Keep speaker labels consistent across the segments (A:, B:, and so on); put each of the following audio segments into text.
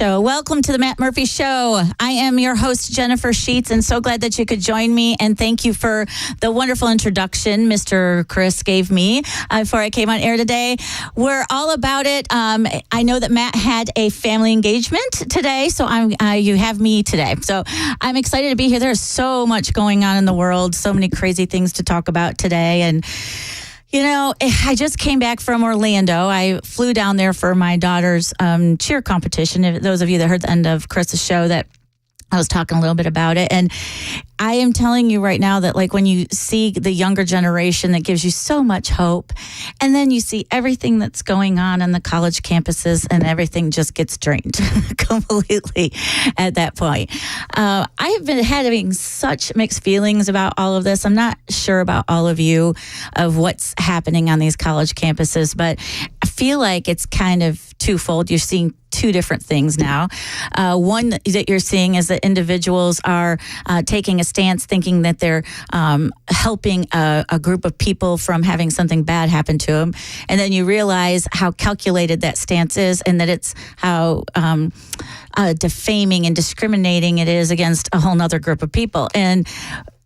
A: Show. Welcome to the Matt Murphy Show. I am your host, Jennifer Sheets, and so glad that you could join me. And thank you for the wonderful introduction Mr. Chris gave me before I came on air today. We're all about it. I know that Matt had a family engagement today, so you have me today. So I'm excited to be here. There's so much going on in the world, so many crazy things to talk about today. And you know, I just came back from Orlando. I flew down there for my daughter's cheer competition. If those of you that heard the end of Chris's show, that I was talking a little bit about it. And I am telling you right now that, like, when you see the younger generation, that gives you so much hope. And then you see everything that's going on in the college campuses, and everything just gets drained completely at that point. I have been having such mixed feelings about all of this. I'm not sure about all of you of what's happening on these college campuses, but I feel like it's kind of twofold. You're seeing two different things now. One that you're seeing is that individuals are taking a stance, thinking that they're helping a group of people from having something bad happen to them. And then you realize how calculated that stance is, and that it's how defaming and discriminating it is against a whole nother group of people. And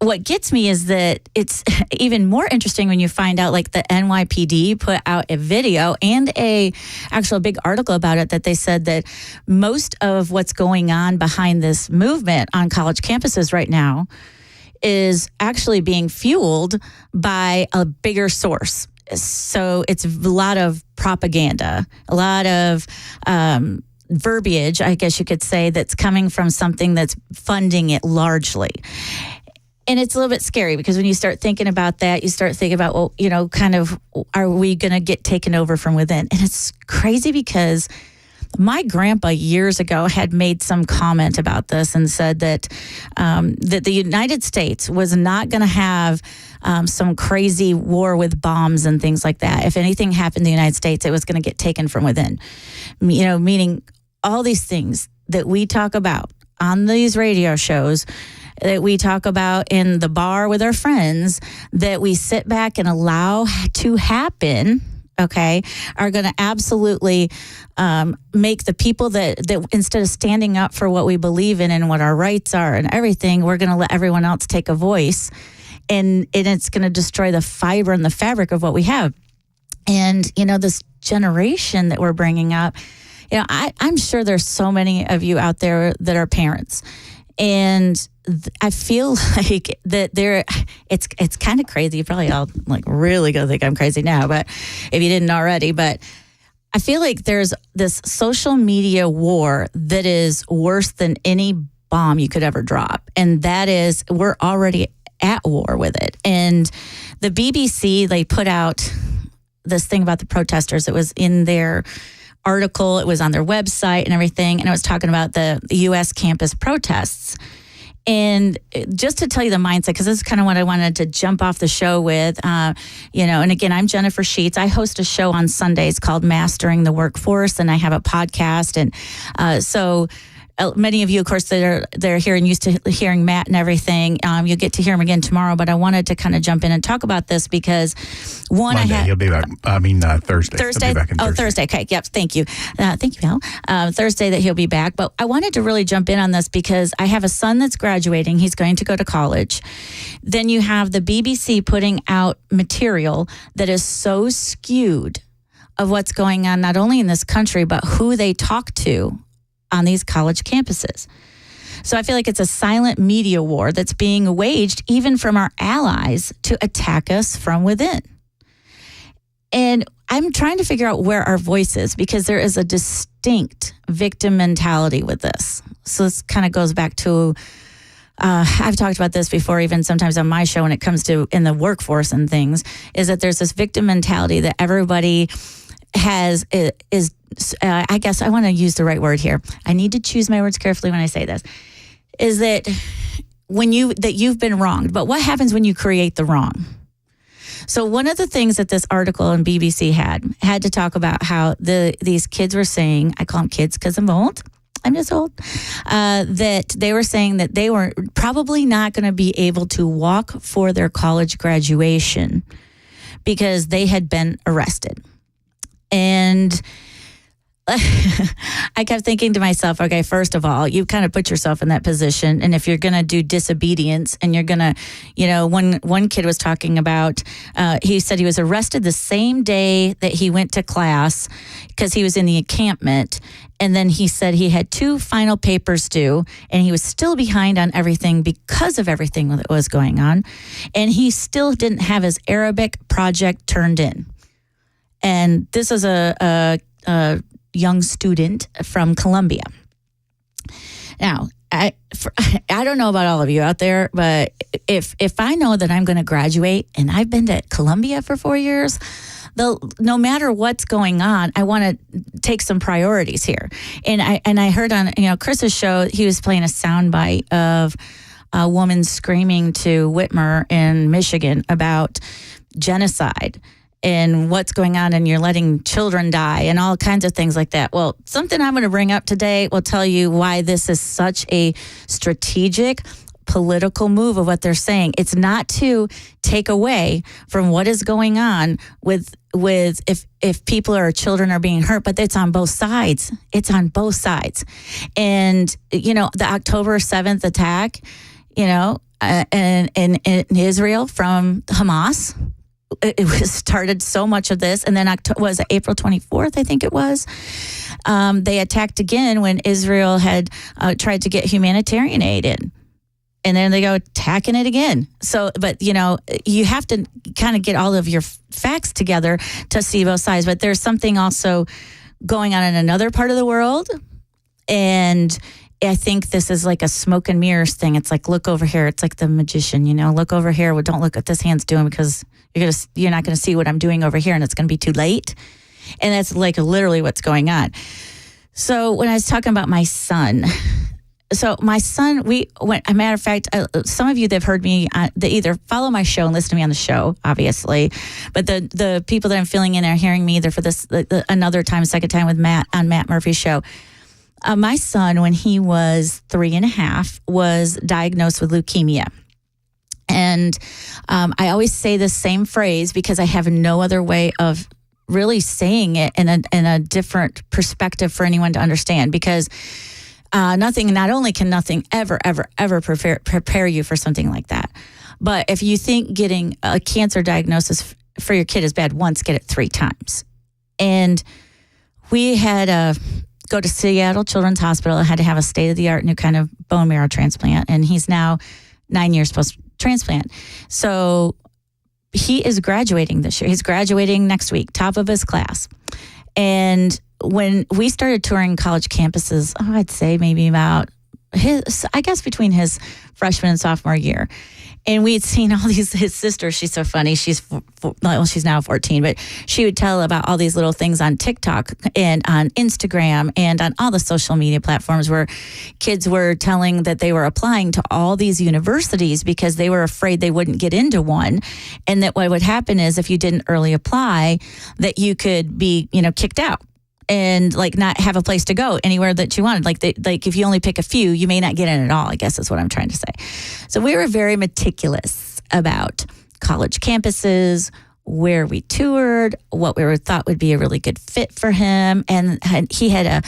A: what gets me is that it's even more interesting when you find out, like, the NYPD put out a video and a actual big article about it, that they said that most of what's going on behind this movement on college campuses right now is actually being fueled by a bigger source. So it's a lot of propaganda, a lot of verbiage, I guess you could say, that's coming from something that's funding it largely. And it's a little bit scary, because when you start thinking about that, you start thinking about, well, you know, kind of, are we going to get taken over from within? And it's crazy, because my grandpa years ago had made some comment about this and said that that the United States was not going to have some crazy war with bombs and things like that. If anything happened in the United States, it was going to get taken from within. You know, meaning all these things that we talk about on these radio shows, that we talk about in the bar with our friends, that we sit back and allow to happen, okay, are going to absolutely make the people that instead of standing up for what we believe in and what our rights are and everything, we're going to let everyone else take a voice. And it's going to destroy the fiber and the fabric of what we have. And, you know, this generation that we're bringing up, you know, I'm sure there's so many of you out there that are parents. And I feel like that it's kind of crazy. You probably all, like, really gonna think I'm crazy now, but if you didn't already, but I feel like there's this social media war that is worse than any bomb you could ever drop. And that is, we're already at war with it. And the BBC, they put out this thing about the protesters. It was in their article, it was on their website and everything, and it was talking about the U.S. campus protests. And just to tell you the mindset, because this is kind of what I wanted to jump off the show with, you know, and again, I'm Jennifer Sheets. I host a show on Sundays called Mastering the Workforce, and I have a podcast. And so many of you, of course, that are here and used to hearing Matt and everything, you'll get to hear him again tomorrow. But I wanted to kind of jump in and talk about this because, one,
B: Monday, he'll be back. I mean, Thursday.
A: Thursday?
B: He'll be back on
A: Thursday. Okay. Yep. Thank you. Thank you, Al. Thursday that he'll be back. But I wanted to really jump in on this because I have a son that's graduating. He's going to go to college. Then you have the BBC putting out material that is so skewed of what's going on, not only in this country, but who they talk to on these college campuses. So I feel like it's a silent media war that's being waged even from our allies to attack us from within. And I'm trying to figure out where our voice is, because there is a distinct victim mentality with this. So this kind of goes back to, I've talked about this before, even sometimes on my show when it comes to in the workforce and things, is that there's this victim mentality that everybody has, I guess I want to use the right word here. I need to choose my words carefully when I say this, is that you've been wronged. But what happens when you create the wrong? So one of the things that this article in BBC had to talk about how these kids were saying, I call them kids because I'm old. I'm just old, that they were saying that they were probably not going to be able to walk for their college graduation because they had been arrested. And I kept thinking to myself, okay, first of all, you kind of put yourself in that position. And if you're going to do disobedience and you're going to, one kid was talking about, he said he was arrested the same day that he went to class because he was in the encampment. And then he said he had 2 final papers due and he was still behind on everything because of everything that was going on. And he still didn't have his Arabic project turned in. And this is a young student from Colombia. Now, I don't know about all of you out there, but if I know that I'm going to graduate and I've been to Colombia for 4 years, no matter what's going on, I want to take some priorities here. And I heard on Chris's show, he was playing a soundbite of a woman screaming to Whitmer in Michigan about genocide and what's going on, and you're letting children die and all kinds of things like that. Well, something I'm going to bring up today will tell you why this is such a strategic political move of what they're saying. It's not to take away from what is going on with if people or children are being hurt, but it's on both sides. It's on both sides. And, the October 7th attack, in Israel from Hamas, it was started so much of this. And then was April 24th, I think it was. They attacked again when Israel had tried to get humanitarian aid in. And then they go attacking it again. So, but, you have to kind of get all of your facts together to see both sides. But there's something also going on in another part of the world. And I think this is like a smoke and mirrors thing. It's like, look over here. It's like the magician, look over here. Well, don't look what this hand's doing because you're not going to see what I'm doing over here and it's going to be too late. And that's like literally what's going on. So when I was talking about my son, my son, a matter of fact, some of you that have heard me, they either follow my show and listen to me on the show, obviously, but the people that I'm filling in are hearing me either for this another time, second time with Matt on Matt Murphy's show. My son, when he was 3.5, was diagnosed with leukemia. And I always say the same phrase because I have no other way of really saying it in a different perspective for anyone to understand. Because not only can nothing ever prepare you for something like that, but if you think getting a cancer diagnosis for your kid is bad once, get it 3 times. And we had go to Seattle Children's Hospital. I had to have a state-of-the-art new kind of bone marrow transplant, and he's now 9 years post-transplant. So he is graduating this year. He's graduating next week, top of his class. And when we started touring college campuses, I'd say maybe about between his freshman and sophomore year. And we'd seen all his sister, she's so funny. She's now 14, but she would tell about all these little things on TikTok and on Instagram and on all the social media platforms where kids were telling that they were applying to all these universities because they were afraid they wouldn't get into one. And that what would happen is if you didn't early apply, that you could be, kicked out. And not have a place to go anywhere that you wanted. Like if you only pick a few, you may not get in at all, I guess is what I'm trying to say. So we were very meticulous about college campuses, where we toured, what we thought would be a really good fit for him. And he had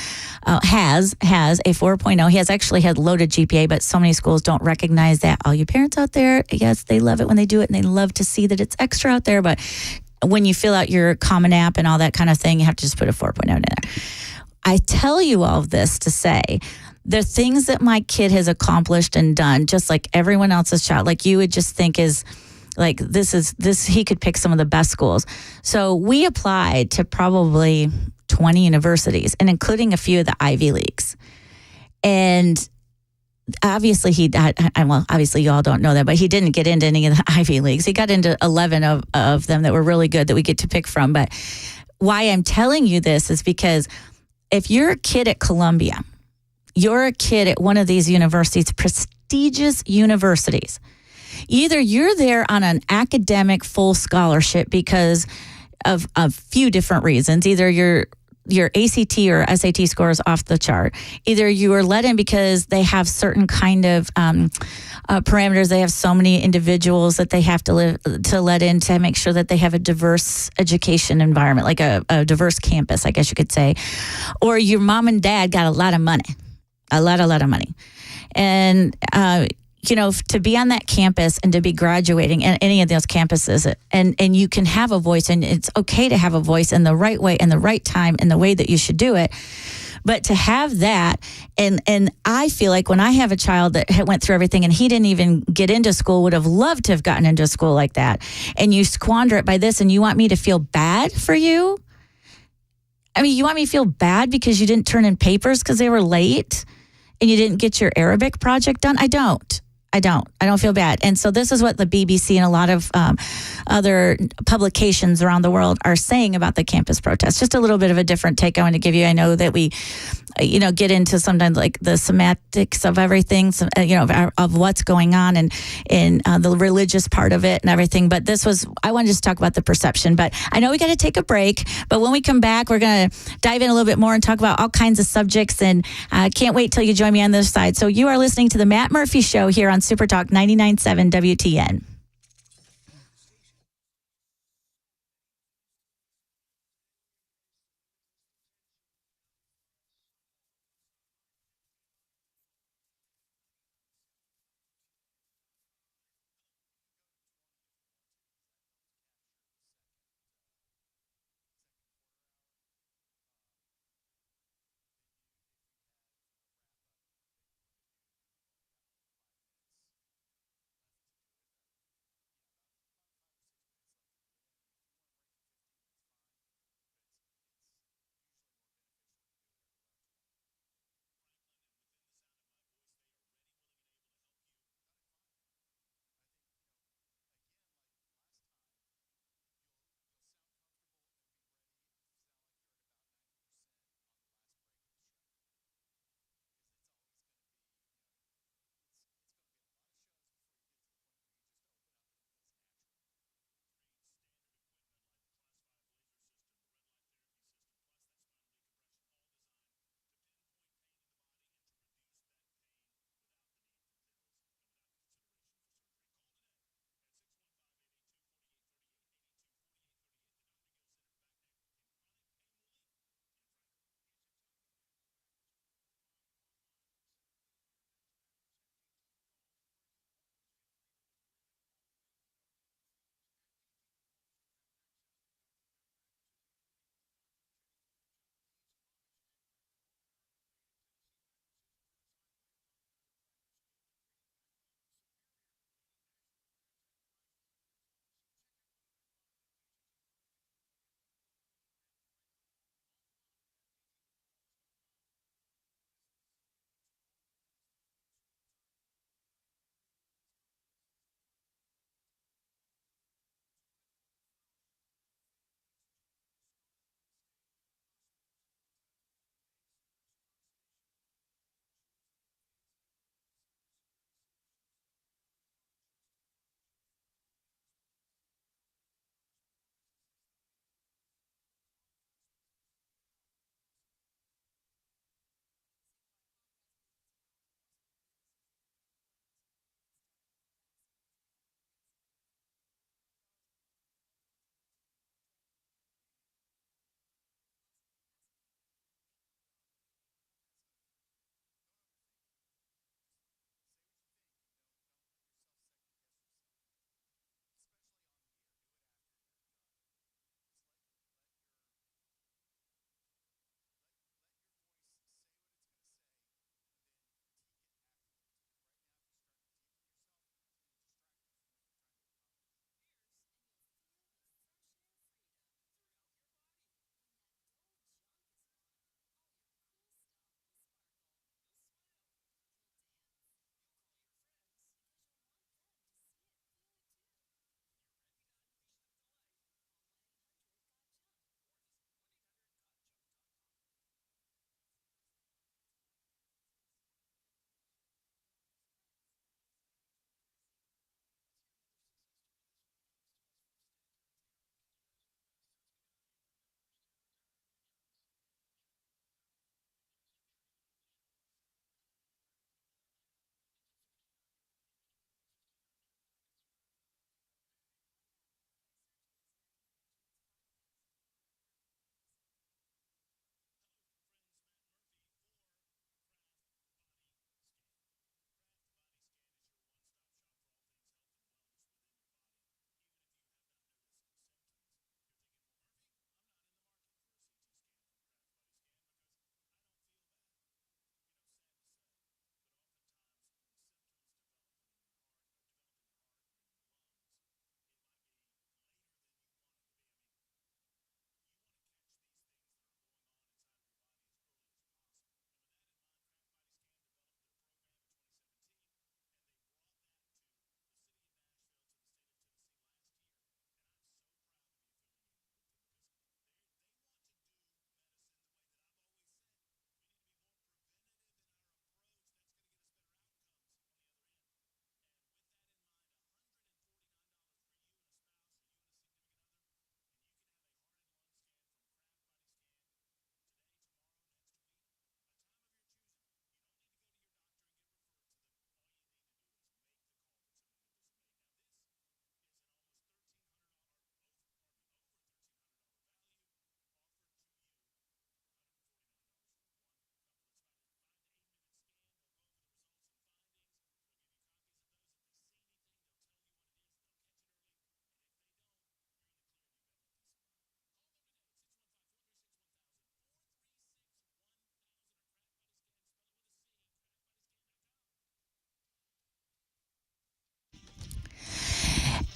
A: has a 4.0. He has actually had loaded GPA, but so many schools don't recognize that. All you parents out there, yes, they love it when they do it and they love to see that it's extra out there, but when you fill out your Common App and all that kind of thing, you have to just put a 4.0 in there. I tell you all of this to say the things that my kid has accomplished and done, just like everyone else's child, like you would just think is like, this, he could pick some of the best schools. So we applied to probably 20 universities and including a few of the Ivy Leagues. And obviously obviously you all don't know that, but he didn't get into any of the Ivy Leagues. He got into 11 of them that were really good that we get to pick from. But why I'm telling you this is because if you're a kid at Columbia, you're a kid at one of these universities, prestigious universities, either you're there on an academic full scholarship because of a few different reasons. Either your ACT or SAT score is off the chart. Either you are let in because they have certain kind of parameters. They have so many individuals that they have to let in to make sure that they have a diverse education environment, like a diverse campus, I guess you could say. Or your mom and dad got a lot of money, a lot of money. And, to be on that campus and to be graduating at any of those campuses, and you can have a voice, and it's okay to have a voice in the right way, in the right time, in the way that you should do it. But to have that, and I feel like when I have a child that went through everything and he didn't even get into school, would have loved to have gotten into school like that, and you squander it by this, and you want me to feel bad for you? I mean, you want me to feel bad because you didn't turn in papers because they were late and you didn't get your Arabic project done? I don't feel bad. And so this is what the BBC and a lot of other publications around the world are saying about the campus protests. Just a little bit of a different take I want to give you. I know that we, get into sometimes like the semantics of everything, of what's going on and in the religious part of it and everything. But I wanted to just talk about the perception. But I know we got to take a break. But when we come back, we're going to dive in a little bit more and talk about all kinds of subjects. And I can't wait till you join me on this side. So you are listening to the Matt Murphy Show here on Super Talk 99.7 WTN.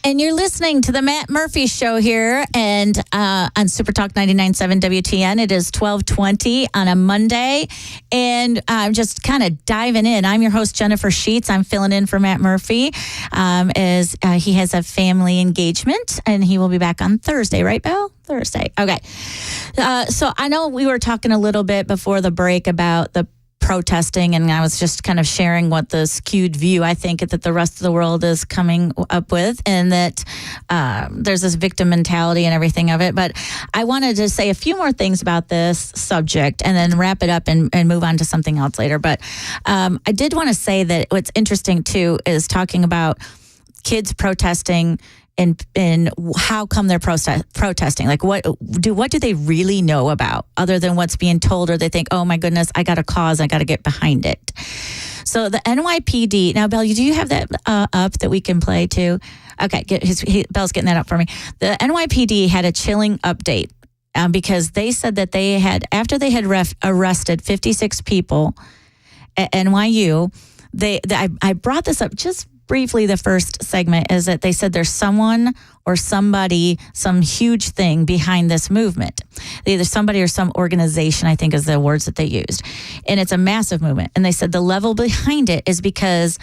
A: And you're listening to the Matt Murphy Show here and on Super Talk 99.7 WTN. It is 12:20 on a Monday. And I'm just kind of diving in. I'm your host, Jennifer Sheets. I'm filling in for Matt Murphy as he has a family engagement. And he will be back on Thursday, right, Bill? Thursday. Okay. So I know we were talking a little bit before the break about the protesting, and I was just kind of sharing what the skewed view I think that the rest of the world is coming up with, and that there's this victim mentality and everything of it. But I wanted to say a few more things about this subject and then wrap it up and move on to something else later. But I did want to say that what's interesting too is talking about kids protesting and how come they're protesting? Like what do they really know about other than what's being told, or they think, oh my goodness, I got a cause, I got to get behind it. So the NYPD, now Belle, do you have that up that we can play too? Okay, Belle's getting that up for me. The NYPD had a chilling update because they said that they had, after they had arrested 56 people at NYU, I brought this up just briefly. The first segment is that they said there's someone or somebody, some huge thing behind this movement. Either somebody or some organization, I think is the words that they used. And it's a massive movement. And they said the level behind it is because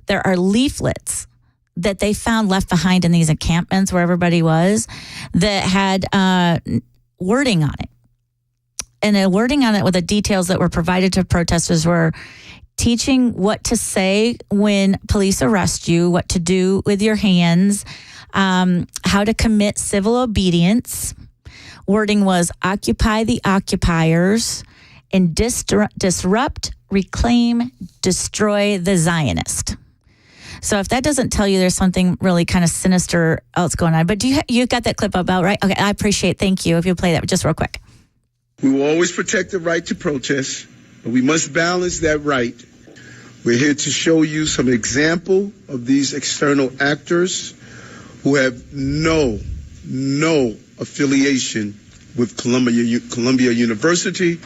A: there are leaflets that they found left behind in these encampments where everybody was that had wording on it. And the wording on it with the details that were provided to protesters were teaching what to say when police arrest you, what to do with your hands, how to commit civil obedience. Wording was occupy the occupiers and disrupt, reclaim, destroy the Zionist. So if that doesn't tell you there's something really kind of sinister else going on. But you got that clip about, right? Okay, I appreciate, thank you. If you'll play that just real quick.
C: We will always protect the right to protest, but we must balance that right. We're here to show you some example of these external actors who have no affiliation with Columbia University,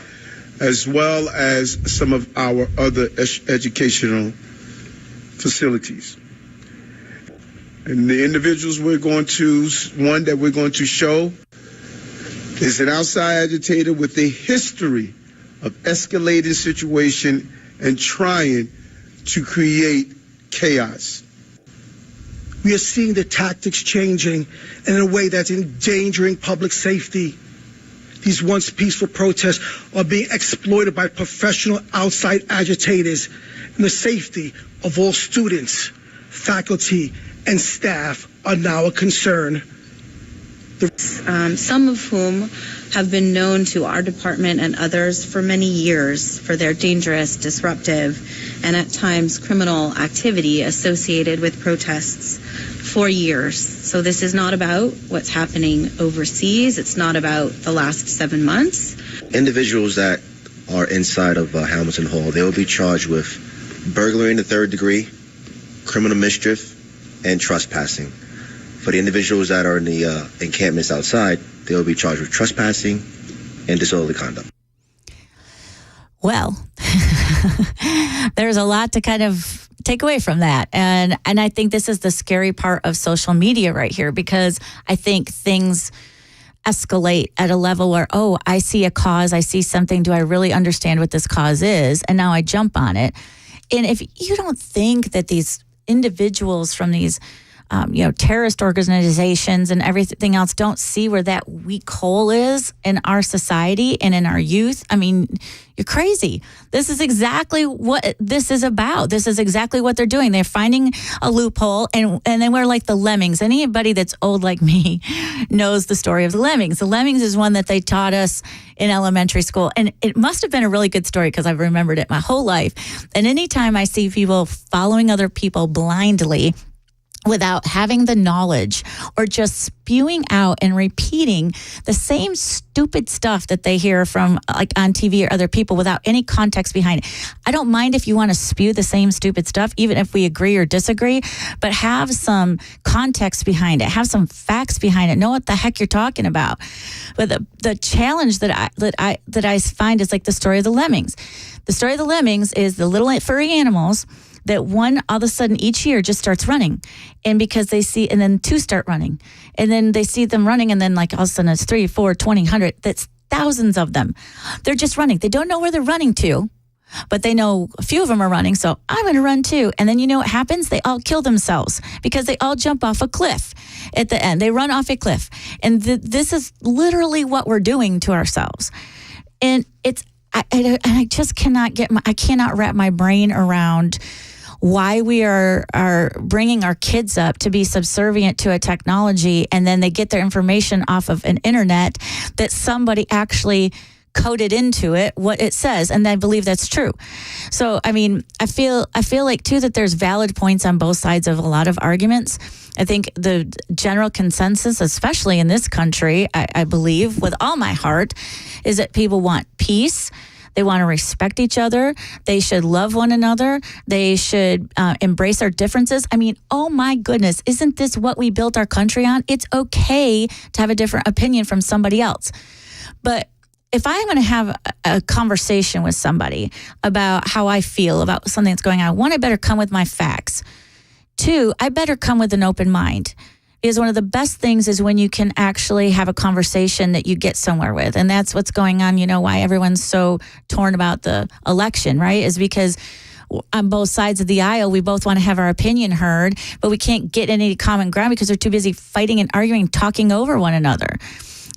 C: as well as some of our other educational facilities. And the individuals one that we're going to show is an outside agitator with a history of escalating situation and trying to create chaos.
D: We are seeing the tactics changing in a way that's endangering public safety. These once peaceful protests are being exploited by professional outside agitators, and the safety of all students, faculty, and staff are now a concern.
E: Some of whom have been known to our department and others for many years for their dangerous, disruptive, and at times criminal activity associated with protests for years. So this is not about what's happening overseas. It's not about the last 7 months.
F: Individuals that are inside of Hamilton Hall, they will be charged with burglary in the third degree, criminal mischief, and trespassing. For the individuals that are in the encampments outside, they will be charged with trespassing and disorderly conduct.
A: Well, there's a lot to kind of take away from that. And I think this is the scary part of social media right here, because I think things escalate at a level where, oh, I see a cause, I see something, do I really understand what this cause is? And now I jump on it. And if you don't think that these individuals from these terrorist organizations and everything else don't see where that weak hole is in our society and in our youth, I mean, you're crazy. This is exactly what this is about. This is exactly what they're doing. They're finding a loophole, and then we're like the lemmings. Anybody that's old like me knows the story of the lemmings. The lemmings is one that they taught us in elementary school, and it must have been a really good story because I've remembered it my whole life. And anytime I see people following other people blindly, without having the knowledge, or just spewing out and repeating the same stupid stuff that they hear from like on TV or other people without any context behind it. I don't mind if you want to spew the same stupid stuff, even if we agree or disagree, but have some context behind it, have some facts behind it, know what the heck you're talking about. But the challenge that I find is like the story of the lemmings. The story of the lemmings is the little furry animals that one all of a sudden each year just starts running. And because they see, and then two start running. And then they see them running, and then like all of a sudden it's 3, 4, 20, 100. That's thousands of them. They're just running. They don't know where they're running to, but they know a few of them are running, so I'm going to run too. And then you know what happens? They all kill themselves because they all jump off a cliff at the end. They run off a cliff. And this is literally what we're doing to ourselves. And I just cannot I cannot wrap my brain around why we are bringing our kids up to be subservient to a technology, and then they get their information off of an internet that somebody actually coded into it what it says, and I believe that's true. So I mean, I feel like too that there's valid points on both sides of a lot of arguments. I think the general consensus, especially in this country, I believe with all my heart, is that people want peace. They want to respect each other. They should love one another. They should embrace our differences. I mean, oh my goodness, isn't this what we built our country on? It's okay to have a different opinion from somebody else. But if I'm going to have a conversation with somebody about how I feel about something that's going on, one, I better come with my facts. Two, I better come with an open mind. Because one of the best things is when you can actually have a conversation that you get somewhere with. And that's what's going on. You know, why everyone's so torn about the election, right? Is because on both sides of the aisle, we both want to have our opinion heard, but we can't get any common ground because they're too busy fighting and arguing, talking over one another.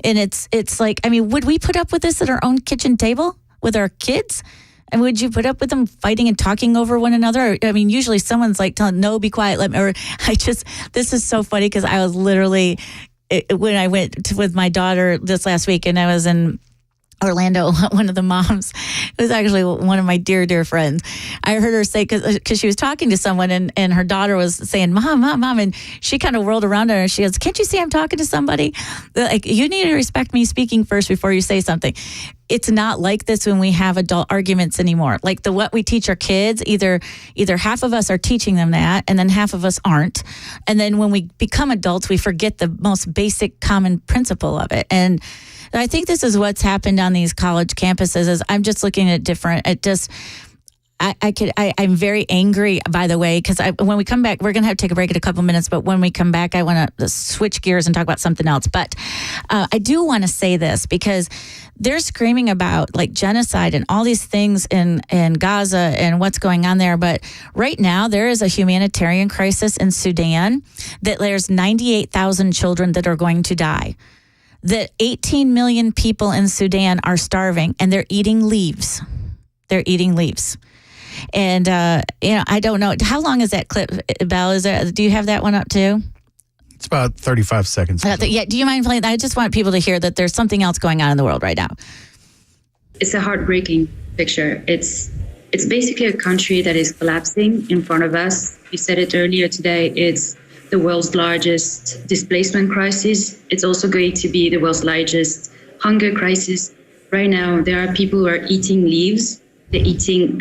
A: And it's like, I mean, would we put up with this at our own kitchen table with our kids? And would you put up with them fighting and talking over one another? I mean, usually someone's like telling, no, be quiet. This is so funny because I was literally, when I went with my daughter this last week and I was in Orlando, one of the moms, it was actually one of my dear friends. I heard her say, because she was talking to someone and her daughter was saying, Mom. And she kind of whirled around her and she goes, can't you see I'm talking to somebody? Like, you need to respect me speaking first before you say something. It's not like this when we have adult arguments anymore. Like what we teach our kids, either half of us are teaching them that and then half of us aren't. And then when we become adults, we forget the most basic common principle of it. And I think this is what's happened on these college campuses is I'm just looking at different, I'm very angry, by the way, because when we come back, we're going to have to take a break in a couple minutes. But when we come back, I want to switch gears and talk about something else. But I do want to say this because they're screaming about like genocide and all these things in Gaza and what's going on there. But right now, there is a humanitarian crisis in Sudan that there's 98,000 children that are going to die. That 18 million people in Sudan are starving and they're eating leaves. They're eating leaves. And, I don't know. How long is that clip, Belle? Do you have that one up too?
B: It's about 35 seconds.
A: Yeah. Do you mind playing that? I just want people to hear that there's something else going on in the world right now.
G: It's a heartbreaking picture. It's basically a country that is collapsing in front of us. You said it earlier today. It's the world's largest displacement crisis. It's also going to be the world's largest hunger crisis. Right now, there are people who are eating leaves. They're eating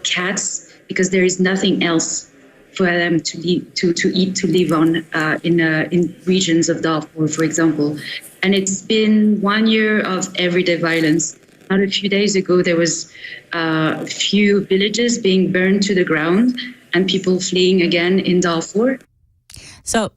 G: cats because there is nothing else for them to eat, to live on in regions of Darfur, for example. And it's been 1 year of everyday violence. Not a few days ago, there was a few villages being burned to the ground and people fleeing again in Darfur.
A: So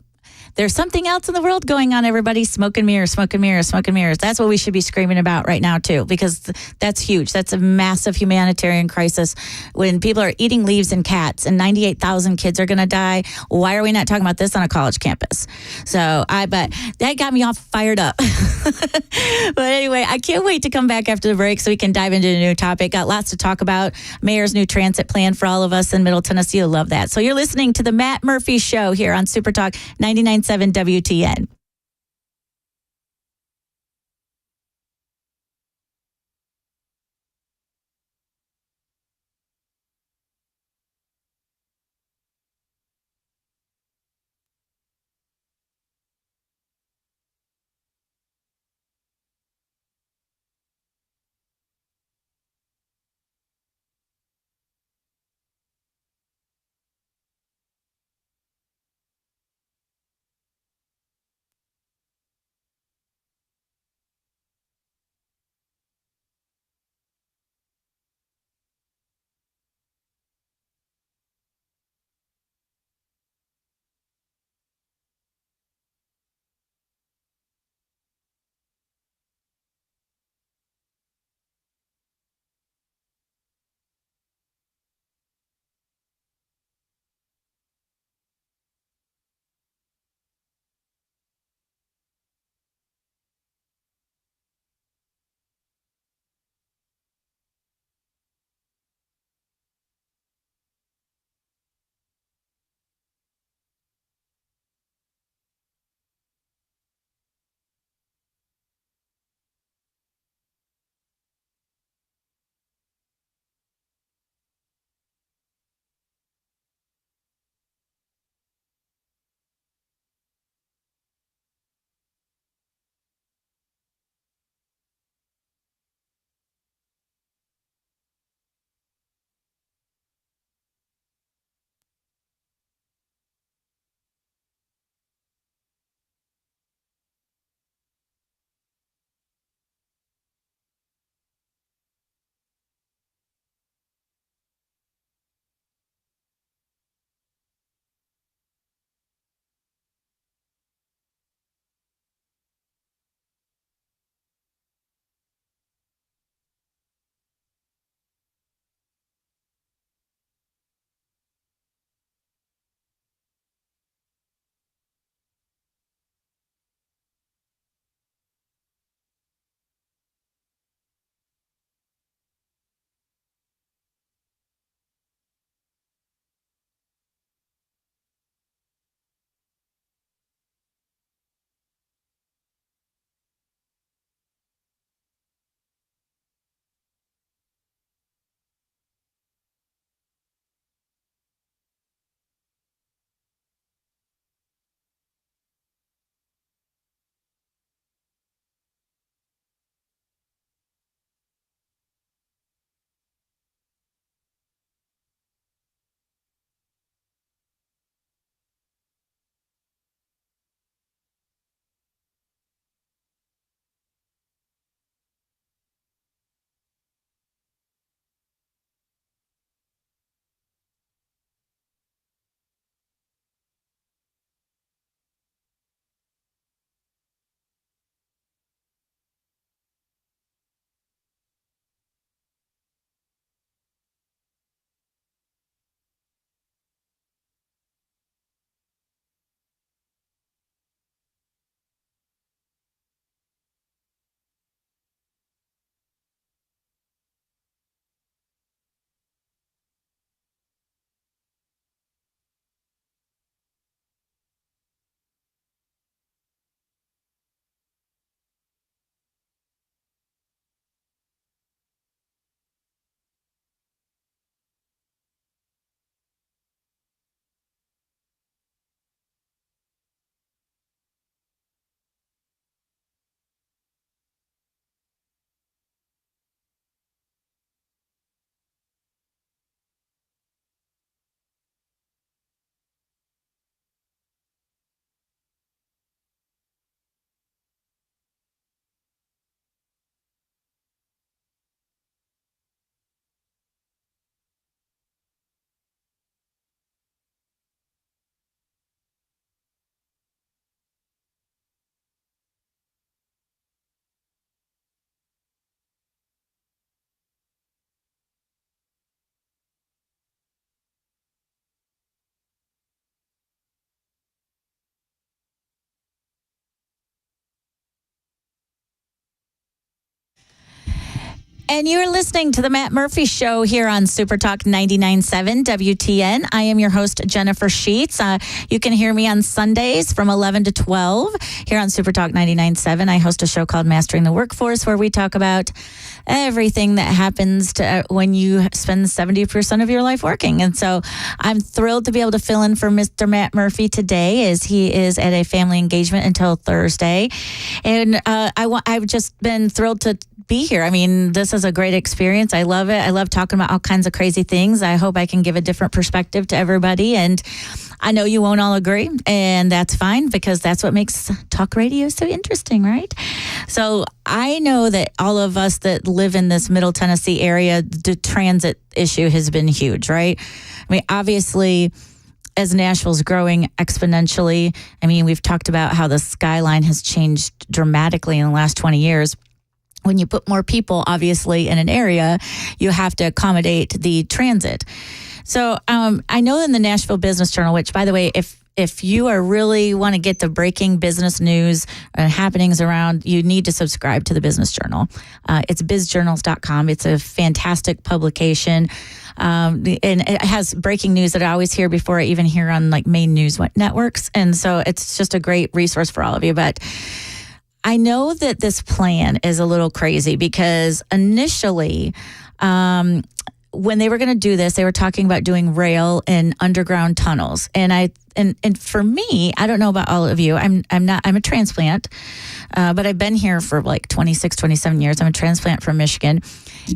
A: there's something else in the world going on, everybody. Smoke and mirrors, smoke and mirrors, smoke and mirrors. That's what we should be screaming about right now, too, because that's huge. That's a massive humanitarian crisis when people are eating leaves and cats and 98,000 kids are going to die. Why are we not talking about this on a college campus? So but that got me all fired up. But anyway, I can't wait to come back after the break so we can dive into a new topic. Got lots to talk about. Mayor's new transit plan for all of us in Middle Tennessee. You'll love that. So you're listening to the Matt Murphy Show here on Super Talk 99.7 WTN. And you're listening to the Matt Murphy Show here on Super Talk 99.7 WTN. I am your host, Jennifer Sheets. You can hear me on Sundays from 11 to 12 here on Super Talk 99.7. I host a show called Mastering the Workforce where we talk about everything that happens when you spend 70% of your life working. And so I'm thrilled to be able to fill in for Mr. Matt Murphy today as he is at a family engagement until Thursday. And I've just been thrilled to be here. I mean, this is a great experience. I love it. I love talking about all kinds of crazy things. I hope I can give a different perspective to everybody. And I know you won't all agree, and that's fine because that's what makes talk radio so interesting, right? So I know that all of us that live in this Middle Tennessee area, the transit issue has been huge, right? I mean, obviously, as Nashville's growing exponentially, I mean, we've talked about how the skyline has changed dramatically in the last 20 years. When you put more people, obviously, in an area, you have to accommodate the transit. So I know in the Nashville Business Journal, which, by the way, if you are really want to get the breaking business news and happenings around, you need to subscribe to the Business Journal. It's bizjournals.com. It's a fantastic publication. And it has breaking news that I always hear before I even hear on like main news networks. And so it's just a great resource for all of you. But I know that this plan is a little crazy because initially, when they were going to do this, they were talking about doing rail and underground tunnels. And for me, I don't know about all of you. I'm a transplant, but I've been here for like 26, 27 years. I'm a transplant from Michigan.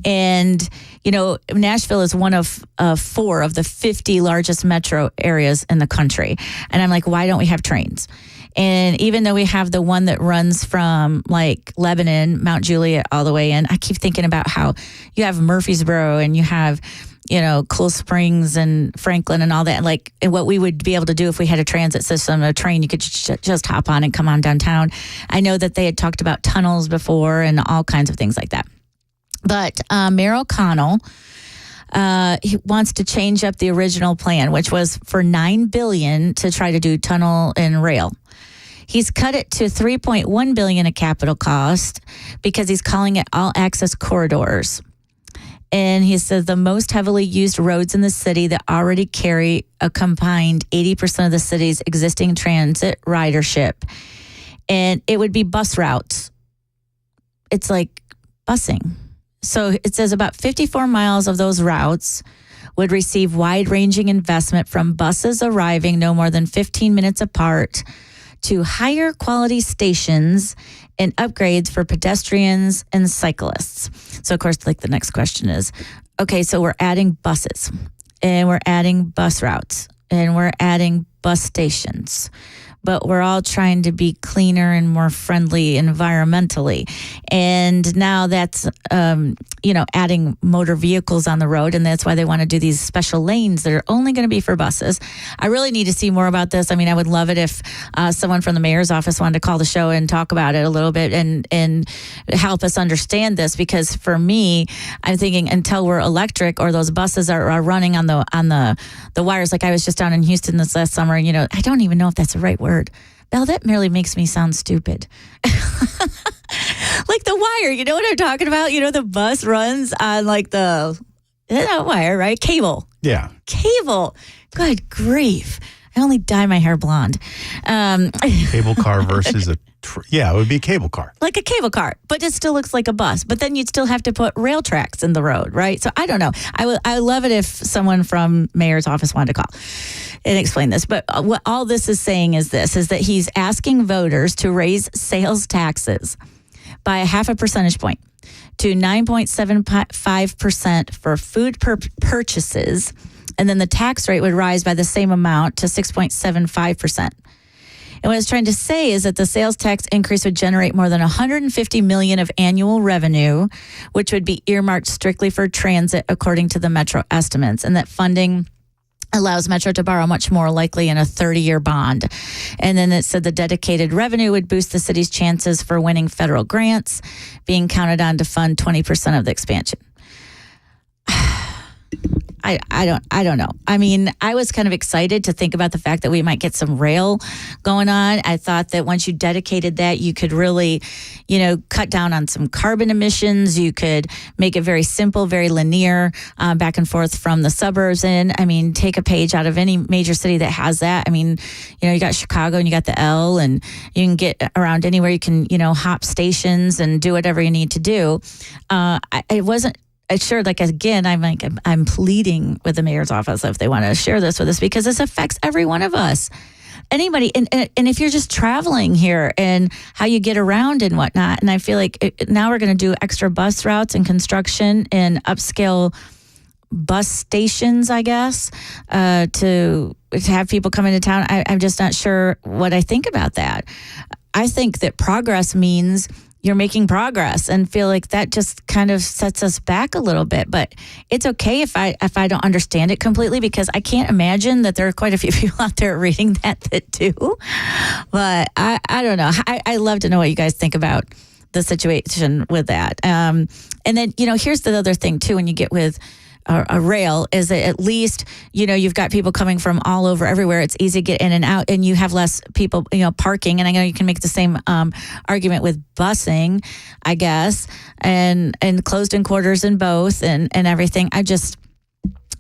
A: And, you know, Nashville is one of 4 of the 50 largest metro areas in the country. And I'm like, why don't we have trains? And even though we have the one that runs from like Lebanon, Mount Juliet, all the way in, I keep thinking about how you have Murfreesboro and you have, you know, Cool Springs and Franklin and all that. And what we would be able to do if we had a transit system, a train, you could just hop on and come on downtown. I know that they had talked about tunnels before and all kinds of things like that. But Mayor O'Connell, he wants to change up the original plan, which was for $9 billion to try to do tunnel and rail. He's cut it to $3.1 billion of capital cost because he's calling it all access corridors. And he says the most heavily used roads in the city that already carry a combined 80% of the city's existing transit ridership. And it would be bus routes. It's like busing. So it says about 54 miles of those routes would receive wide-ranging investment from buses arriving no more than 15 minutes apart to higher quality stations and upgrades for pedestrians and cyclists. So, of course, like the next question is, okay, so we're adding buses and we're adding bus routes and we're adding bus stations, but we're all trying to be cleaner and more friendly environmentally. And now that's, adding motor vehicles on the road. And that's why they want to do these special lanes that are only going to be for buses. I really need to see more about this. I mean, I would love it if someone from the mayor's office wanted to call the show and talk about it a little bit and help us understand this. Because for me, I'm thinking until we're electric or those buses are running on the wires. Like I was just down in Houston this last summer, and, I don't even know if that's the right word. Belle, that merely makes me sound stupid. Like the wire, you know what I'm talking about? The bus runs on like not wire, right? Cable.
B: Yeah.
A: Cable. Good grief. I only dye my hair blonde.
B: Cable car versus it would be a cable car. Like
A: a cable car, but it still looks like a bus. But then you'd still have to put rail tracks in the road, right? So I don't know. I would love it if someone from mayor's office wanted to call and explain this. But what all this is saying is that he's asking voters to raise sales taxes by a 0.5 percentage point to 9.75% for food purchases. And then the tax rate would rise by the same amount to 6.75%. And what it's trying to say is that the sales tax increase would generate more than $150 million of annual revenue, which would be earmarked strictly for transit, according to the Metro estimates, and that funding allows Metro to borrow much more, likely in a 30-year bond. And then it said the dedicated revenue would boost the city's chances for winning federal grants, being counted on to fund 20% of the expansion. I don't know. I mean, I was kind of excited to think about the fact that we might get some rail going on. I thought that once you dedicated that, you could really, cut down on some carbon emissions. You could make it very simple, very linear, back and forth from the suburbs in. I mean, take a page out of any major city that has that. I mean, you got Chicago and you got the L, and you can get around anywhere. You can, hop stations and do whatever you need to do. I wasn't sure, again, I'm pleading with the mayor's office if they want to share this with us, because this affects every one of us. Anybody, and if you're just traveling here and how you get around and whatnot, and I feel like now we're going to do extra bus routes and construction and upscale bus stations, I guess, to have people come into town. I'm just not sure what I think about that. I think that progress means you're making progress, and feel like that just kind of sets us back a little bit. But it's okay if I don't understand it completely, because I can't imagine that there are quite a few people out there reading that do. But I don't know. I love to know what you guys think about the situation with that. And then, here's the other thing too, when you get with a rail, is that at least, you've got people coming from all over everywhere. It's easy to get in and out, and you have less people, parking. And I know you can make the same argument with busing, I guess, and closed in quarters in both and everything. I don't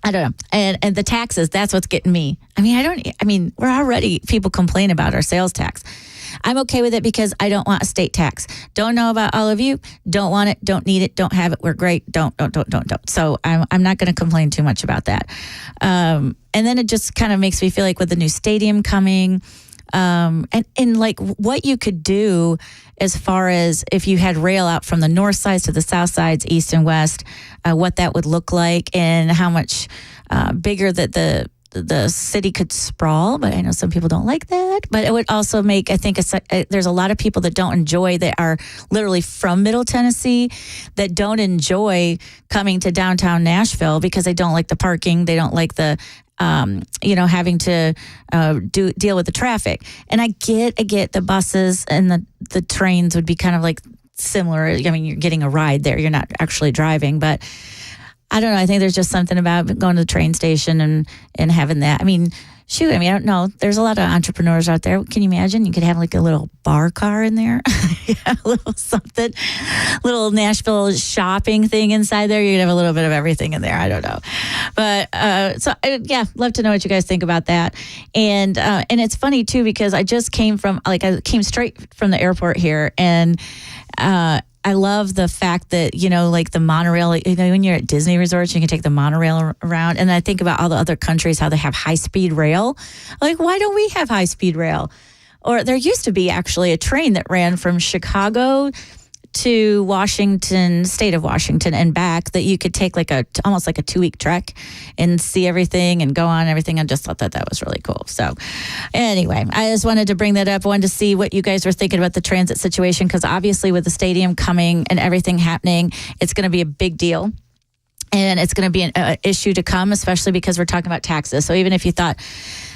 A: know. And the taxes, that's what's getting me. We're already, people complain about our sales tax. I'm okay with it because I don't want a state tax. Don't know about all of you. Don't want it. Don't need it. Don't have it. We're great. Don't. So I'm not going to complain too much about that. And then it just kind of makes me feel like with the new stadium coming, and like what you could do as far as if you had rail out from the north sides to the south sides, east and west, what that would look like, and how much bigger that the city could sprawl. But I know some people don't like that. But it would also make, I think, there's a lot of people that don't enjoy, that are literally from Middle Tennessee, that don't enjoy coming to downtown Nashville because they don't like the parking. They don't like the having to deal with the traffic. And I get the buses and the trains would be kind of like similar. I mean, you're getting a ride there. You're not actually driving, but I don't know. I think there's just something about going to the train station and having that. I mean, I don't know. There's a lot of entrepreneurs out there. Can you imagine? You could have like a little bar car in there. Yeah, a little something, little Nashville shopping thing inside there. You could have a little bit of everything in there. I don't know. But love to know what you guys think about that. And it's funny too, because I just came straight from the airport here, and I love the fact that, like the monorail, when you're at Disney resorts, you can take the monorail around. And I think about all the other countries, how they have high-speed rail. Like, why don't we have high-speed rail? Or there used to be actually a train that ran from Chicago to Washington, state of Washington, and back, that you could take almost like a 2-week trek and see everything and go on everything. I just thought that was really cool. So anyway, I just wanted to bring that up. I wanted to see what you guys were thinking about the transit situation, because obviously with the stadium coming and everything happening, it's going to be a big deal. And it's going to be an issue to come, especially because we're talking about taxes. So even if you thought,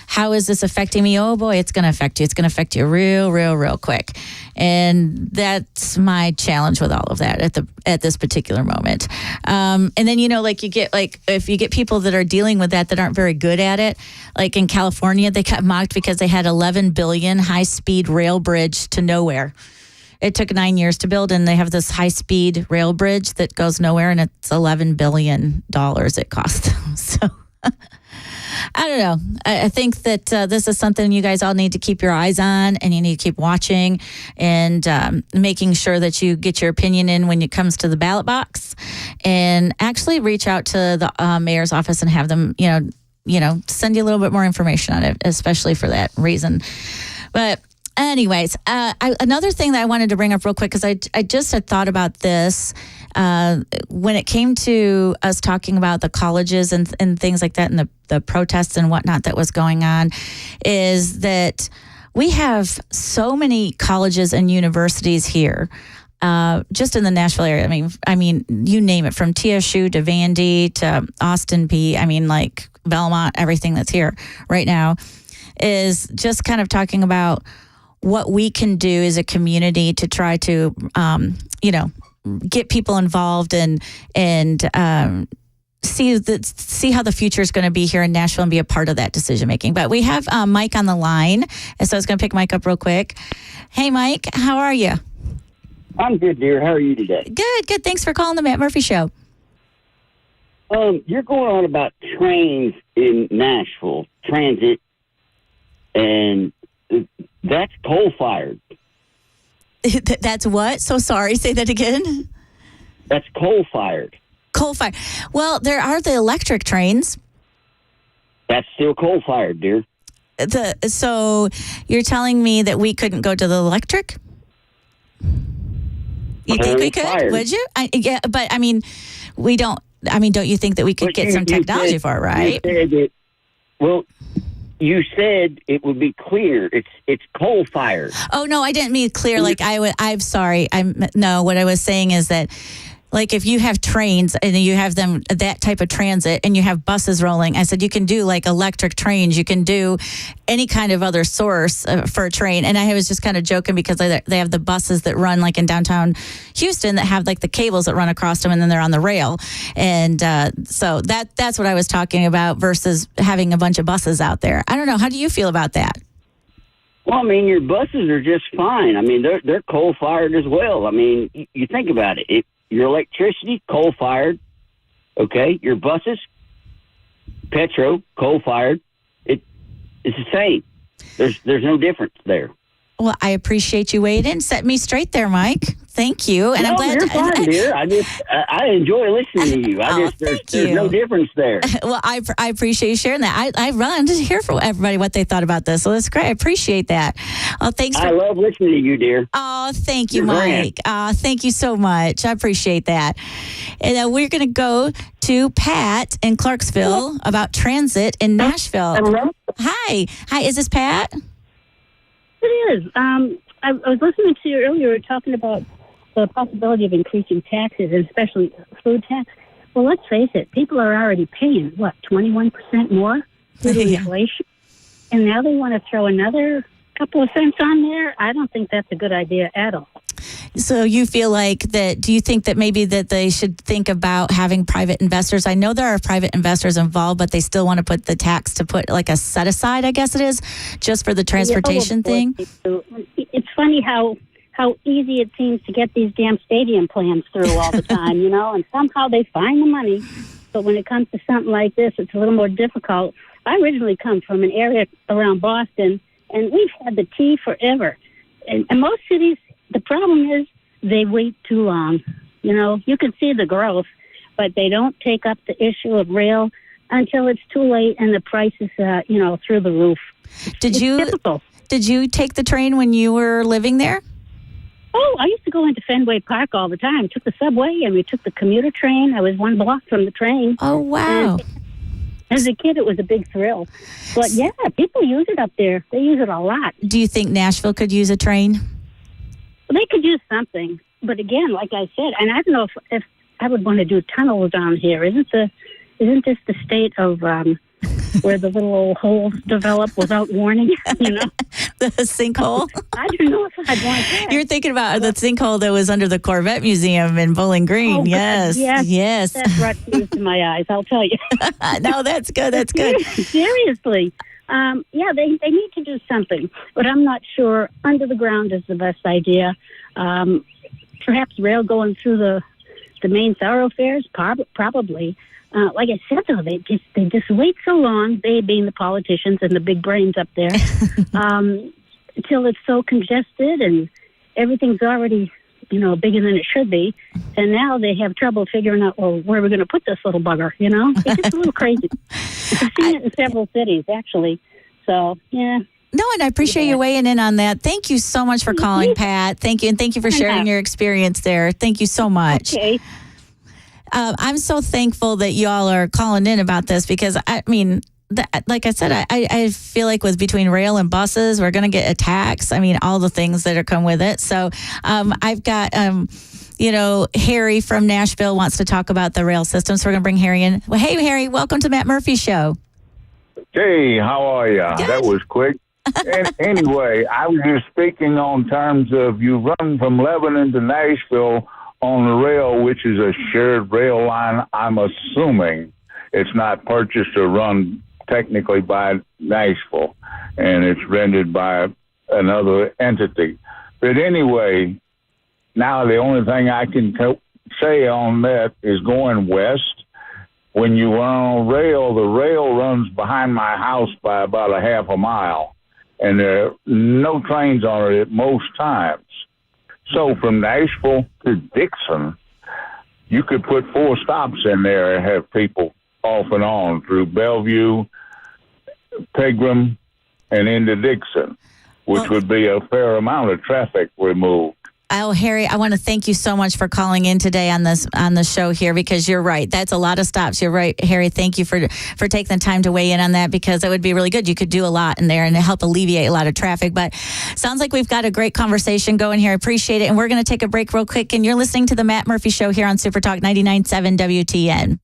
A: how is this affecting me? Oh boy, it's going to affect you. It's going to affect you real quick. And that's my challenge with all of that at this particular moment. And then, you get if you get people that are dealing with that aren't very good at it, like in California, they got mocked because they had $11 billion high-speed rail bridge to nowhere. It took 9 years to build, and they have this high-speed rail bridge that goes nowhere, and it's $11 billion it cost. So I don't know. I think that this is something you guys all need to keep your eyes on, and you need to keep watching and making sure that you get your opinion in when it comes to the ballot box, and actually reach out to the mayor's office and have them, send you a little bit more information on it, especially for that reason. But anyways, another thing that I wanted to bring up real quick, because I just had thought about this when it came to us talking about the colleges and things like that, and the protests and whatnot that was going on, is that we have so many colleges and universities here, just in the Nashville area. I mean, you name it, from TSU to Vandy to Austin P. Like Belmont, everything that's here right now is just kind of talking about what we can do as a community to try to, get people involved and see how the future is going to be here in Nashville and be a part of that decision making. But we have Mike on the line, and so I was going to pick Mike up real quick. Hey, Mike, how are you?
H: I'm good, dear. How are you today?
A: Good. Thanks for calling the Matt Murphy Show.
H: You're going on about trains in Nashville, transit, and that's coal-fired.
A: That's what? So sorry. Say that again.
H: That's coal-fired.
A: Coal-fired. Well, there are the electric trains.
H: That's still coal-fired, dear.
A: So you're telling me that we couldn't go to the electric? You think we could? Would you? Yeah, but I mean, we don't. I mean, don't you think that we could get some technology for it, right?
H: You said it would be clear. It's coal-fired.
A: Oh no, I didn't mean clear. Like I'm sorry. No. What I was saying is that, like, if you have trains and you have them, that type of transit, and you have buses rolling, I said you can do like electric trains. You can do any kind of other source for a train. And I was just kind of joking because they have the buses that run like in downtown Houston that have like the cables that run across them, and then they're on the rail. And so that's what I was talking about versus having a bunch of buses out there. I don't know. How do you feel about that?
H: Well, I mean, your buses are just fine. I mean, they're coal-fired as well. I mean, you think about it. Your electricity, coal-fired, okay? Your buses, coal-fired. It's the same. There's no difference there.
A: Well, I appreciate you weighing in. Set me straight there, Mike. Thank you. And
H: no,
A: I'm glad
H: you're fine, dear. I enjoy listening to you. There's no difference there.
A: Well, I appreciate you sharing that. I run to hear from everybody what they thought about this. So that's great. I appreciate that. Oh, thanks.
H: I love listening to you, dear.
A: Oh, thank you, Mike. Thank you so much. I appreciate that. And we're going to go to Pat in Clarksville about transit in Nashville.
I: Hello?
A: Hi. Is this Pat?
I: It is. I was listening to you earlier. You were talking about the possibility of increasing taxes, and especially food tax. Well, let's face it. People are already paying, 21% more due to inflation? And now they want to throw another couple of cents on there? I don't think that's a good idea at all.
A: So you feel like that, do you think that maybe that they should think about having private investors? I know there are private investors involved, but they still want to put the tax to put like a set aside, I guess it is, just for the transportation thing.
I: It's funny how easy it seems to get these damn stadium plans through all the time, and somehow they find the money. But when it comes to something like this, it's a little more difficult. I originally come from an area around Boston, and we've had the T forever. And most cities, the problem is they wait too long. You can see the growth, but they don't take up the issue of rail until it's too late and the price is, through the roof. It's difficult.
A: Did you take the train when you were living there?
I: Oh, I used to go into Fenway Park all the time. Took the subway and we took the commuter train. I was 1 block from the train.
A: Oh, wow.
I: And as a kid, it was a big thrill. But, yeah, people use it up there. They use it a lot.
A: Do you think Nashville could use a train?
I: Well, they could use something. But, again, like I said, and I don't know if I would want to do tunnels down here. Isn't this the state of where the little old holes develop without warning,
A: The sinkhole?
I: I don't know if I'd want that.
A: You're thinking about the sinkhole that was under the Corvette Museum in Bowling Green.
I: Oh,
A: yes.
I: That brought tears to my eyes, I'll tell you.
A: No, that's good. That's good.
I: Seriously. They need to do something. But I'm not sure under the ground is the best idea. Perhaps rail going through the main thoroughfares, probably. Like I said, though, they just wait so long, they being the politicians and the big brains up there, until it's so congested and everything's already, bigger than it should be. And now they have trouble figuring out, where we're going to put this little bugger, It's just a little crazy. I've seen it in several cities, actually. So, yeah.
A: No, and I appreciate you weighing in on that. Thank you so much for calling, Pat. Thank you, and thank you for sharing your experience there. Thank you so much.
I: Okay.
A: I'm so thankful that y'all are calling in about this because, like I said, I feel like between rail and buses, we're going to get a tax. All the things that are come with it. So I've got, Harry from Nashville wants to talk about the rail system. So we're going to bring Harry in. Well, hey, Harry, welcome to Matt Murphy Show.
J: Hey, how are you?
A: Good.
J: That was quick. Anyway, I was just speaking on terms of you run from Lebanon to Nashville on the rail, which is a shared rail line, I'm assuming it's not purchased or run technically by Nashville, and it's rented by another entity. But anyway, now the only thing I can say on that is going west. When you run on rail, the rail runs behind my house by about a half a mile, and there are no trains on it at most times. So from Nashville to Dixon, you could put 4 stops in there and have people off and on through Bellevue, Pegram, and into Dixon, which would be a fair amount of traffic removed.
A: Oh, Harry, I want to thank you so much for calling in today on the show here, because you're right. That's a lot of stops. You're right, Harry. Thank you for taking the time to weigh in on that, because it would be really good. You could do a lot in there and help alleviate a lot of traffic. But sounds like we've got a great conversation going here. I appreciate it. And we're going to take a break real quick. And you're listening to the Matt Murphy Show here on Super Talk 99.7 WTN.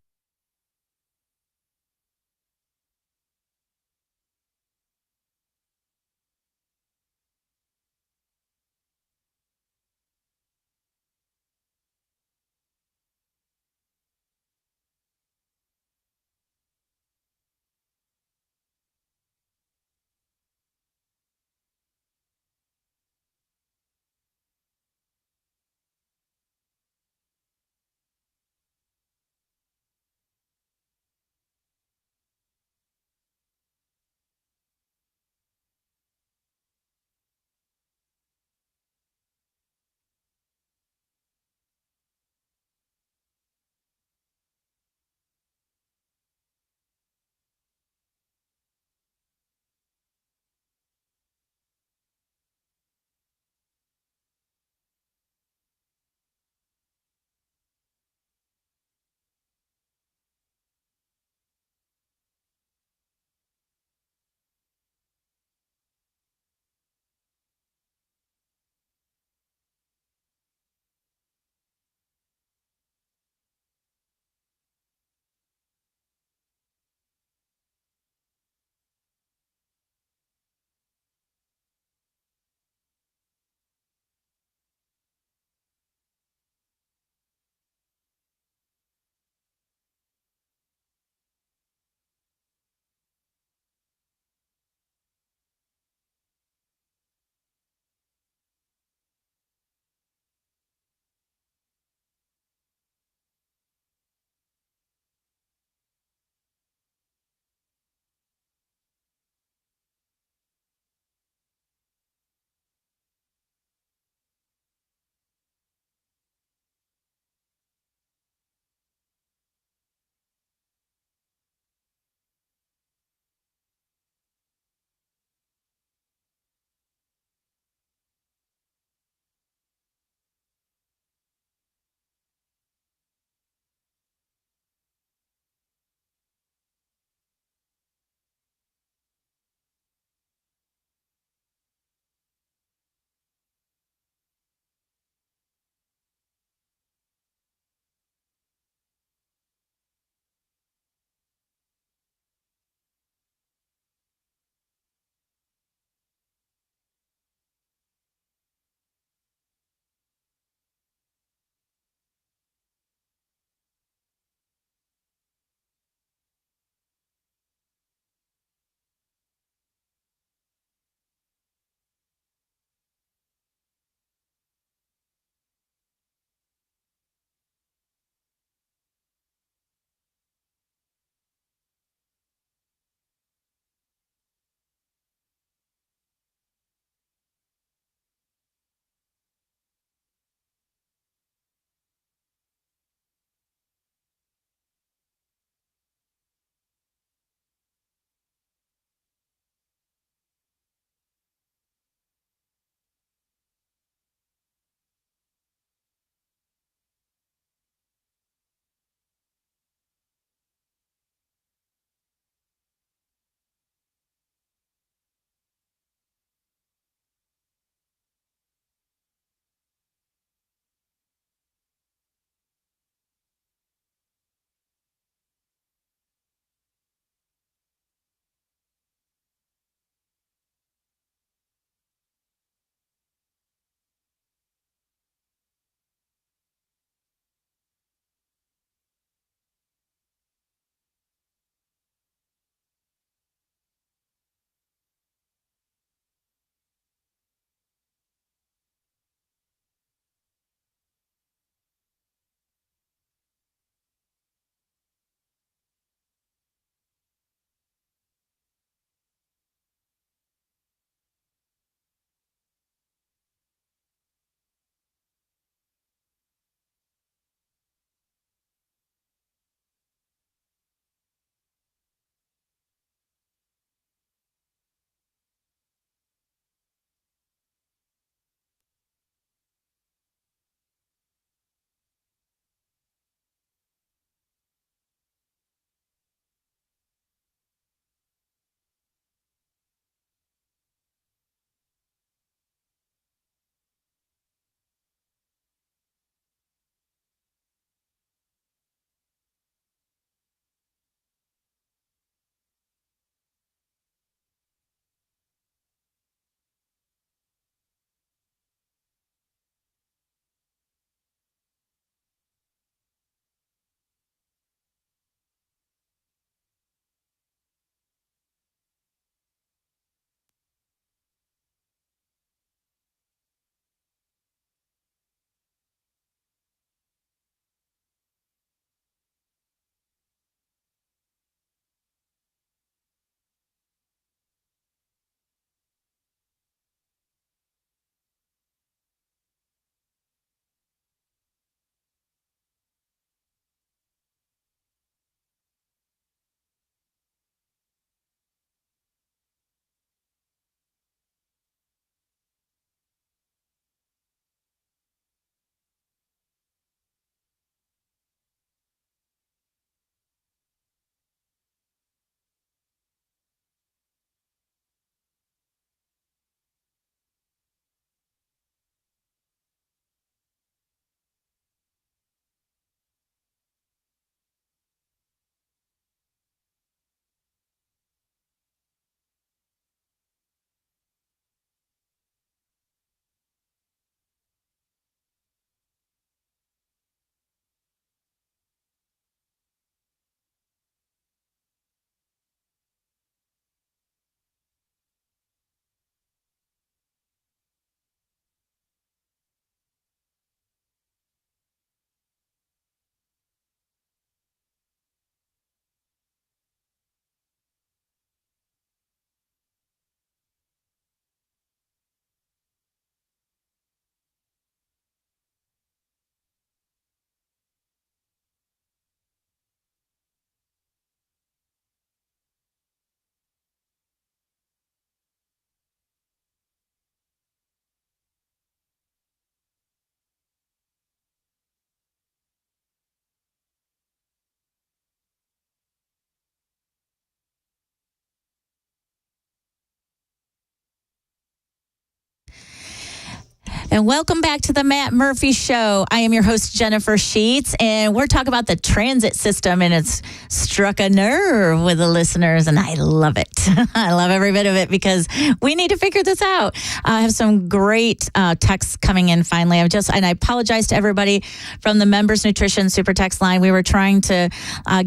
A: And welcome back to the Matt Murphy Show. I am your host, Jennifer Sheets, and we're talking about the transit system, and it's struck a nerve with the listeners, and I love it. I love every bit of it because we need to figure this out. I have some great texts coming in finally. And I apologize to everybody from the Members Nutrition Super Text line. We were trying to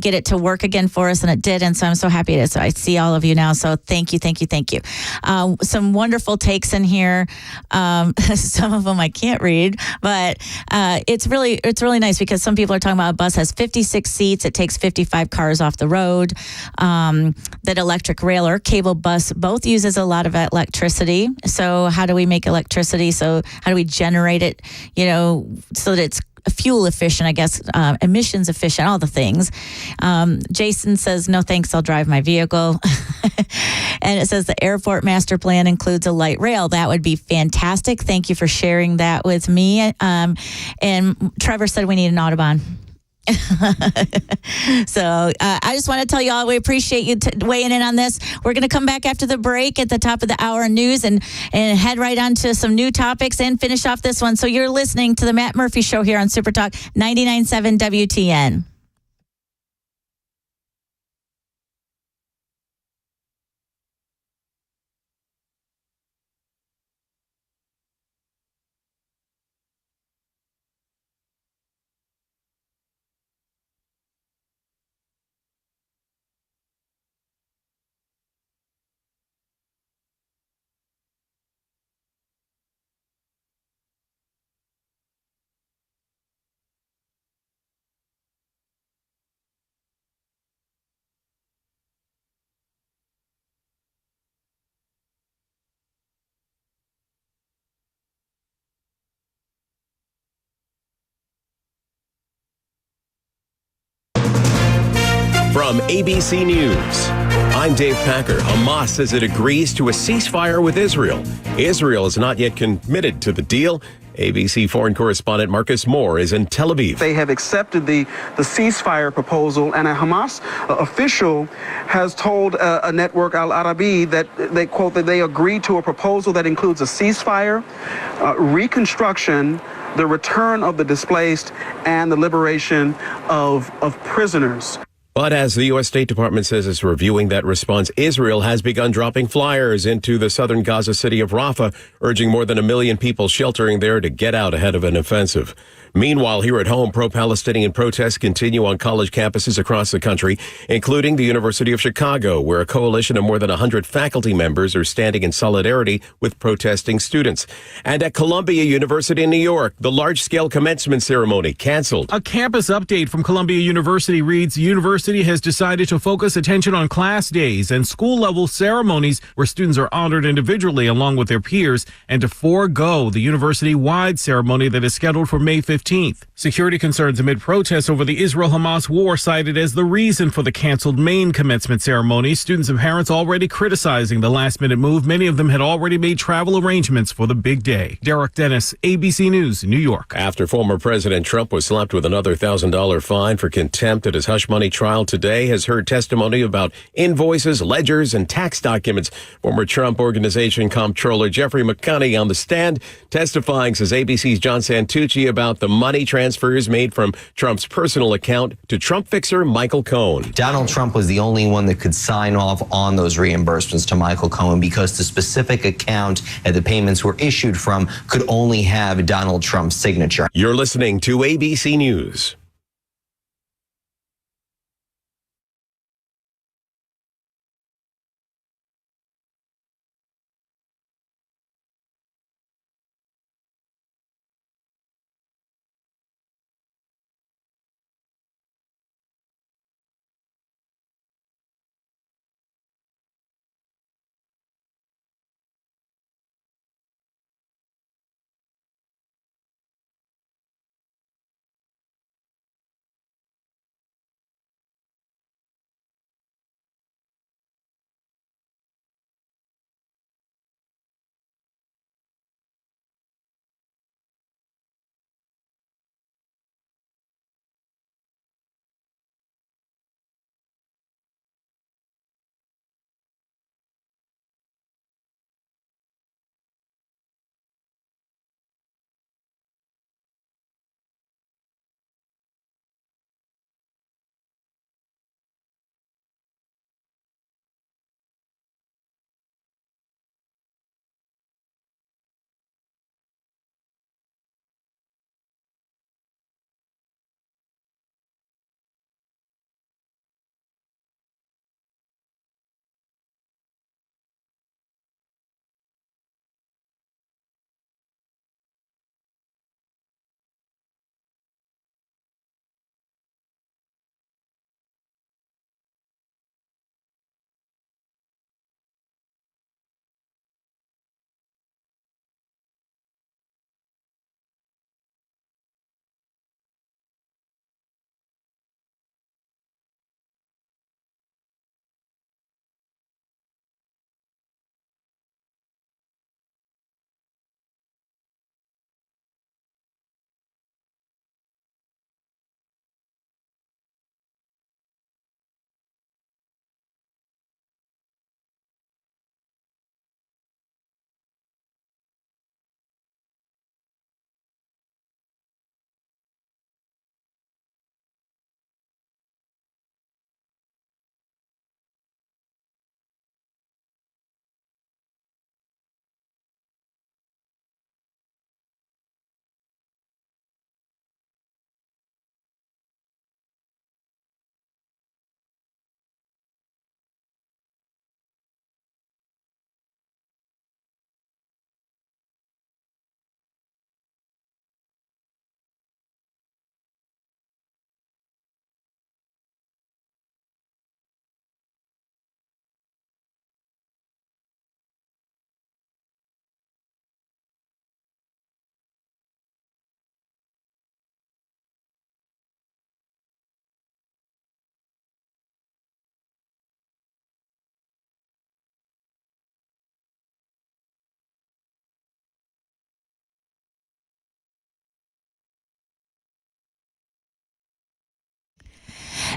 A: get it to work again for us, and it did, and so I'm so happy to. So I see all of you now, so thank you. Some wonderful takes in here. Some of them I can't read, but it's really nice because some people are talking about a bus has 56 seats. It takes 55 cars off the road. That electric rail or cable bus both uses a lot of electricity. So how do we make electricity? So how do we generate it, so that it's fuel efficient, I guess, emissions efficient, all the things. Jason says, no thanks, I'll drive my vehicle. And it says the airport master plan includes a light rail. That would be fantastic. Thank you for sharing that with me. And Trevor said we need an Audubon. So I just want to tell you all we appreciate you weighing in on this. We're going to come back after the break at the top of the hour news and head right on to some new topics and finish off this one. So you're listening to the Matt Murphy Show here on Super Talk 99.7 WTN.
K: From ABC News, I'm Dave Packer. Hamas says it agrees to a ceasefire with Israel. Israel is not yet committed to the deal. ABC foreign correspondent Marcus Moore is in Tel Aviv.
L: They have accepted the ceasefire proposal, and a Hamas official has told a network, Al Arabi, that they quote that they agreed to a proposal that includes a ceasefire, reconstruction, the return of the displaced, and the liberation of prisoners.
K: But as the U.S. State Department says it's reviewing that response, Israel has begun dropping flyers into the southern Gaza city of Rafah, urging more than 1 million people sheltering there to get out ahead of an offensive. Meanwhile, here at home, pro-Palestinian protests continue on college campuses across the country, including the University of Chicago, where a coalition of more than 100 faculty members are standing in solidarity with protesting students. And at Columbia University in New York, the large-scale commencement ceremony canceled.
M: A campus update from Columbia University reads, the university has decided to focus attention on class days and school-level ceremonies where students are honored individually along with their peers, and to forego the university-wide ceremony that is scheduled for May 15th. Security concerns amid protests over the Israel-Hamas war cited as the reason for the canceled main commencement ceremony. Students and parents already criticizing the last-minute move. Many of them had already made travel arrangements for the big day. Derek Dennis, ABC News, New York.
K: After former President Trump was slapped with another $1,000 fine for contempt at his hush money trial today, has heard testimony about invoices, ledgers, and tax documents. Former Trump Organization comptroller Jeffrey McConney on the stand testifying, says ABC's John Santucci, about the money transfers made from Trump's personal account to Trump fixer Michael Cohen.
N: Donald Trump was the only one that could sign off on those reimbursements to Michael Cohen because the specific account that the payments were issued from could only have Donald Trump's signature.
K: You're listening to ABC News.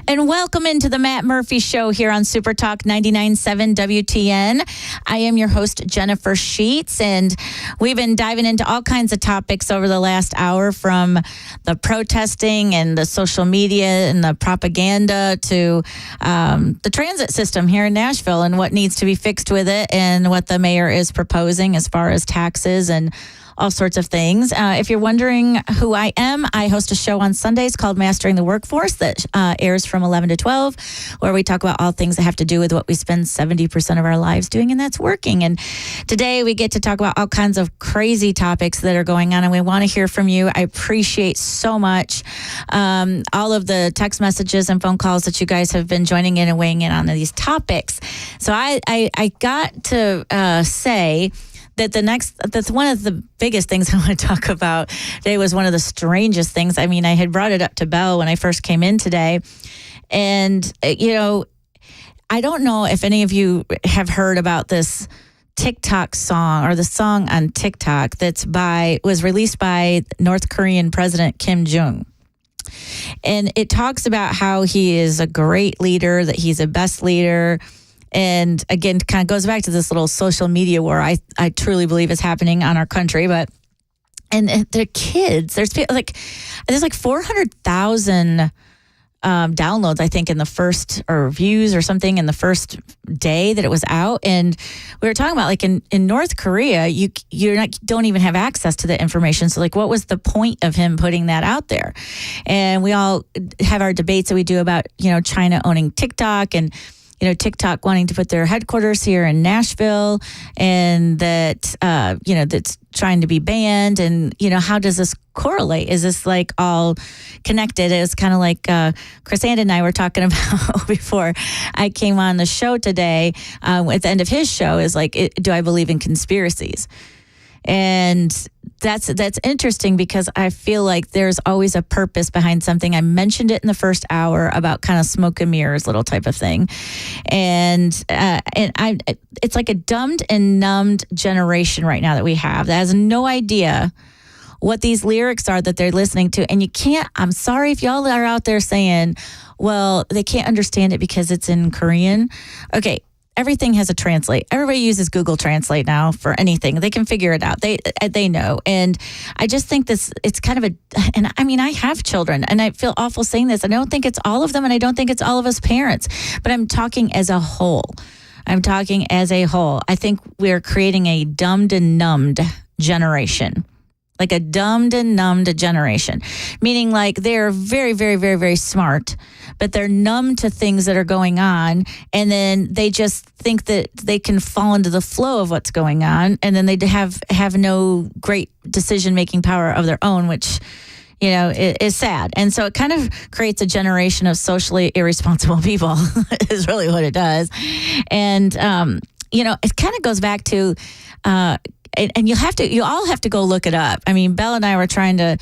A: And welcome into the Matt Murphy Show here on Super Talk 99.7 WTN. I am your host, Jennifer Sheets, and we've been diving into all kinds of topics over the last hour, from the protesting and the social media and the propaganda to the transit system here in Nashville and what needs to be fixed with it and what the mayor is proposing as far as taxes and all sorts of things. If you're wondering who I am, I host a show on Sundays called Mastering the Workforce that airs from 11 to 12, where we talk about all things that have to do with what we spend 70% of our lives doing, and that's working. And today we get to talk about all kinds of crazy topics that are going on, and we want to hear from you. I appreciate so much all of the text messages and phone calls that you guys have been joining in and weighing in on these topics. So I got to say that's one of the biggest things I want to talk about today was one of the strangest things. I mean, I had brought it up to Belle when I first came in today. And, I don't know if any of you have heard about this TikTok song or the song on TikTok was released by North Korean President Kim Jong. And it talks about how he is a great leader, that he's a best leader. And again, kind of goes back to this little social media war I truly believe is happening on our country. And their kids, there's like 400,000 downloads, I think, in the first, or views or something in the first day that it was out. And we were talking about, like, in North Korea, you don't even have access to the information. So, like, what was the point of him putting that out there? And we all have our debates that we do about, China owning TikTok and TikTok wanting to put their headquarters here in Nashville, and that, that's trying to be banned. And, how does this correlate? Is this like all connected? It's kind of like Chris and I were talking about before I came on the show today. At the end of his show is like, do I believe in conspiracies? And that's interesting, because I feel like there's always a purpose behind something. I mentioned it in the first hour about kind of smoke and mirrors little type of thing. And it's like a dumbed and numbed generation right now that we have that has no idea what these lyrics are that they're listening to. And I'm sorry if y'all are out there saying, well, they can't understand it because it's in Korean. Okay. Everything has a translate. Everybody uses Google Translate now for anything. They can figure it out. They know. And I just think it's kind of and I mean, I have children and I feel awful saying this. I don't think it's all of them, and I don't think it's all of us parents, but I'm talking as a whole. I think we're creating a dumbed and numbed generation. Like a dumbed and numbed generation, meaning like they're very, very, very, very smart, but they're numb to things that are going on. And then they just think that they can fall into the flow of what's going on. And then they have no great decision-making power of their own, which, is sad. And so it kind of creates a generation of socially irresponsible people is really what it does. And, it kind of goes back to, and you all have to go look it up. I mean, Belle and I were trying to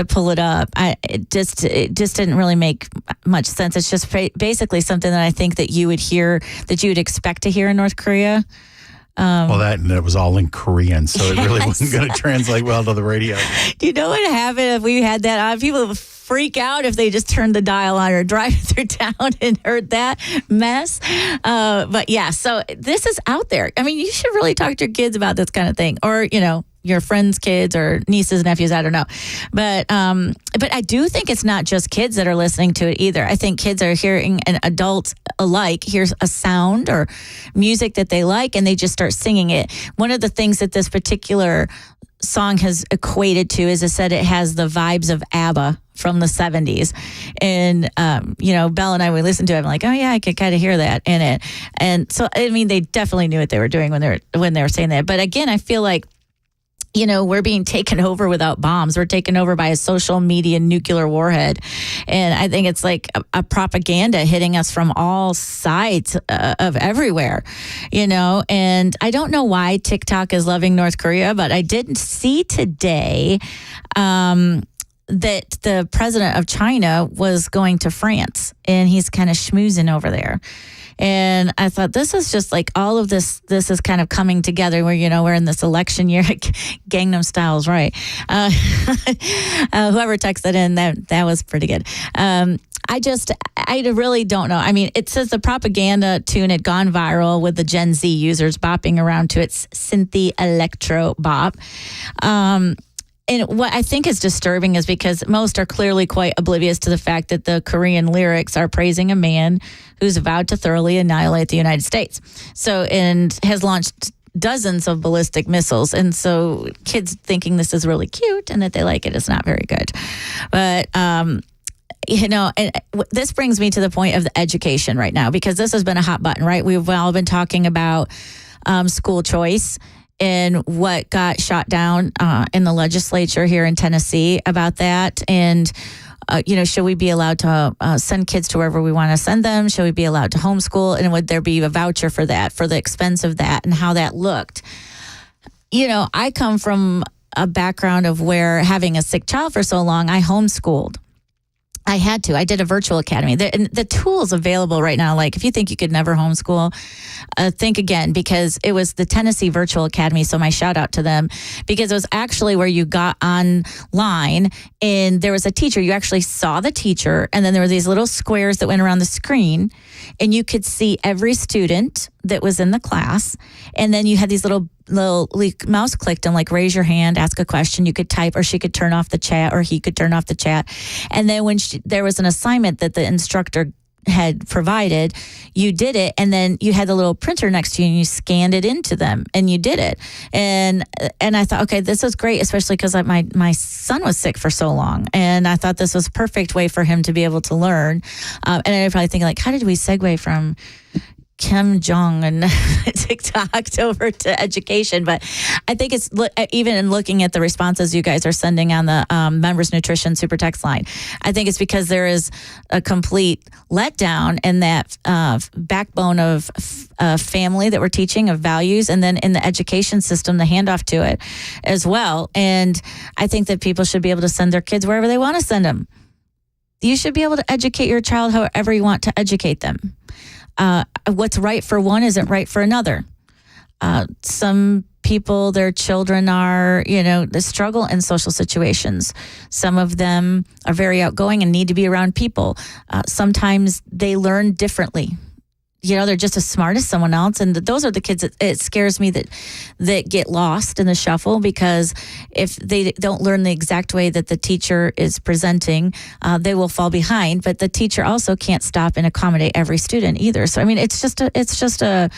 A: pull it up. It just didn't really make much sense. It's just basically something that I think that you would expect to hear in North Korea.
B: That was all in Korean, so it really wasn't going to translate well to the radio.
A: Do you know what happened if we had that on? People would freak out if they just turned the dial on or drive through town and heard that mess. But yeah, so this is out there. I mean, you should really talk to your kids about this kind of thing, or your friends' kids or nieces, nephews. I don't know, but I do think it's not just kids that are listening to it either. I think kids are hearing, and adults alike hears a sound or music that they like, and they just start singing it. One of the things that this particular song has equated to is it said it has the vibes of ABBA from the 70s. And, Belle and I, we listened to it. I'm like, oh yeah, I could kind of hear that in it. And so, I mean, they definitely knew what they were doing when they were saying that. But again, I feel like, we're being taken over without bombs. We're taken over by a social media nuclear warhead. And I think it's like a propaganda hitting us from all sides of everywhere, and I don't know why TikTok is loving North Korea, but I did see today that the president of China was going to France, and he's kind of schmoozing over there. And I thought, this is just like all of this is kind of coming together where, we're in this election year. Gangnam Style's right. Whoever texted in, that was pretty good. I really don't know. I mean, it says the propaganda tune had gone viral with the Gen Z users bopping around to its synthy electro bop. And what I think is disturbing is because most are clearly quite oblivious to the fact that the Korean lyrics are praising a man who's vowed to thoroughly annihilate the United States. So, and has launched dozens of ballistic missiles. And so kids thinking this is really cute and that they like it is not very good. But, you know, and this brings me to the point of the education right now, because this has been a hot button, right? We've all been talking about school choice and what got shot down in the legislature here in Tennessee about that. And, you know, should we be allowed to send kids to wherever we want to send them? Should we be allowed to homeschool? And would there be a voucher for that, for the expense of that, and how that looked? You know, I come from a background of where having a sick child for so long, I homeschooled. I had to. I did a virtual academy. The tools available right now, like if you think you could never homeschool, think again, because it was the Tennessee Virtual Academy. So my shout out to them, because it was actually where you got online and there was a teacher. You actually saw the teacher, and then there were these little squares that went around the screen, and you could see every student that was in the class. And then you had these little mouse clicked and like raise your hand, ask a question. You could type, or she could turn off the chat, or he could turn off the chat. And then when there was an assignment that the instructor had provided, you did it, and then you had the little printer next to you and you scanned it into them and you did it. And I thought, okay, this is great, especially because my son was sick for so long, and I thought this was a perfect way for him to be able to learn. And I probably think like, how did we segue from Kim Jong and TikTok over to education? But I think it's even in looking at the responses you guys are sending on the Members Nutrition Super Text line, I think it's because there is a complete letdown in that backbone of family that we're teaching, of values, and then in the education system, the handoff to it as well. And I think that people should be able to send their kids wherever they want to send them. You should be able to educate your child however you want to educate them. What's right for one isn't right for another. Some people, their children are, they struggle in social situations. Some of them are very outgoing and need to be around people. Sometimes they learn differently. They're just as smart as someone else. And those are the kids that it scares me that get lost in the shuffle, because if they don't learn the exact way that the teacher is presenting, they will fall behind. But the teacher also can't stop and accommodate every student either. So, I mean, it's just a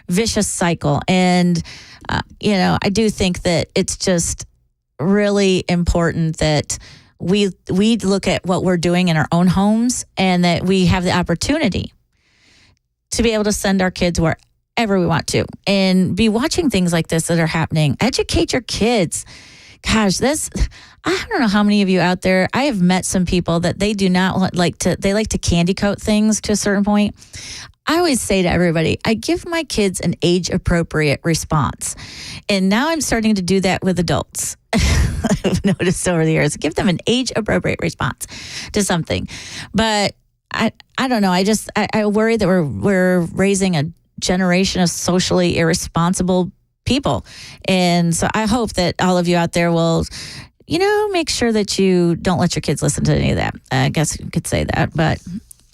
A: vicious cycle. And, I do think that it's just really important that we look at what we're doing in our own homes, and that we have the opportunity to be able to send our kids wherever we want to, and be watching things like this that are happening. Educate your kids. Gosh, I don't know how many of you out there, I have met some people that they do not like to candy coat things to a certain point. I always say to everybody, I give my kids an age appropriate response. And now I'm starting to do that with adults. I've noticed over the years, give them an age appropriate response to something. But I don't know. I worry that we're raising a generation of socially irresponsible people. And so I hope that all of you out there will, make sure that you don't let your kids listen to any of that. I guess you could say that, but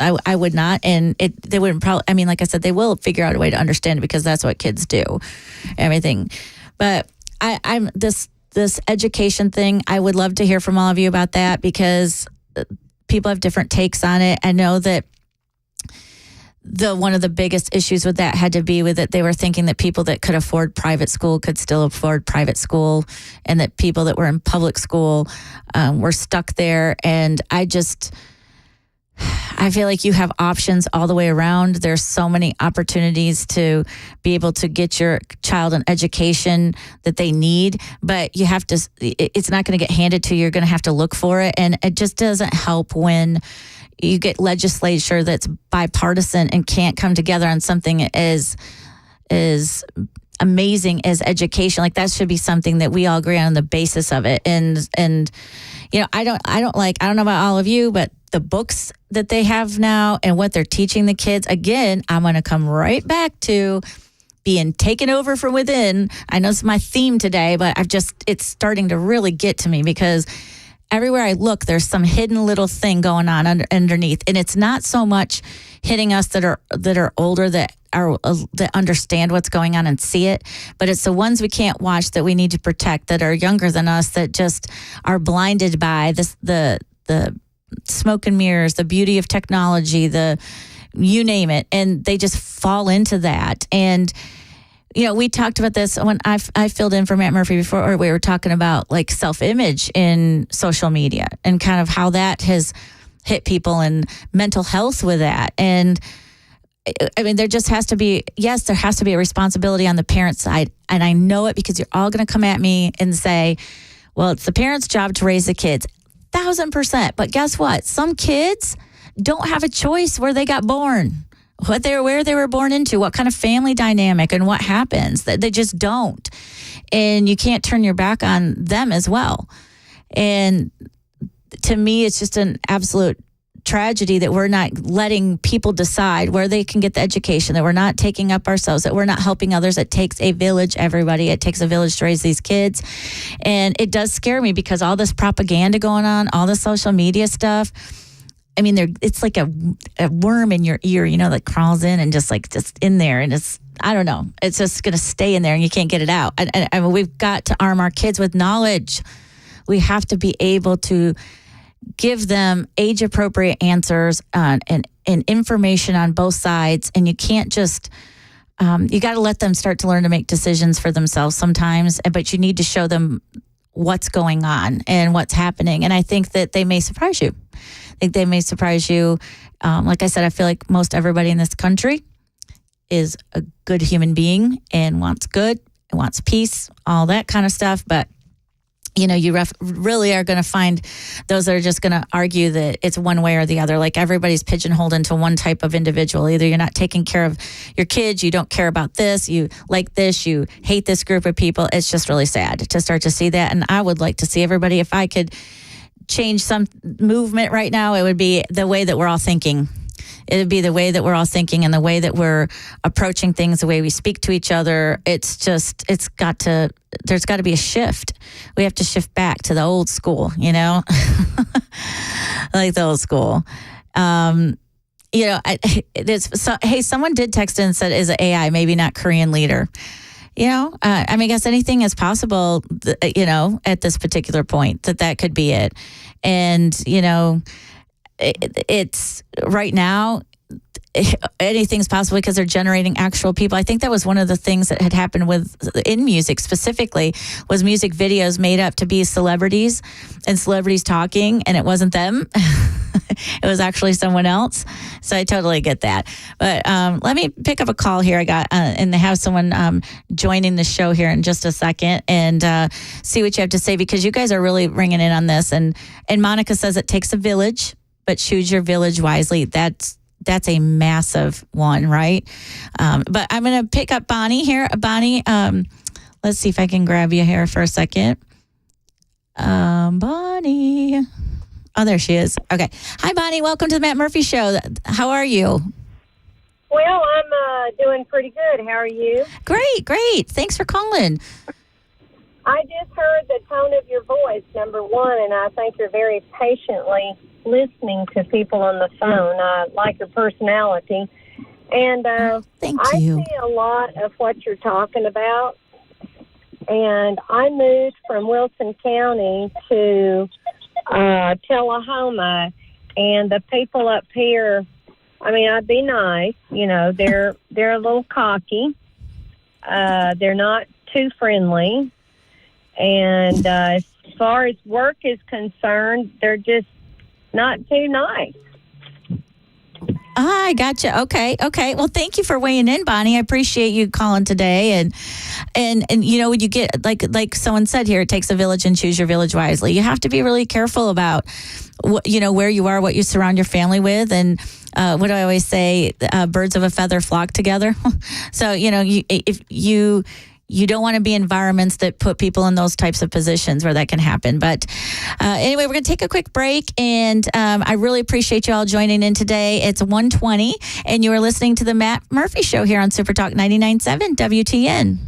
A: I would not. And they wouldn't probably, like I said, they will figure out a way to understand it, because that's what kids do, everything. But I'm this education thing, I would love to hear from all of you about that, because people have different takes on it. I know that one of the biggest issues with that had to be with it. They were thinking that people that could afford private school could still afford private school, and that people that were in public school were stuck there. And I feel like you have options all the way around. There's so many opportunities to be able to get your child an education that they need, but you have to, it's not going to get handed to you. You're going to have to look for it. And it just doesn't help when you get legislature that's bipartisan and can't come together on something as amazing as education. Like, that should be something that we all agree on the basis of it. And I don't know about all of you, but the books that they have now and what they're teaching the kids, again, I'm going to come right back to being taken over from within. I know it's my theme today, but it's starting to really get to me, because everywhere I look, there's some hidden little thing going on underneath. And it's not so much hitting us that are older, that understand what's going on and see it, but it's the ones we can't watch that we need to protect, that are younger than us, that just are blinded by this, the smoke and mirrors, the beauty of technology, you name it, and they just fall into that. And we talked about this when I filled in for Matt Murphy before, or we were talking about like self-image in social media and kind of how that has hit people and mental health with that. And I mean, there has to be a responsibility on the parent side. And I know it because you're all going to come at me and say, well, it's the parent's job to raise the kids. 1,000%. But guess what? Some kids don't have a choice where they got born, where they were born into, what kind of family dynamic and what happens. They just don't. And you can't turn your back on them as well. And to me, it's just an absolute tragedy that we're not letting people decide where they can get the education, that we're not taking up ourselves, that we're not helping others. It takes a village, everybody. It takes a village to raise these kids. And it does scare me because all this propaganda going on, all the social media stuff, I mean, it's like a worm in your ear, that crawls in and just in there. And I don't know, it's just going to stay in there and you can't get it out. And I mean, we've got to arm our kids with knowledge. We have to be able to give them age-appropriate answers and information on both sides. And you can't just, you got to let them start to learn to make decisions for themselves sometimes, but you need to show them what's going on and what's happening. And I think that they may surprise you. Like I said, I feel like most everybody in this country is a good human being and wants good and wants peace, all that kind of stuff. But you really are going to find those that are just going to argue that it's one way or the other. Like everybody's pigeonholed into one type of individual. Either you're not taking care of your kids, you don't care about this, you like this, you hate this group of people. It's just really sad to start to see that. And I would like to see everybody, if I could change some movement right now, it would be the way that we're all thinking. It would be the way that we're all thinking and the way that we're approaching things, the way we speak to each other. There's got to be a shift. We have to shift back to the old school, like the old school. Hey, someone did text in and said, is it AI, maybe not Korean leader? I mean, I guess anything is possible, at this particular point, that could be it. And, it's right now, anything's possible because they're generating actual people. I think that was one of the things that had happened in music specifically, was music videos made up to be celebrities and celebrities talking, and it wasn't them. It was actually someone else. So I totally get that. But let me pick up a call here. I got, and they have someone joining the show here in just a second, and see what you have to say, because you guys are really ringing in on this. And Monica says it takes a village, but choose your village wisely. That's a massive one, right? But I'm going to pick up Bonnie here. Bonnie, let's see if I can grab you here for a second. Bonnie. Oh, there she is. Okay. Hi, Bonnie. Welcome to the Matt Murphy Show. How are you?
O: Well, I'm doing pretty good. How are you?
A: Great. Thanks for calling.
O: I just heard the tone of your voice, number one, and I think you're very patiently listening to people on the phone. I like your personality. And
A: Thank
O: I
A: you.
O: see a lot of what you're talking about. And I moved from Wilson County to Tullahoma, and the people up here, I mean, I'd be nice, they're a little cocky. They're not too friendly. And as far as work is concerned, they're just not too nice.
A: I gotcha. Okay. Well, thank you for weighing in, Bonnie. I appreciate you calling today. And when you get, like someone said here, it takes a village, and choose your village wisely. You have to be really careful about where you are, what you surround your family with. And what do I always say? Birds of a feather flock together. So, if you don't want to be in environments that put people in those types of positions where that can happen. But anyway, we're going to take a quick break. And I really appreciate you all joining in today. It's 1:20, and you are listening to the Matt Murphy Show here on Super Talk 99.7 WTN.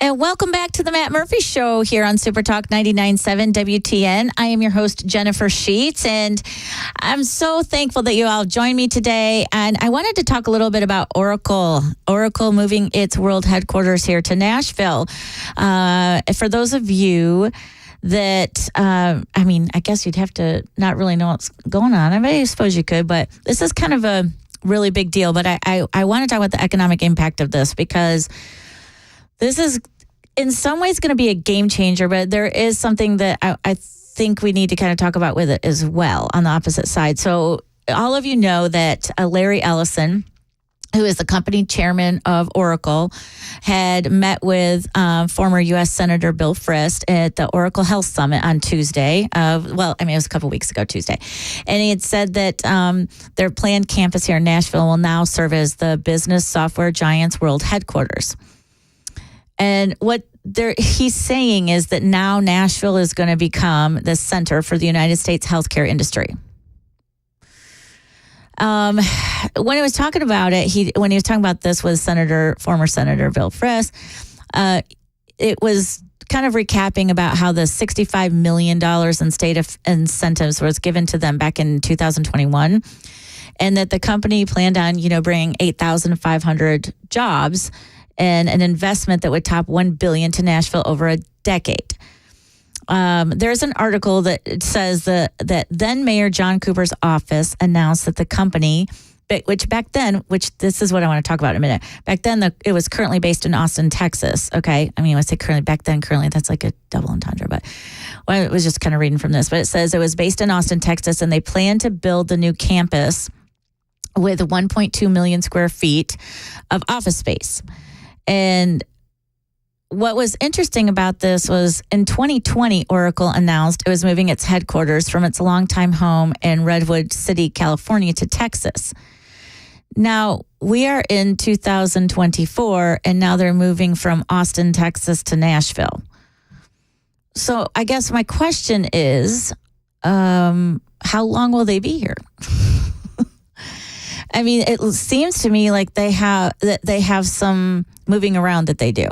A: And welcome back to the Matt Murphy Show here on Super Talk 99.7 WTN. I am your host, Jennifer Sheets, and I'm so thankful that you all joined me today. And I wanted to talk a little bit about Oracle. Oracle moving its world headquarters here to Nashville. For those of you that, I guess you'd have to not really know what's going on. I suppose you could, but this is kind of a really big deal. But I want to talk about the economic impact of this, because this is in some ways going to be a game changer, but there is something that I think we need to kind of talk about with it as well on the opposite side. So all of you know that Larry Ellison, who is the company chairman of Oracle, had met with former U.S. Senator Bill Frist at the Oracle Health Summit on Tuesday. It was a couple weeks ago, Tuesday. And he had said that their planned campus here in Nashville will now serve as the business software giant's world headquarters. And what he's saying is that now Nashville is going to become the center for the United States healthcare industry. When he was talking about it, when he was talking about this with former Senator Bill Frist, it was kind of recapping about how the $65 million in state incentives was given to them back in 2021, and that the company planned on, bringing 8,500 jobs and an investment that would top $1 billion to Nashville over a decade. There's an article that says that then Mayor John Cooper's office announced that the company, which this is what I want to talk about in a minute. Back then, it was currently based in Austin, Texas. Okay. I mean, I say currently, back then, currently, that's like a double entendre, but I was just kind of reading from this. But it says it was based in Austin, Texas, and they plan to build the new campus with 1.2 million square feet of office space. And what was interesting about this was in 2020, Oracle announced it was moving its headquarters from its longtime home in Redwood City, California, to Texas. Now, we are in 2024, and now they're moving from Austin, Texas to Nashville. So I guess my question is, how long will they be here? I mean, it seems to me like they have some moving around that they do.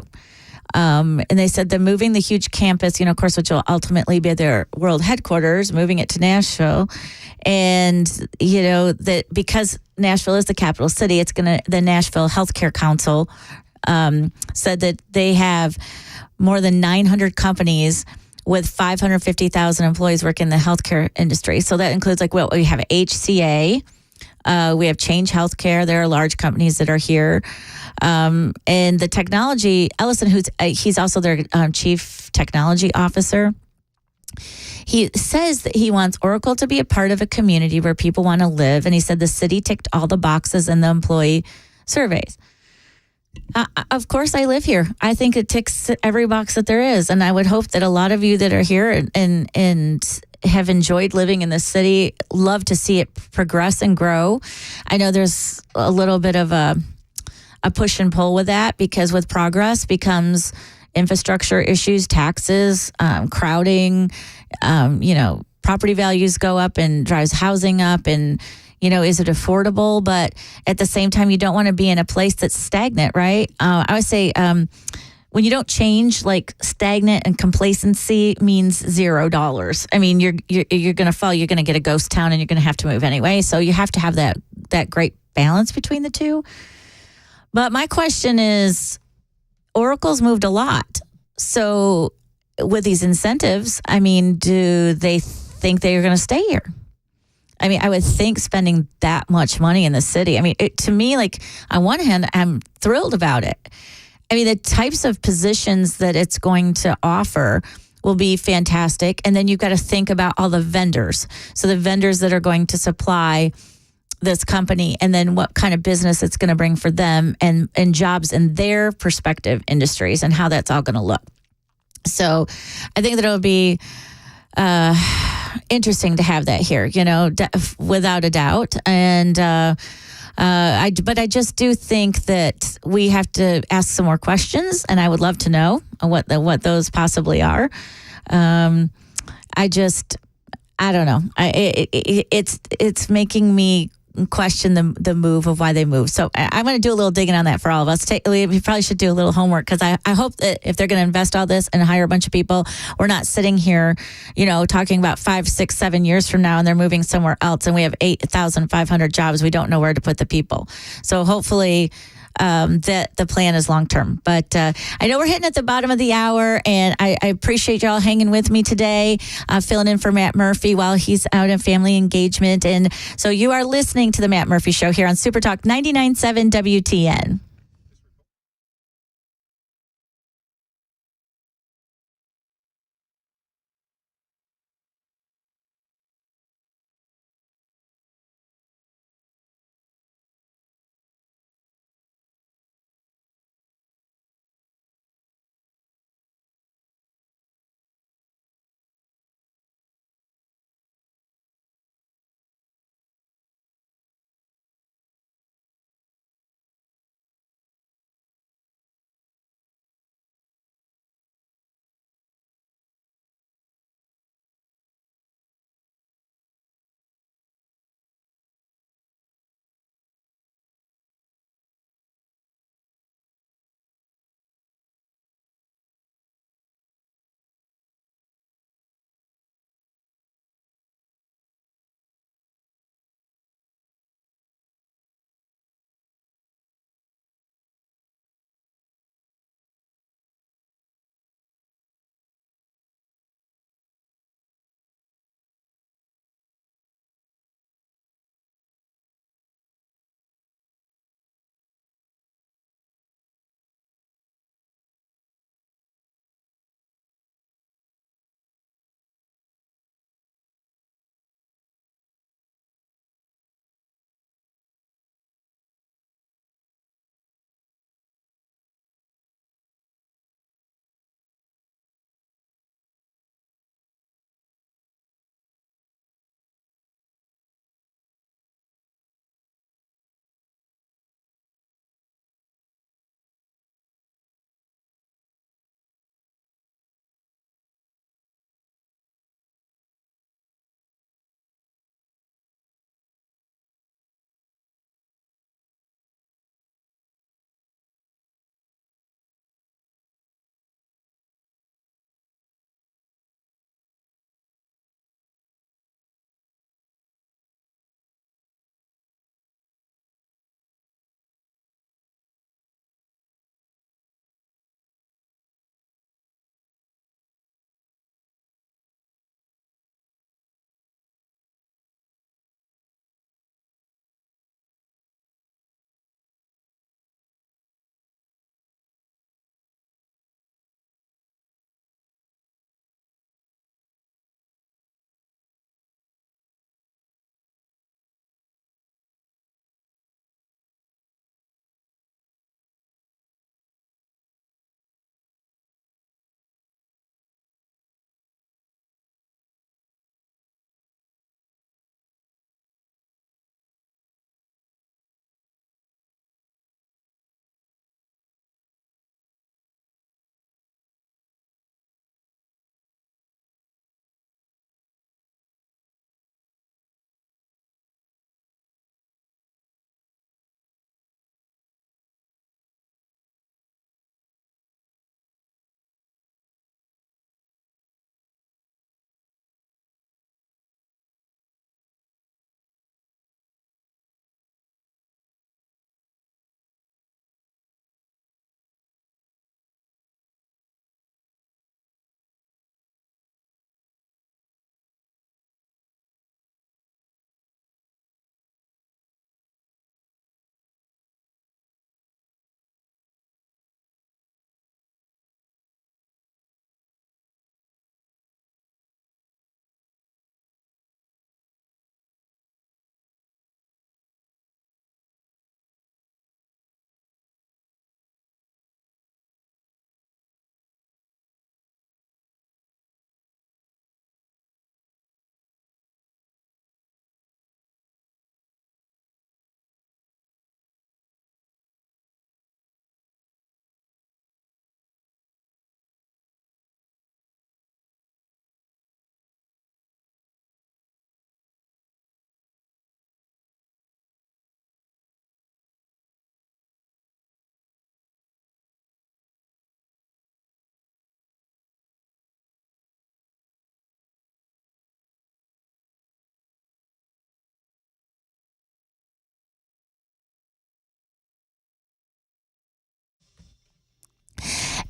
A: And they said they're moving the huge campus, of course, which will ultimately be their world headquarters, moving it to Nashville. And, that because Nashville is the capital city, the Nashville Healthcare Council said that they have more than 900 companies with 550,000 employees working in the healthcare industry. So that includes we have HCA. We have Change Healthcare. There are large companies that are here. And the technology, Ellison, he's also their chief technology officer. He says that he wants Oracle to be a part of a community where people want to live. And he said the city ticked all the boxes in the employee surveys. Of course, I live here. I think it ticks every box that there is. And I would hope that a lot of you that are here and have enjoyed living in the city love to see it progress and grow. I know there's a little bit of a push and pull with that, because with progress becomes infrastructure issues, taxes, crowding, property values go up and drives housing up, and is it affordable? But at the same time, you don't want to be in a place that's stagnant, right? I would say when you don't change, stagnant and complacency means $0. I mean, you're going to fall. You're going to get a ghost town, and you're going to have to move anyway. So you have to have that great balance between the two. But my question is, Oracle's moved a lot. So with these incentives, I mean, do they think they are going to stay here? I mean, I would think spending that much money in the city. I mean, to me, on one hand, I'm thrilled about it. I mean, the types of positions that it's going to offer will be fantastic. And then you've got to think about all the vendors. So the vendors that are going to supply this company, and then what kind of business it's going to bring for them, and jobs in their prospective industries, and how that's all going to look. So I think that it'll be interesting to have that here, without a doubt. And but I just do think that we have to ask some more questions, and I would love to know what those possibly are. I don't know. It's making me question the move of why they moved. So I'm going to do a little digging on that for all of us. We probably should do a little homework, because I hope that if they're going to invest all this and hire a bunch of people, we're not sitting here, talking about 5, 6, 7 years from now and they're moving somewhere else and we have 8,500 jobs. We don't know where to put the people. So hopefully that the plan is long term. But I know we're hitting at the bottom of the hour, and I appreciate y'all hanging with me today, filling in for Matt Murphy while he's out in family engagement. And so you are listening to the Matt Murphy Show here on Super Talk 99.7 WTN.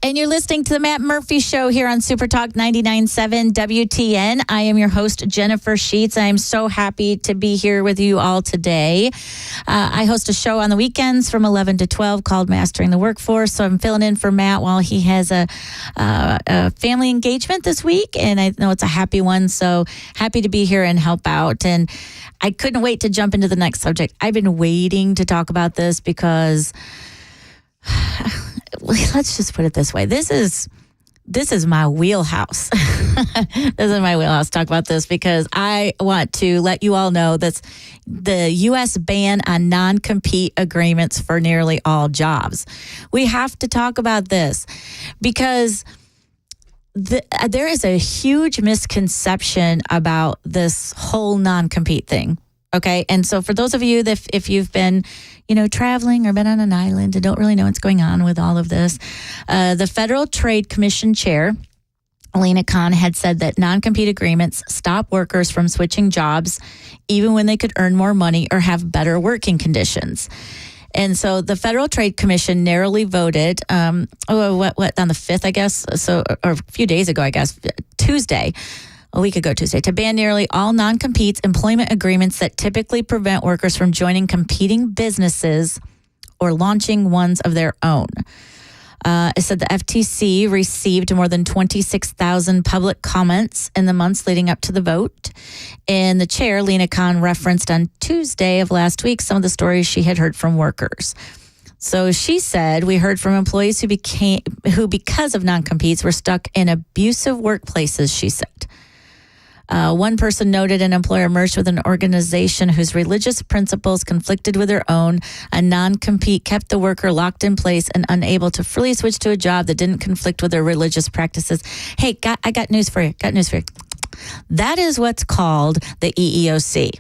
A: And you're listening to the Matt Murphy Show here on Super Talk 99.7 WTN. I am your host, Jennifer Sheets. I am so happy to be here with you all today. I host a show on the weekends from 11 to 12 called Mastering the Workforce. So I'm filling in for Matt while he has a family engagement this week. And I know it's a happy one. So happy to be here and help out. And I couldn't wait to jump into the next subject. I've been waiting to talk about this because... let's just put it this way. This is my wheelhouse. This is my wheelhouse. Talk about this because I want to let you all know that the U.S. ban on non-compete agreements for nearly all jobs. We have to talk about this because there is a huge misconception about this whole non-compete thing. Okay. And so for those of you that if you've been, traveling or been on an island and don't really know what's going on with all of this, the Federal Trade Commission chair, Lena Khan, had said that non-compete agreements stop workers from switching jobs, even when they could earn more money or have better working conditions. And so the Federal Trade Commission narrowly voted, on the 5th, I guess, or a few days ago, I guess, a week ago Tuesday, to ban nearly all non-competes employment agreements that typically prevent workers from joining competing businesses or launching ones of their own. It said the FTC received more than 26,000 public comments in the months leading up to the vote. And the chair, Lena Khan, referenced on Tuesday of last week some of the stories she had heard from workers. So she said, we heard from employees who because of non-competes were stuck in abusive workplaces, she said. One person noted an employer merged with an organization whose religious principles conflicted with their own. A non-compete kept the worker locked in place and unable to freely switch to a job that didn't conflict with their religious practices. Hey, I got news for you. That is what's called the EEOC.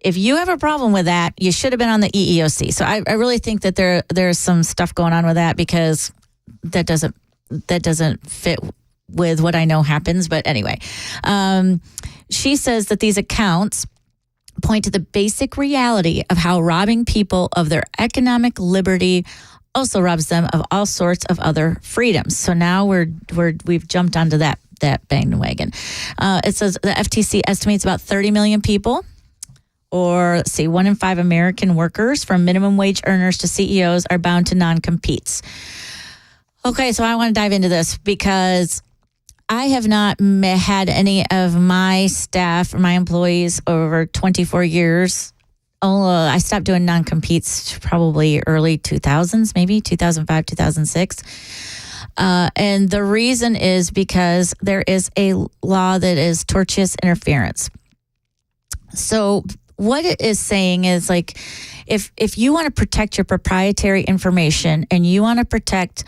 A: If you have a problem with that, you should have been on the EEOC. So I really think that there's some stuff going on with that because that doesn't fit with what I know happens. But anyway, she says that these accounts point to the basic reality of how robbing people of their economic liberty also robs them of all sorts of other freedoms. So now we've jumped onto that bandwagon. It says the FTC estimates about 30 million people, or 1 in 5 American workers, from minimum wage earners to CEOs, are bound to non-competes. Okay, so I want to dive into this because I have not had any of my staff or my employees over 24 years. I stopped doing non-competes probably early 2000s, maybe 2005, 2006. And the reason is because there is a law that is tortious interference. So what it is saying is, like, if you want to protect your proprietary information and you want to protect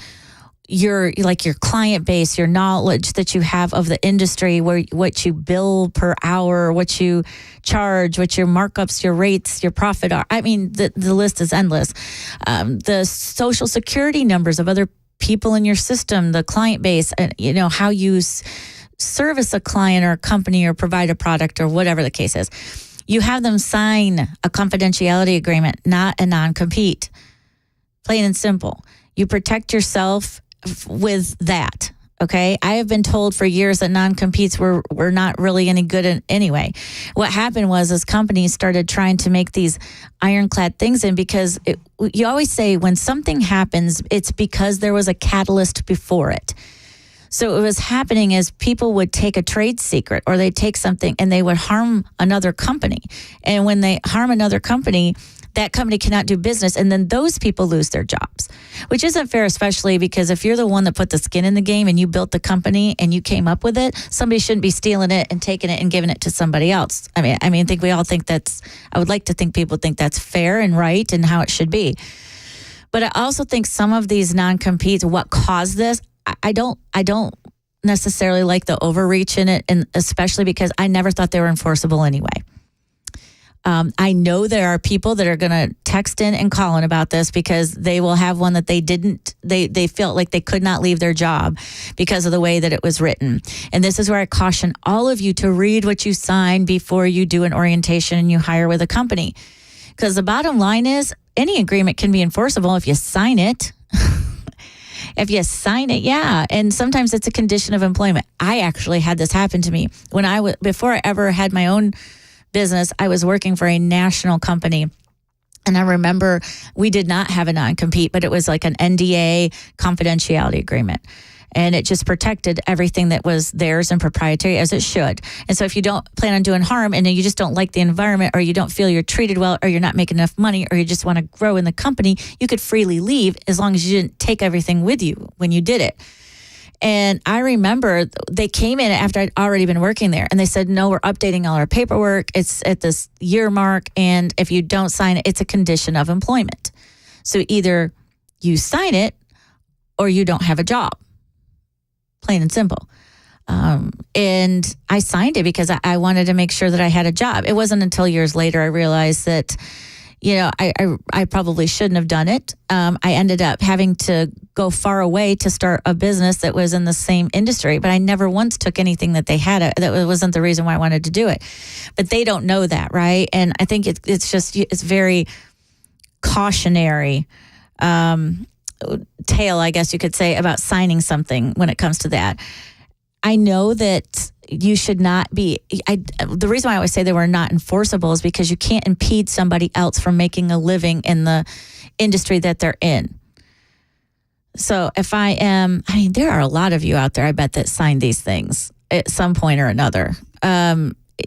A: your client base, your knowledge that you have of the industry, what you bill per hour, what you charge, what your markups, your rates, your profit are. I mean, the list is endless. The social security numbers of other people in your system, the client base, and how you service a client or a company or provide a product or whatever the case is. You have them sign a confidentiality agreement, not a non-compete. Plain and simple. You protect yourself with that. Okay. I have been told for years that non-competes were not really any good anyway. What happened was companies started trying to make these ironclad things in, because you always say when something happens, it's because there was a catalyst before it. So what was happening is people would take a trade secret, or they'd take something and they would harm another company. And when they harm another company, that company cannot do business, and then those people lose their jobs, which isn't fair, especially because if you're the one that put the skin in the game and you built the company and you came up with it, somebody shouldn't be stealing it and taking it and giving it to somebody else. I mean, I think we all think I would like to think people think that's fair and right and how it should be. But I also think some of these non-competes, what caused this, I don't necessarily like the overreach in it, and especially because I never thought they were enforceable anyway. I know there are people that are going to text in and call in about this because they will have one that they felt like they could not leave their job because of the way that it was written. And this is where I caution all of you to read what you sign before you do an orientation and you hire with a company. Because the bottom line is any agreement can be enforceable if you sign it. If you sign it, yeah. And sometimes it's a condition of employment. I actually had this happen to me when before I ever had my own business. I was working for a national company. And I remember we did not have a non-compete, but it was like an NDA confidentiality agreement. And it just protected everything that was theirs and proprietary, as it should. And so if you don't plan on doing harm and then you just don't like the environment, or you don't feel you're treated well, or you're not making enough money, or you just want to grow in the company, you could freely leave as long as you didn't take everything with you when you did it. And I remember they came in after I'd already been working there, and they said, no, we're updating all our paperwork. It's at this year mark, and if you don't sign it, it's a condition of employment. So either you sign it or you don't have a job. Plain and simple. And I signed it because I wanted to make sure that I had a job. It wasn't until years later I realized that, I probably shouldn't have done it. I ended up having to go far away to start a business that was in the same industry, but I never once took anything that they had. That wasn't the reason why I wanted to do it. But they don't know that, right? And I think it's very cautionary tale, I guess you could say, about signing something when it comes to that. I know that you should not be, the reason why I always say they were not enforceable is because you can't impede somebody else from making a living in the industry that they're in. So if there are a lot of you out there, I bet, that signed these things at some point or another.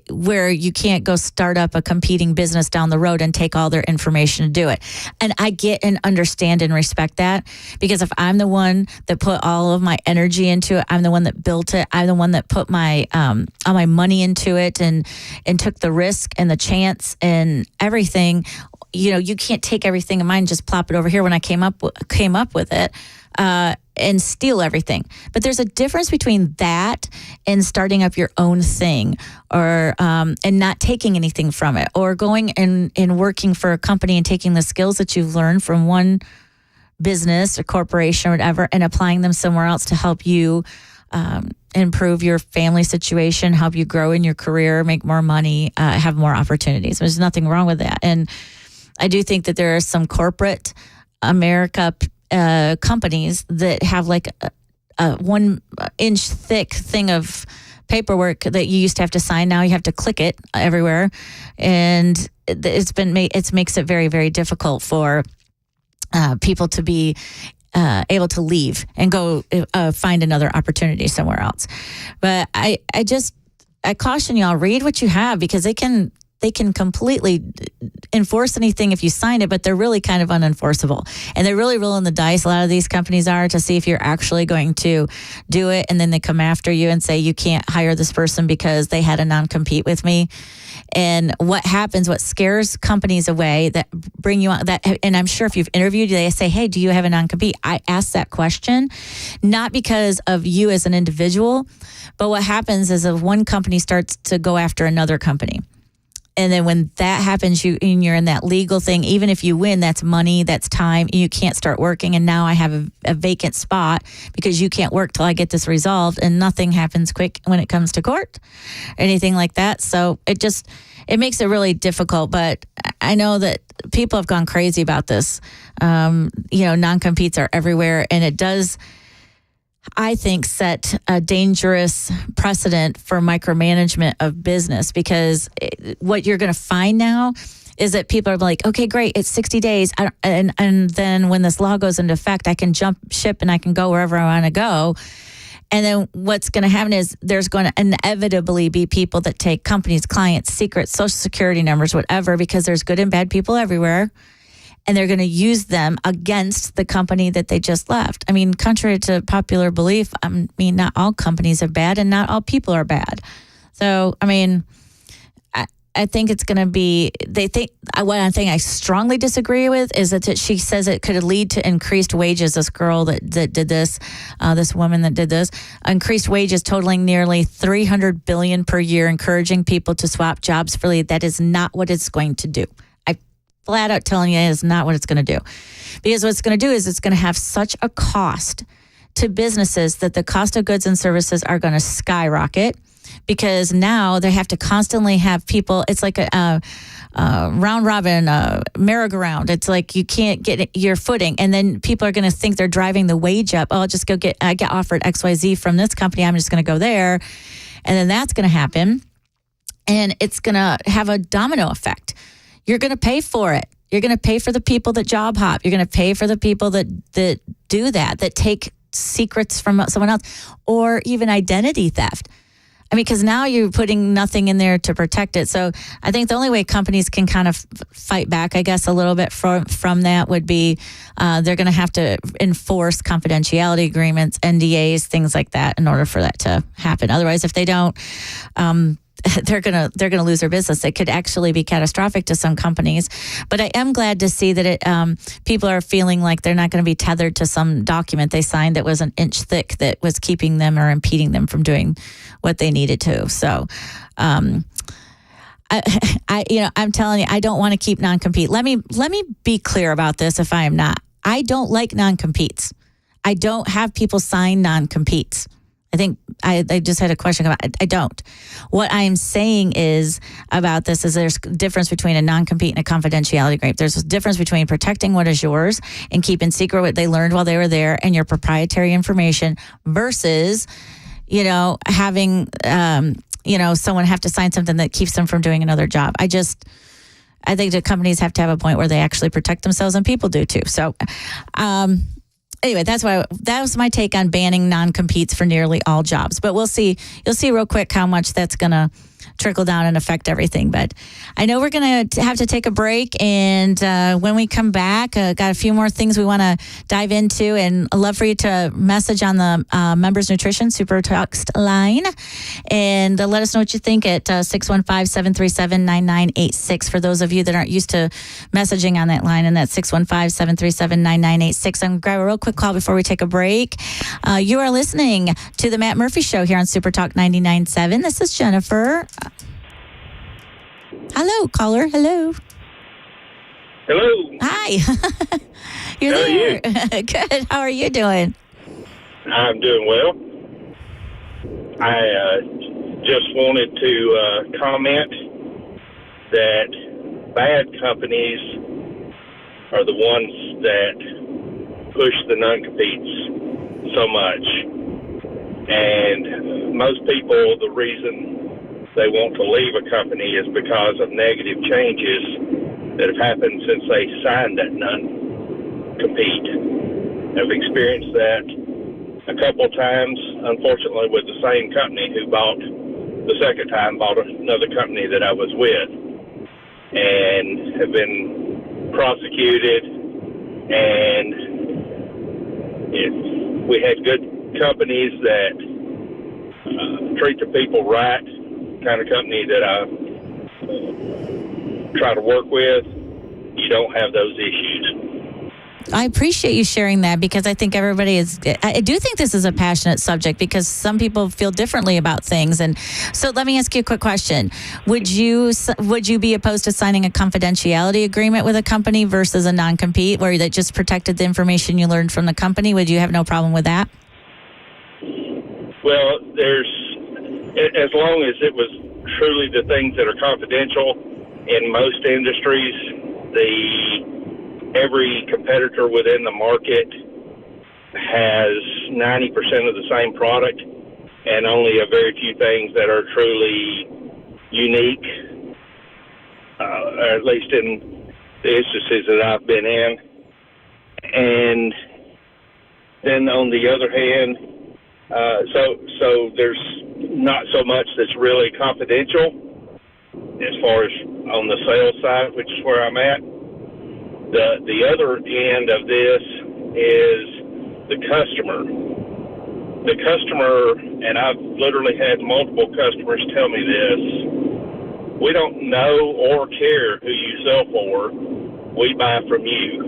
A: Where you can't go start up a competing business down the road and take all their information to do it. And I get and understand and respect that, because if I'm the one that put all of my energy into it, I'm the one that built it, I'm the one that put my all my money into it and took the risk and the chance and everything, you can't take everything of mine and just plop it over here when I came up with it. And steal everything. But there's a difference between that and starting up your own thing, or and not taking anything from it, or going and working for a company and taking the skills that you've learned from one business or corporation or whatever and applying them somewhere else to help you improve your family situation, help you grow in your career, make more money, have more opportunities. There's nothing wrong with that. And I do think that there are some corporate America companies that have like a 1 inch thick thing of paperwork that you used to have to sign. Now you have to click it everywhere, and it makes it very, very difficult for people to be able to leave and go find another opportunity somewhere else. But I caution y'all, read what you have, because they can completely enforce anything if you sign it, but they're really kind of unenforceable. And they're really rolling the dice, a lot of these companies are, to see if you're actually going to do it. And then they come after you and say, you can't hire this person because they had a non-compete with me. And what scares companies away, that bring you on that, and I'm sure if you've interviewed, they say, hey, do you have a non-compete? I ask that question, not because of you as an individual, but what happens is if one company starts to go after another company. And then when that happens, you're in that legal thing. Even if you win, that's money, that's time. You can't start working. And now I have a vacant spot because you can't work till I get this resolved. And nothing happens quick when it comes to court or anything like that. So it makes it really difficult. But I know that people have gone crazy about this. Non-competes are everywhere. And it does, I think, set a dangerous precedent for micromanagement of business, because what you're going to find now is that people are like, okay, great, it's 60 days. And then when this law goes into effect, I can jump ship and I can go wherever I want to go. And then what's going to happen is there's going to inevitably be people that take companies, clients, secrets, social security numbers, whatever, because there's good and bad people everywhere. And they're going to use them against the company that they just left. I mean, contrary to popular belief, not all companies are bad and not all people are bad. So, I think it's going to be, one thing I strongly disagree with is that she says it could lead to increased wages. This girl that did this, this woman that did this, increased wages totaling nearly $300 billion per year, encouraging people to swap jobs freely. That is not what it's going to do. Flat out telling you it is not what it's going to do. Because what it's going to do is it's going to have such a cost to businesses that the cost of goods and services are going to skyrocket, because now they have to constantly have people. It's like a round robin merry-go-round. It's like you can't get your footing, and then people are going to think they're driving the wage up. Oh, I'll just I get offered XYZ from this company. I'm just going to go there, and then that's going to happen, and it's going to have a domino effect. You're going to pay for it. You're going to pay for the people that job hop. You're going to pay for the people that do that take secrets from someone else, or even identity theft. I mean, because now you're putting nothing in there to protect it. So I think the only way companies can kind of fight back, I guess, a little bit from that would be they're going to have to enforce confidentiality agreements, NDAs, things like that, in order for that to happen. Otherwise, if they don't, they're gonna lose their business. It could actually be catastrophic to some companies. But I am glad to see that people are feeling like they're not going to be tethered to some document they signed that was an inch thick that was keeping them or impeding them from doing what they needed to. So, I'm telling you, I don't want to keep non-compete. Let me be clear about this. If I am not, I don't like non-competes. I don't have people sign non-competes. I think I just had a question about it. I don't. What I'm saying is about this is there's a difference between a non-compete and a confidentiality agreement. There's a difference between protecting what is yours and keeping secret what they learned while they were there and your proprietary information versus, having, someone have to sign something that keeps them from doing another job. I think the companies have to have a point where they actually protect themselves, and people do too. So, anyway, that was my take on banning non-competes for nearly all jobs. But we'll see. You'll see real quick how much that's going to trickle down and affect everything. But I know we're going to have to take a break. And when we come back, got a few more things we want to dive into. And I'd love for you to message on the Members Nutrition Super Text line. And let us know what you think at 615-737-9986 for those of you that aren't used to messaging on that line. And that's 615-737-9986. I'm going to grab a real quick call before we take a break. You are listening to The Matt Murphy Show here on Super Talk 99.7. This is Jennifer. Hello, caller. Hello.
P: Hello.
A: Hi. You're
P: How
A: there.
P: are you?
A: Good. How are you doing?
P: I'm doing well. I just wanted to comment that bad companies are the ones that push the non-competes so much. And most people, the reason they want to leave a company is because of negative changes that have happened since they signed that non-compete. I've experienced that a couple of times, unfortunately, with the same company who bought another company that I was with, and have been prosecuted. And we had good companies that treat the people right, kind of company that I try to work with. You don't have those issues.
A: I appreciate you sharing that, because I think I do think this is a passionate subject, because some people feel differently about things. And so let me ask you a quick question. Would you be opposed to signing a confidentiality agreement with a company versus a non-compete where that just protected the information you learned from the company? Would you have no problem with that?
P: Well, as long as it was truly the things that are confidential. In most industries, every competitor within the market has 90% of the same product, and only a very few things that are truly unique, or at least in the instances that I've been in. And then on the other hand, so there's not so much that's really confidential as far as on the sales side, which is where I'm at. The other end of this is the customer. The customer, and I've literally had multiple customers tell me this, we don't know or care who you sell for. We buy from you.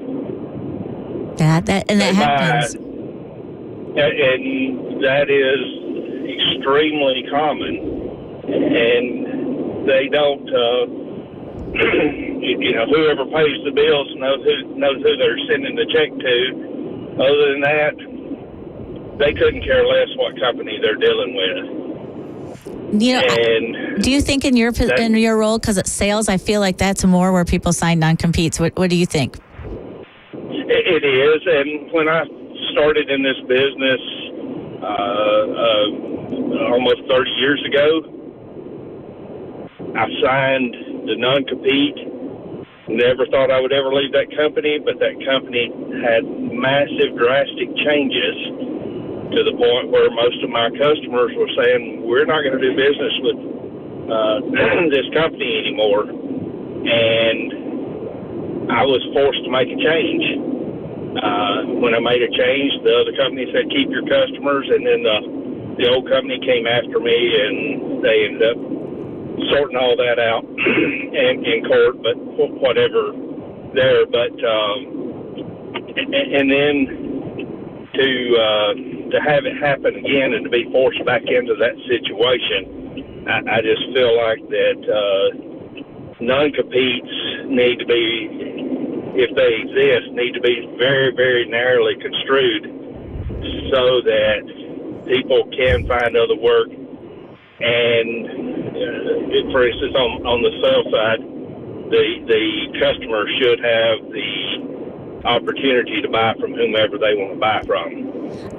A: That happens.
P: And that is extremely common. And they don't, whoever pays the bills knows who they're sending the check to. Other than that, they couldn't care less what company they're dealing with.
A: You know,
P: And
A: do you think in your role, because it's sales, I feel like that's more where people sign non-competes. What do you think?
P: it is. And when I started in this business almost 30 years ago, I signed the non-compete. Never thought I would ever leave that company, but that company had massive, drastic changes to the point where most of my customers were saying, we're not going to do business with this company anymore. And I was forced to make a change. When I made a change, the other company said, keep your customers. And then the old company came after me, and they ended up sorting all that out in court, but whatever there. But and then to have it happen again and to be forced back into that situation, I just feel like that non-competes need to be, if they exist, need to be very, very narrowly construed so that people can find other work. And for instance, on the sales side, the customer should have the opportunity to buy from whomever they want to buy from.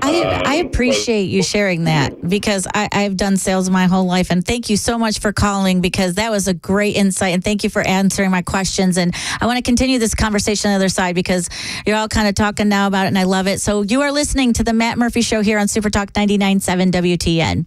A: I appreciate you sharing that, because I've done sales my whole life, and thank you so much for calling, because that was a great insight, and thank you for answering my questions. And I want to continue this conversation on the other side, because you're all kind of talking now about it, and I love it. So you are listening to the Matt Murphy Show here on Super Talk 99.7 WTN.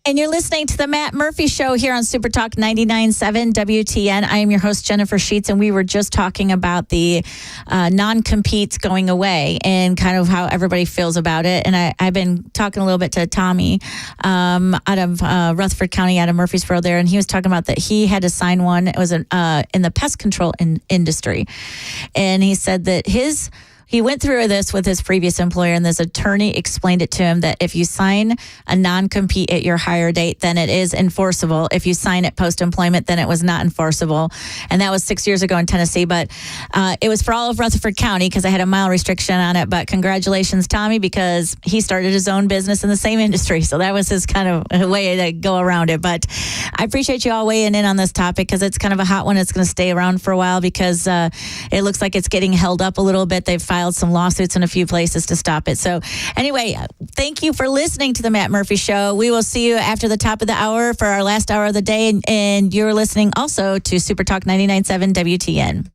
A: And you're listening to the Matt Murphy Show here on Super Talk 99.7 WTN. I am your host, Jennifer Sheets, and we were just talking about the non-competes going away and kind of how everybody feels about it. And I've been talking a little bit to Tommy out of Rutherford County, out of Murfreesboro there, and he was talking about that he had to sign one. It was in the pest control industry. And he said that he went through this with his previous employer, and this attorney explained it to him that if you sign a non-compete at your hire date, then it is enforceable. If you sign it post-employment, then it was not enforceable. And that was 6 years ago in Tennessee. But it was for all of Rutherford County because I had a mile restriction on it. But congratulations, Tommy, because he started his own business in the same industry. So that was his kind of way to go around it. But I appreciate you all weighing in on this topic because it's kind of a hot one. It's going to stay around for a while because it looks like it's getting held up a little bit. They've filed some lawsuits in a few places to stop it. So anyway, thank you for listening to the Matt Murphy Show. We will see you after the top of the hour for our last hour of the day. And you're listening also to Super Talk 99.7 WTN.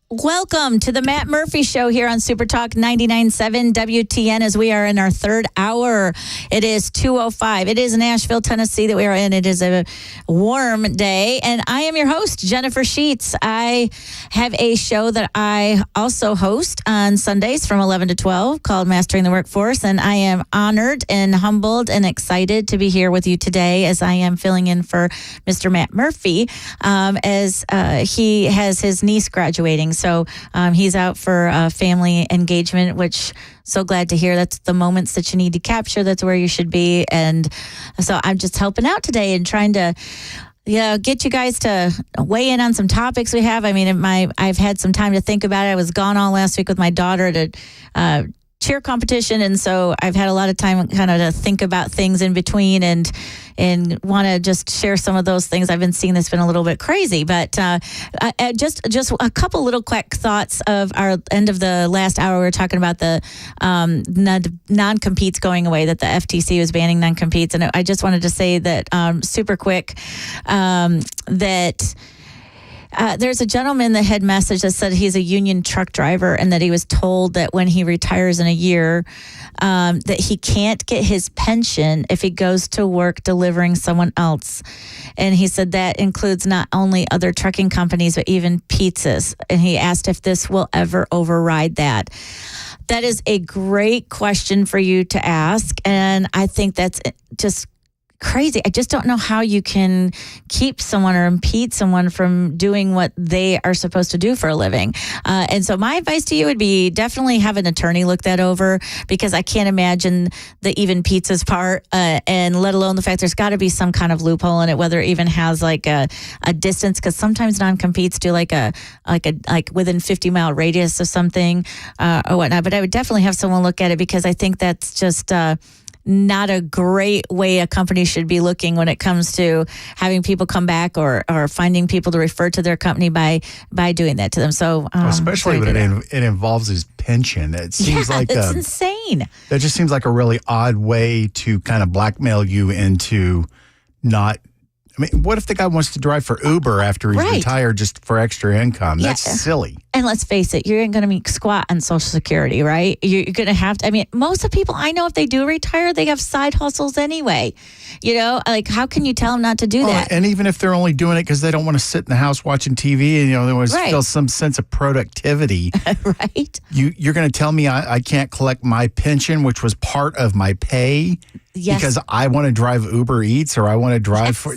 A: Welcome to the Matt Murphy Show here on Super Talk 99.7 WTN as we are in our third hour. It is 2:05. It is Nashville, Tennessee that we are in. It is a warm day, and I am your host, Jennifer Sheets. I have a show that I also host on Sundays from 11 to 12 called Mastering the Workforce, and I am honored and humbled and excited to be here with you today as I am filling in for Mr. Matt Murphy as he has his niece graduating. So he's out for family engagement, which so glad to hear. That's the moments that you need to capture. That's where you should be. And so I'm just helping out today and trying to get you guys to weigh in on some topics we have. I mean, I've had some time to think about it. I was gone all last week with my daughter at a cheer competition, and so I've had a lot of time kind of to think about things in between and want to just share some of those things I've been seeing that's been a little bit crazy. But just a couple little quick thoughts of our end of the last hour. We were talking about the non-competes going away, that the FTC was banning non-competes. And I just wanted to say that super quick that there's a gentleman that had messaged that said he's a union truck driver and that he was told that when he retires in a year that he can't get his pension if he goes to work delivering someone else. And he said that includes not only other trucking companies, but even pizzas. And he asked if this will ever override that. That is a great question for you to ask. And I think that's just crazy. I just don't know how you can keep someone or impede someone from doing what they are supposed to do for a living. And so my advice to you would be definitely have an attorney look that over, because I can't imagine the even pizzas part, and let alone the fact there's got to be some kind of loophole in it, whether it even has like a distance, because sometimes non-competes do like within 50-mile radius of something or whatnot. But I would definitely have someone look at it, because I think that's just not a great way a company should be looking when it comes to having people come back or finding people to refer to their company by doing that to them. So
B: especially when it involves his pension, it seems like
A: it's insane.
B: That just seems like a really odd way to kind of blackmail you into not. I mean, what if the guy wants to drive for Uber after he's retired just for extra income? That's silly. And
A: let's face it, you ain't going to make squat on Social Security, right? You're going to have to. I mean, most of the people I know, if they do retire, they have side hustles anyway. You know, like, how can you tell them not to do that?
B: And even if they're only doing it because they don't want to sit in the house watching TV and, they want to feel some sense of productivity.
A: Right.
B: You're going to tell me I can't collect my pension, which was part of my pay? Yes. Because I want to drive Uber Eats or I want to drive for.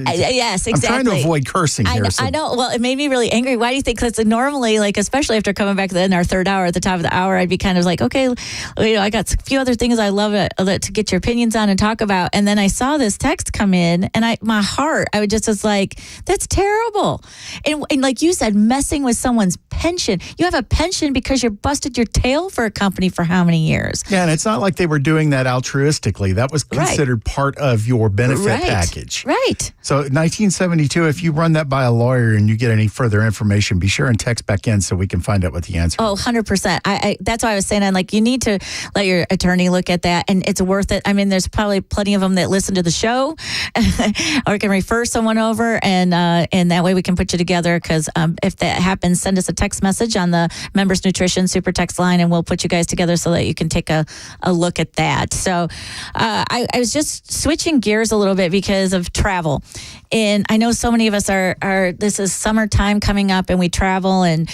A: Yes, exactly.
B: I'm trying to avoid cursing here.
A: I know. Well, it made me really angry. Why do you think? Because normally, like, especially after coming back in our third hour, at the top of the hour, I'd be kind of like, okay, I got a few other things I love to get your opinions on and talk about. And then I saw this text come in, and I was like, that's terrible. And like you said, messing with someone's pension. You have a pension because you busted your tail for a company for how many years?
B: Yeah, and it's not like they were doing that altruistically. That was considered part of your benefit package.
A: Right.
B: So 1972, if you run that by a lawyer and you get any further information, be sure and text back in so we can find out what the answer is.
A: Oh, 100%. That's why I was saying, you need to let your attorney look at that, and it's worth it. I mean, there's probably plenty of them that listen to the show or can refer someone over, and that way we can put you together, because if that happens, send us a text message on the Members Nutrition Super Text line, and we'll put you guys together so that you can take a look at that. So I was just switching gears a little bit because of travel. And I know so many of us are this is summertime coming up, and we travel and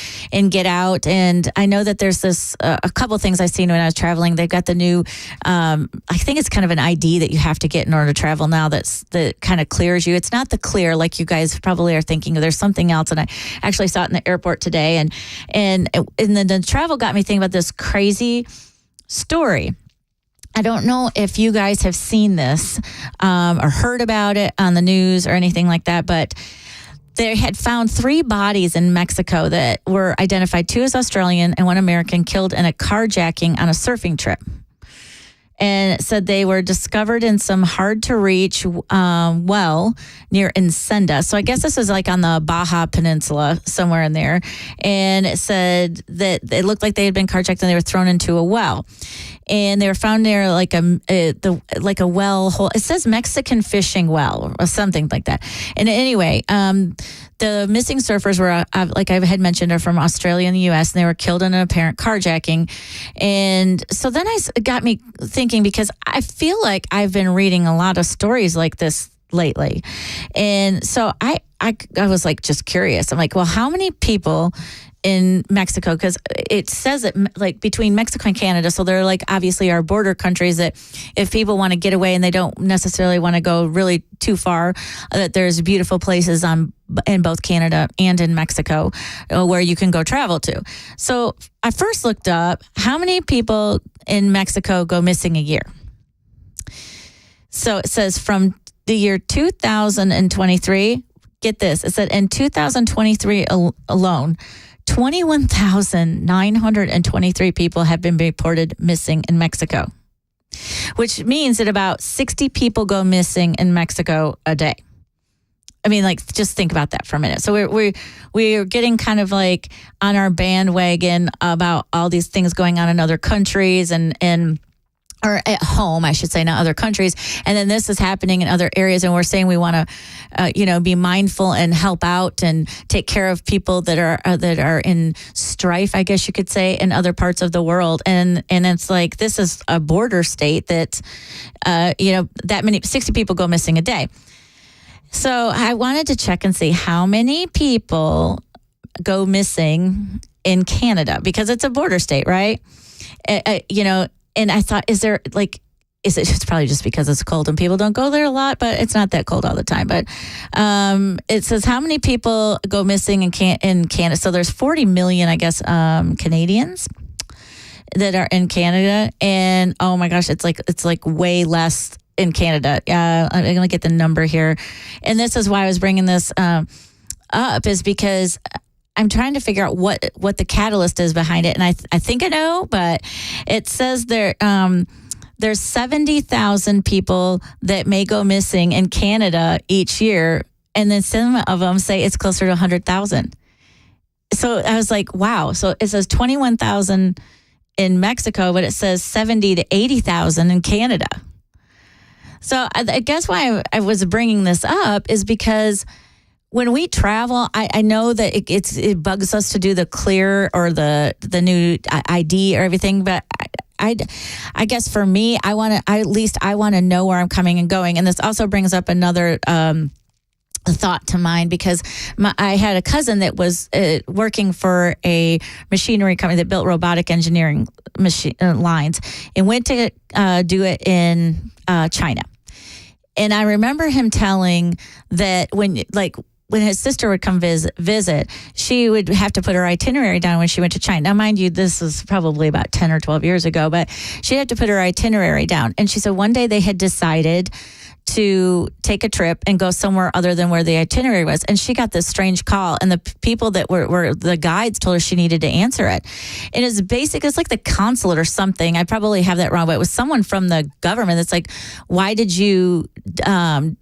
A: get out. And I know that there's this, a couple things I've seen when I was traveling. They've got the new, I think it's kind of an ID that you have to get in order to travel now that kind of clears you. It's not the clear like you guys probably are thinking. There's something else. And I actually saw it in the airport today. And then the travel got me thinking about this crazy story. I don't know if you guys have seen this or heard about it on the news or anything like that, but they had found 3 bodies in Mexico that were identified, 2 as Australian and 1 American, killed in a carjacking on a surfing trip. And it said they were discovered in some hard-to-reach well near Encenda. So I guess this is like on the Baja Peninsula, somewhere in there. And it said that it looked like they had been carjacked and they were thrown into a well. And they were found near like a well hole. It says Mexican fishing well or something like that. And anyway, the missing surfers were, like I had mentioned, are from Australia and the U.S., and they were killed in an apparent carjacking. And so then it got me thinking, because I feel like I've been reading a lot of stories like this lately. And so I was like just curious. I'm like, well, how many people in Mexico, because it says it like between Mexico and Canada, so they're like obviously our border countries, that if people want to get away and they don't necessarily want to go really too far, that there's beautiful places in both Canada and in Mexico where you can go travel to. So I first looked up how many people in Mexico go missing a year. So it says from the year 2023, get this, it said in 2023 alone, 21,923 people have been reported missing in Mexico, which means that about 60 people go missing in Mexico a day. I mean, like, just think about that for a minute. So we're getting kind of like on our bandwagon about all these things going on in other countries and or at home, I should say, not other countries. And then this is happening in other areas. And we're saying we want to, be mindful and help out and take care of people that are in strife, I guess you could say, in other parts of the world. And it's like, this is a border state that, that many, 60 people go missing a day. So I wanted to check and see how many people go missing in Canada, because it's a border state, right? And I thought, is it just probably just because it's cold and people don't go there a lot, but it's not that cold all the time. But it says how many people go missing in Canada. So there's 40 million, I guess, Canadians that are in Canada. And oh my gosh, it's like way less in Canada. I'm going to get the number here. And this is why I was bringing this up, is because I'm trying to figure out what the catalyst is behind it. And I think I know, but it says there's 70,000 people that may go missing in Canada each year. And then some of them say it's closer to 100,000. So I was like, wow. So it says 21,000 in Mexico, but it says 70 to 80,000 in Canada. So I guess why I was bringing this up is because when we travel, I know that it bugs us to do the clear or the new ID or everything, but I guess for me, I want to know where I'm coming and going. And this also brings up another thought to mind, because I had a cousin that was working for a machinery company that built robotic engineering machine lines, and went to do it in China. And I remember him telling that when his sister would come visit, she would have to put her itinerary down when she went to China. Now, mind you, this was probably about 10 or 12 years ago, but she had to put her itinerary down. And she said one day they had decided to take a trip and go somewhere other than where the itinerary was. And she got this strange call, and the people that were the guides told her she needed to answer it. And it's like the consulate or something. I probably have that wrong, but it was someone from the government that's like, why did you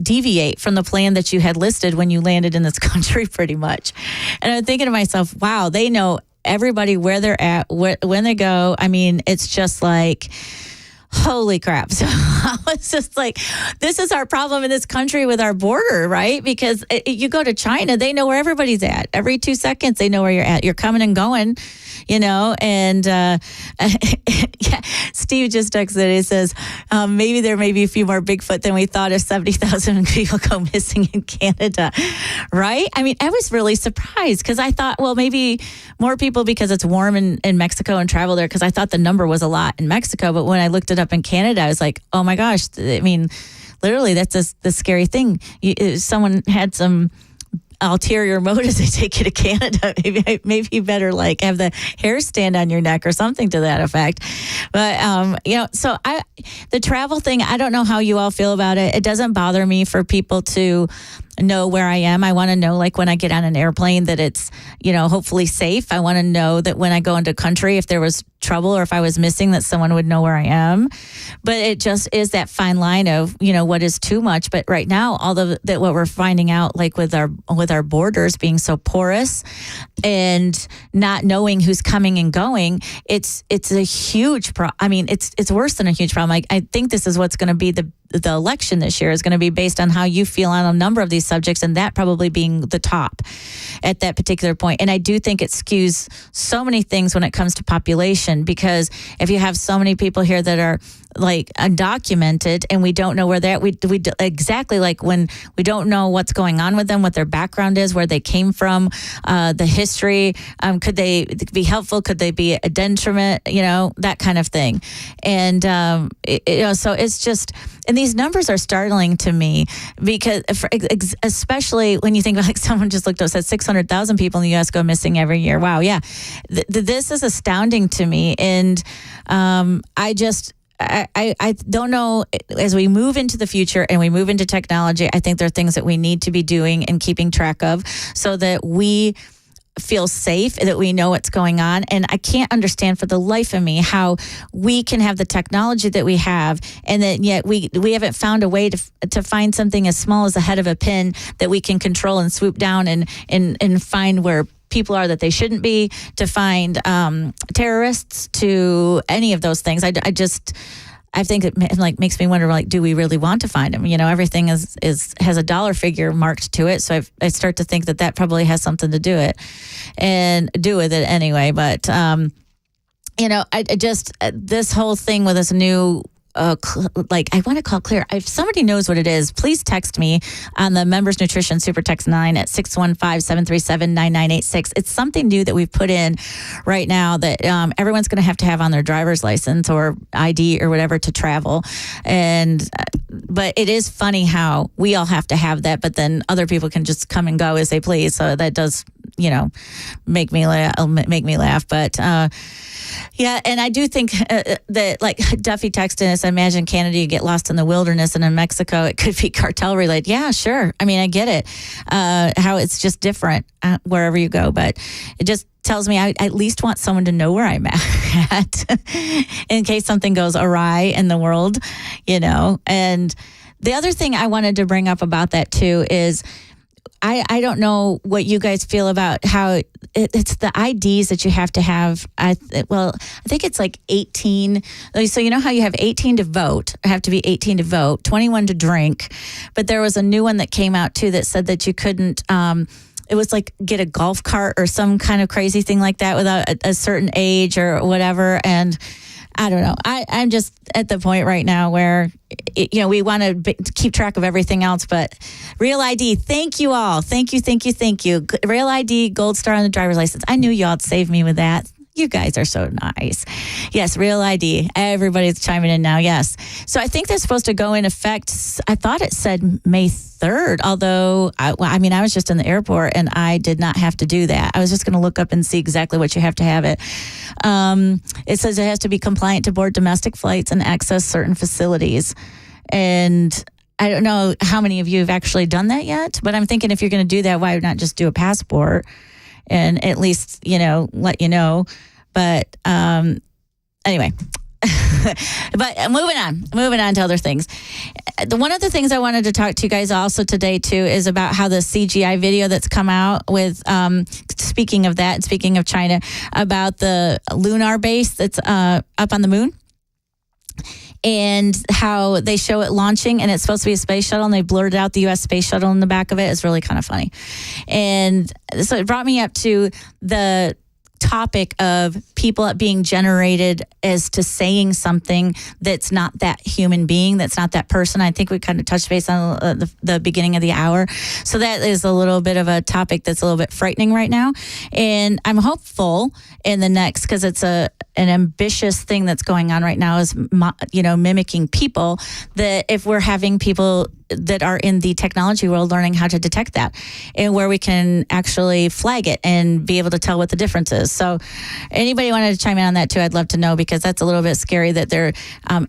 A: deviate from the plan that you had listed when you landed in this country, pretty much? And I'm thinking to myself, wow, they know everybody where they're at, when they go. I mean, it's just like, holy crap. So I was just like, this is our problem in this country with our border, right? Because you go to China, they know where everybody's at. Every 2 seconds, they know where you're at. You're coming and going, and yeah, Steve just texted. He says, maybe there may be a few more Bigfoot than we thought if 70,000 people go missing in Canada, right? I mean, I was really surprised, because I thought, well, maybe more people because it's warm in Mexico and travel there, because I thought the number was a lot in Mexico. But when I looked it up in Canada, I was like, oh my gosh, I mean, literally, that's the scary thing. Someone had some ulterior motives to take you to Canada. Maybe you better have the hair stand on your neck or something to that effect. But so the travel thing, I don't know how you all feel about it. It doesn't bother me for people to know where I am. I want to know, like, when I get on an airplane that it's, hopefully safe. I want to know that when I go into country, if there was trouble or if I was missing, that someone would know where I am. But it just is that fine line of, what is too much. But right now, that what we're finding out, like with our borders being so porous and not knowing who's coming and going, it's a huge problem. I mean, it's worse than a huge problem. I think this is what's going to be the election this year is going to be based on how you feel on a number of these subjects, and that probably being the top at that particular point. And I do think it skews so many things when it comes to population, because if you have so many people here that are like undocumented and we don't know where they're at, we exactly like when we don't know what's going on with them, what their background is, where they came from, the history, could they be helpful, could they be a detriment, that kind of thing. And so it's just, and these numbers are startling to me, because especially when you think about, like, someone just looked up, said 600,000 people in the U.S. go missing every year. Wow, yeah, this is astounding to me, and I don't know, as we move into the future and we move into technology, I think there are things that we need to be doing and keeping track of so that we feel safe, that we know what's going on. And I can't understand for the life of me how we can have the technology that we have, and then yet we haven't found a way to find something as small as the head of a pin that we can control and swoop down and find where people are that they shouldn't be, to find terrorists, to any of those things. I think it makes me wonder, like, do we really want to find them? Everything has a dollar figure marked to it. So I start to think that probably has something to do with it anyway. But, this whole thing with this new, I want to call clear. If somebody knows what it is, please text me on the Members Nutrition Super Text 9 at 615-737-9986. It's something new that we've put in right now that everyone's going to have on their driver's license or ID or whatever to travel. But it is funny how we all have to have that, but then other people can just come and go as they please. So that does, make me laugh. But yeah, and I do think that, like Duffy texted us, I imagine Canada, you get lost in the wilderness, and in Mexico, it could be cartel related. Yeah, sure. I mean, I get it, how it's just different wherever you go. But it just tells me I at least want someone to know where I'm at in case something goes awry in the world, And the other thing I wanted to bring up about that, too, is I don't know what you guys feel about how it's the IDs that you have to have. I think it's like 18. So you know how you have 18 to vote, have to be 18 to vote, 21 to drink. But there was a new one that came out too that said that you couldn't, it was like get a golf cart or some kind of crazy thing like that without a certain age or whatever. And I don't know. I'm just at the point right now where, we want to keep track of everything else, but Real ID, thank you all. Thank you. Real ID, gold star on the driver's license. I knew y'all'd save me with that. You guys are so nice. Yes, Real ID. Everybody's chiming in now. Yes. So I think that's supposed to go in effect. I thought it said May 3rd, although, I was just in the airport and I did not have to do that. I was just going to look up and see exactly what you have to have it. It says it has to be compliant to board domestic flights and access certain facilities. And I don't know how many of you have actually done that yet, but I'm thinking if you're going to do that, why not just do a passport and at least, let you know. But anyway, but moving on to other things. One of the things I wanted to talk to you guys also today, too, is about how the CGI video that's come out with, speaking of that, and speaking of China, about the lunar base that's up on the moon. And how they show it launching, and it's supposed to be a space shuttle, and they blurred out the U.S. space shuttle in the back of it. It's really kind of funny. And so it brought me up to the topic of people being generated as to saying something that's not that human being, that's not that person. I think we kind of touched base on the beginning of the hour. So that is a little bit of a topic that's a little bit frightening right now. And I'm hopeful in the next, because it's an ambitious thing that's going on right now, is mimicking people, that if we're having people that are in the technology world learning how to detect that, and where we can actually flag it and be able to tell what the difference is. So anybody wanted to chime in on that too, I'd love to know, because that's a little bit scary that they're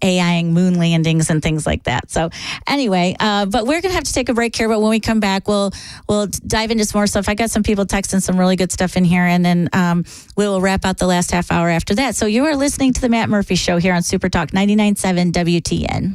A: AIing moon landings and things like that. So anyway, but we're going to have to take a break here. But when we come back, we'll dive into some more stuff. I got some people texting some really good stuff in here, and then we will wrap out the last half hour after that. So you are listening to the Matt Murphy Show here on Super Talk 99.7 WTN.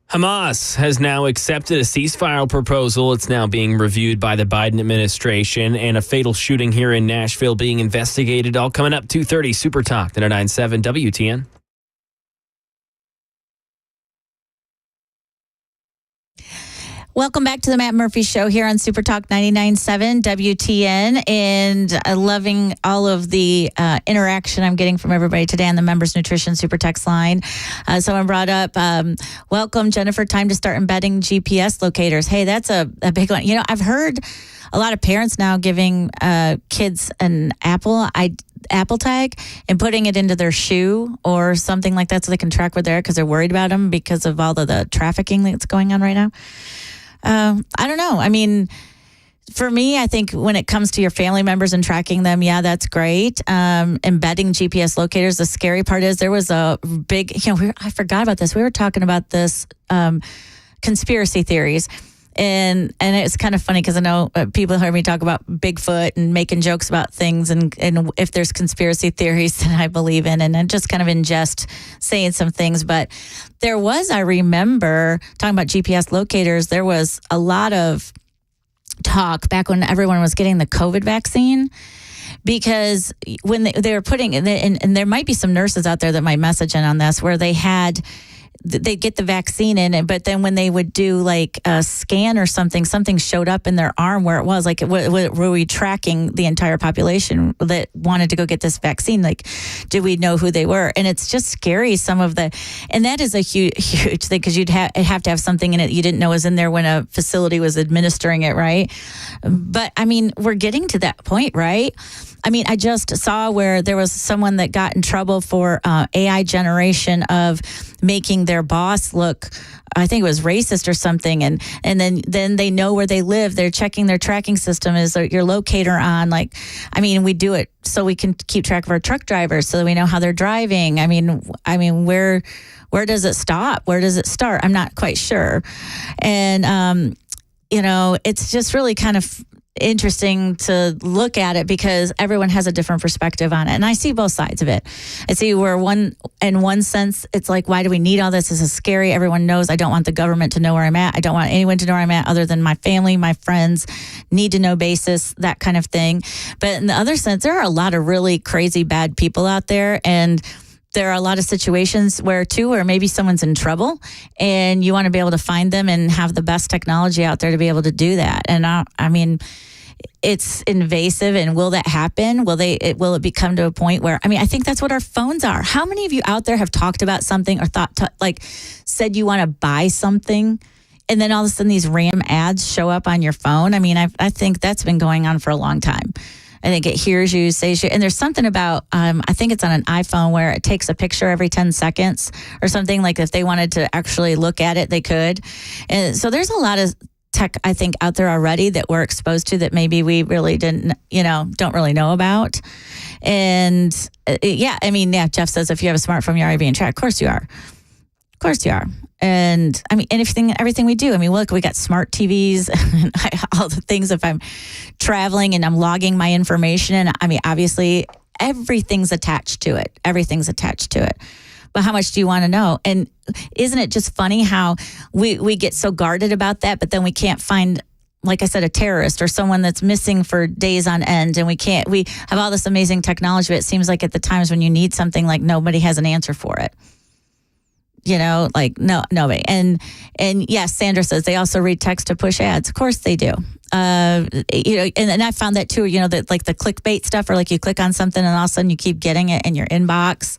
Q: Hamas has now accepted a ceasefire proposal. It's now being reviewed by the Biden administration, and a fatal shooting here in Nashville being investigated. All coming up 2:30 Super Talk 99.7 WTN.
A: Welcome back to the Matt Murphy Show here on Super Talk 99.7 WTN, and loving all of the interaction I'm getting from everybody today on the Members Nutrition Super Text line. Someone brought up, welcome, Jennifer, time to start embedding GPS locators. Hey, that's a big one. You know, I've heard a lot of parents now giving kids an Apple tag and putting it into their shoe or something like that so they can track where they're at because they're worried about them because of all the trafficking that's going on right now. I don't know. I mean, for me, I think when it comes to your family members and tracking them, yeah, that's great. Embedding GPS locators. The scary part is there was a big, I forgot about this. We were talking about this conspiracy theories. And it's kind of funny because I know people heard me talk about Bigfoot and making jokes about things. And if there's conspiracy theories that I believe in, and just kind of in jest saying some things. But there was, I remember talking about GPS locators, there was a lot of talk back when everyone was getting the COVID vaccine. Because when they were putting, and there might be some nurses out there that might message in on this, where they'd get the vaccine in, but then when they would do like a scan or something showed up in their arm where it was. Like, were we tracking the entire population that wanted to go get this vaccine? Like, did we know who they were? And it's just scary, and that is a huge thing because you'd have to have something in it you didn't know was in there when a facility was administering it, right? But I mean, we're getting to that point, right? I mean, I just saw where there was someone that got in trouble for AI generation of making their boss look, I think it was racist or something. And then they know where they live. They're checking their tracking system. Is your locator on? Like, I mean, we do it so we can keep track of our truck drivers so that we know how they're driving. I mean, where does it stop? Where does it start? I'm not quite sure. And, it's just really kind of interesting to look at it because everyone has a different perspective on it. And I see both sides of it. I see where in one sense, it's like, why do we need all this? This is scary. Everyone knows I don't want the government to know where I'm at. I don't want anyone to know where I'm at other than my family, my friends, need to know basis, that kind of thing. But in the other sense, there are a lot of really crazy, bad people out there. And there are a lot of situations where maybe someone's in trouble and you want to be able to find them and have the best technology out there to be able to do that. And I mean, it's invasive. And will that happen? Will it become to a point where, I think that's what our phones are. How many of you out there have talked about something or said you want to buy something and then all of a sudden these random ads show up on your phone? I mean, I think that's been going on for a long time. I think it hears you, says you, and there's something about, I think it's on an iPhone where it takes a picture every 10 seconds or something. Like if they wanted to actually look at it, they could. And so there's a lot of tech, I think, out there already that we're exposed to that maybe we really didn't, don't really know about. And Jeff says if you have a smartphone, you're already being tracked. Of course you are. Of course you are. And everything we do. Look, we got smart TVs and all the things. If I'm traveling and I'm logging my information, and obviously everything's attached to it. Everything's attached to it. But how much do you want to know? And isn't it just funny how we get so guarded about that, but then we can't find, like I said, a terrorist or someone that's missing for days on end, and we have all this amazing technology, but it seems like at the times when you need something, like nobody has an answer for it. Nobody. And yes, Sandra says they also read text to push ads. Of course they do. And I found that too, that like the clickbait stuff, or like you click on something and all of a sudden you keep getting it in your inbox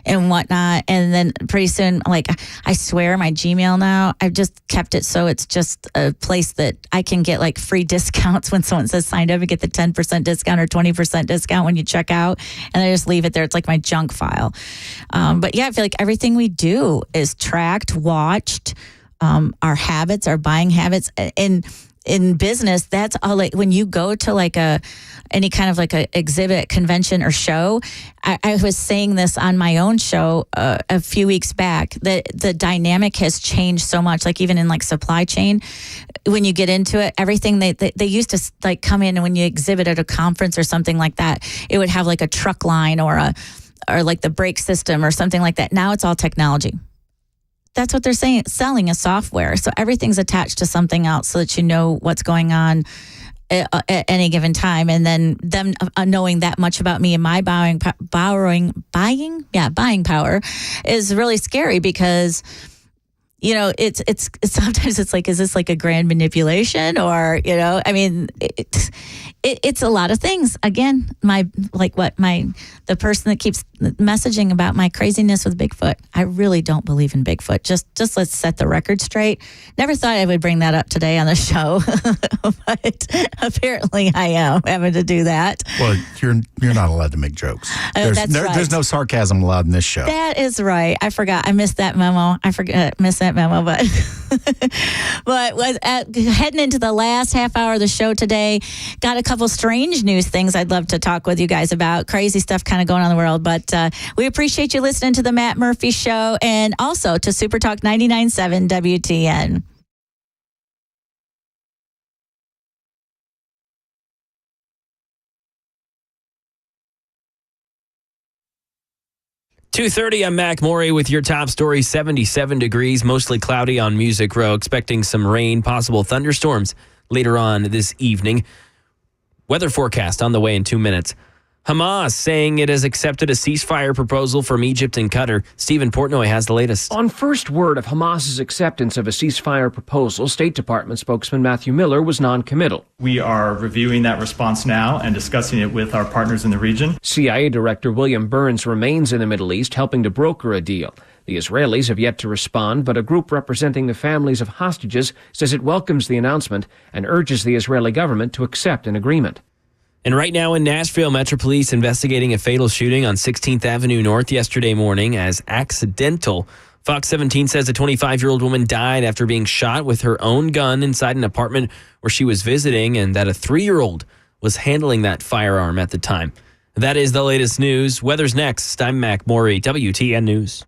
A: and whatnot. And then pretty soon, like, I swear my Gmail now, I've just kept it so it's just a place that I can get like free discounts when someone says signed up and get the 10% discount or 20% discount when you check out. And I just leave it there. It's like my junk file. But yeah, I feel like everything we do is tracked, watched, our habits, our buying habits. And in business, that's all. Like when you go to like any kind of like a exhibit, convention, or show, I was saying this on my own show a few weeks back, that the dynamic has changed so much. Like even in like supply chain, when you get into it, everything they used to like come in, and when you exhibit at a conference or something like that, it would have like a truck line or like the brake system or something like that. Now it's all technology. That's what they're saying, selling a software. So everything's attached to something else so that you know what's going on at any given time. And then them knowing that much about me and my buying power is really scary because, it's sometimes it's like, is this like a grand manipulation, or I mean, it's a lot of things. Again, the person that keeps messaging about my craziness with Bigfoot. I really don't believe in Bigfoot. Just let's set the record straight. Never thought I would bring that up today on the show, but apparently I am having to do that.
B: Well, you're not allowed to make jokes.
A: That's right.
B: There's no sarcasm allowed in this show.
A: That is right. I forgot. I missed that memo. But heading into the last half hour of the show today, got a couple strange news things I'd love to talk with you guys about. Crazy stuff kind of going on in the world. But we appreciate you listening to the Matt Murphy Show, and also to Super Talk 99.7 WTN.
Q: .2:30, I'm Mac Morey with your top story. 77 degrees, mostly cloudy on Music Row. Expecting some rain, possible thunderstorms later on this evening. Weather forecast on the way in 2 minutes. Hamas saying it has accepted a ceasefire proposal from Egypt and Qatar. Stephen Portnoy has the latest.
R: On first word of Hamas's acceptance of a ceasefire proposal, State Department spokesman Matthew Miller was non-committal.
S: We are reviewing that response now and discussing it with our partners in the region.
R: CIA Director William Burns remains in the Middle East, helping to broker a deal. The Israelis have yet to respond, but a group representing the families of hostages says it welcomes the announcement and urges the Israeli government to accept an agreement.
Q: And right now in Nashville, Metro Police investigating a fatal shooting on 16th Avenue North yesterday morning as accidental. Fox 17 says a 25-year-old woman died after being shot with her own gun inside an apartment where she was visiting, and that a 3-year-old was handling that firearm at the time. That is the latest news. Weather's next. I'm Mac Morey, WTN News.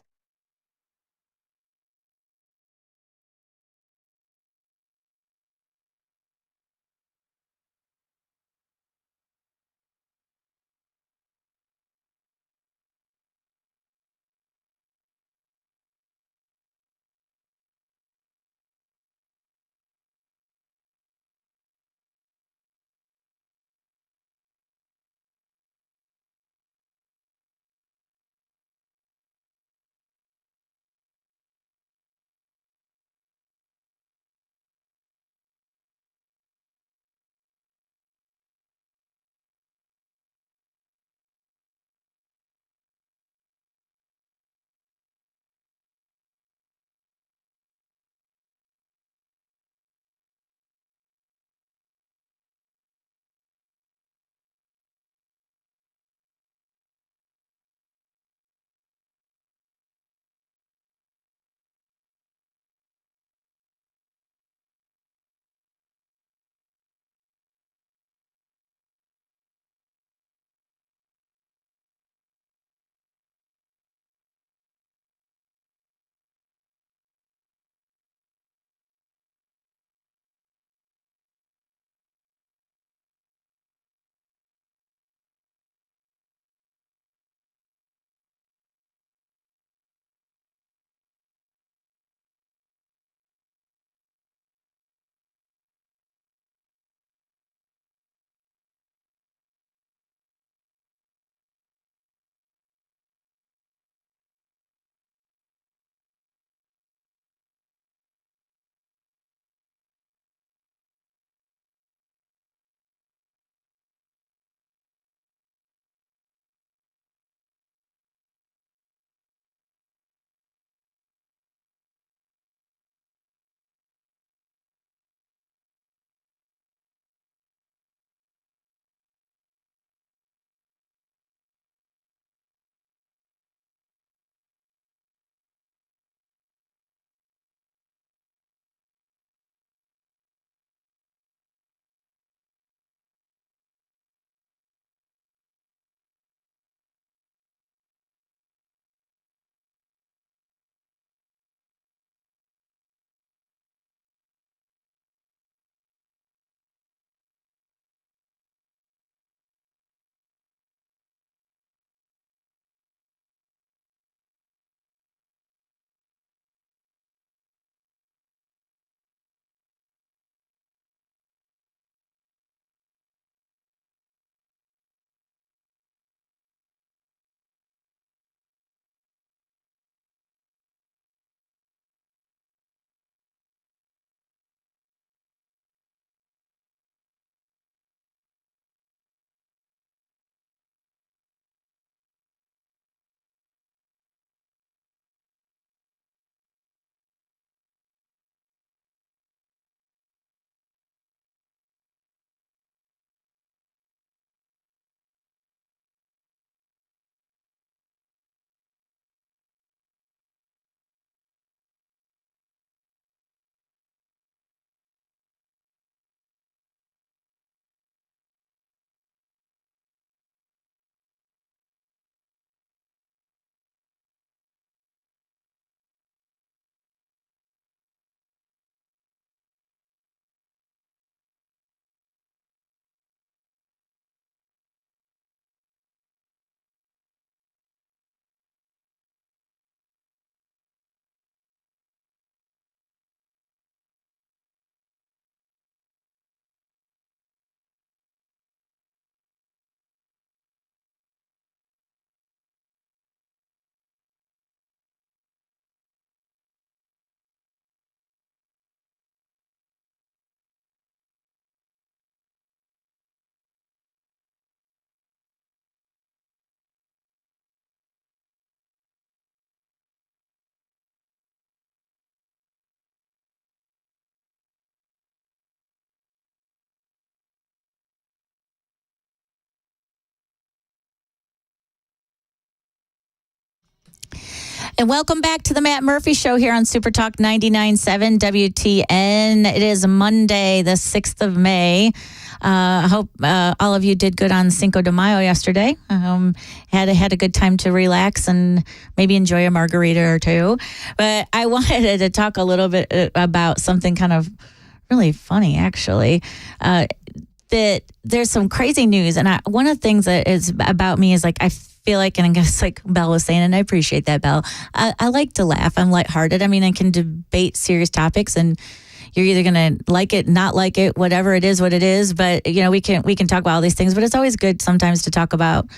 A: And welcome back to the Matt Murphy Show here on Super Talk 99.7 WTN. It is Monday, the 6th of May. I hope all of you did good on Cinco de Mayo yesterday. Had a good time to relax and maybe enjoy a margarita or two. But I wanted to talk a little bit about something kind of really funny, actually. That there's some crazy news, and one of the things that is about me is like I feel like, and I guess like Belle was saying, and I appreciate that, Belle. I like to laugh. I'm lighthearted. I mean, I can debate serious topics, and you're either going to like it, not like it, whatever it is, what it is. But we can talk about all these things. But it's always good sometimes to talk about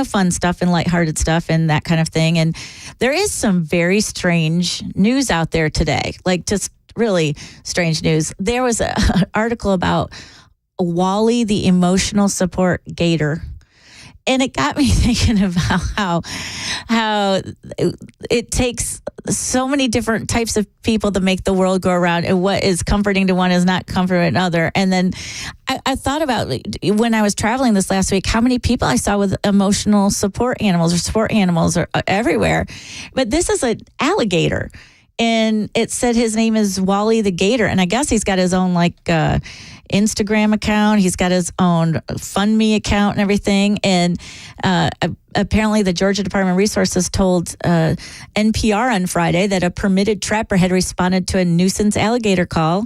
A: fun stuff and lighthearted stuff and that kind of thing. And there is some very strange news out there today, like just really strange news. There was an article about Wally, the emotional support gator. And it got me thinking about how it takes so many different types of people to make the world go around, and what is comforting to one is not comforting to another. And then I thought about when I was traveling this last week, how many people I saw with emotional support animals or support animals are everywhere. But this is an alligator. And it said his name is Wally the Gator. And I guess he's got his own Instagram account. He's got his own FundMe account and everything. And apparently the Georgia Department of Resources told NPR on Friday that a permitted trapper had responded to a nuisance alligator call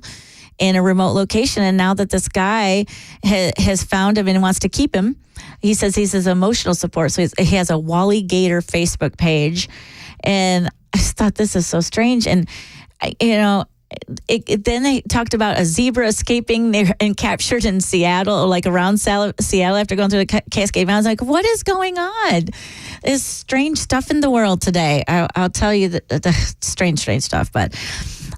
A: in a remote location. And now that this guy has found him and wants to keep him, he says he's his emotional support. So he has a Wally Gator Facebook page. And I just thought, this is so strange. And, then they talked about a zebra escaping and captured in Seattle, or like around Seattle after going through the Cascade Mountains. Like, what is going on? There's strange stuff in the world today. I'll tell you the strange stuff. But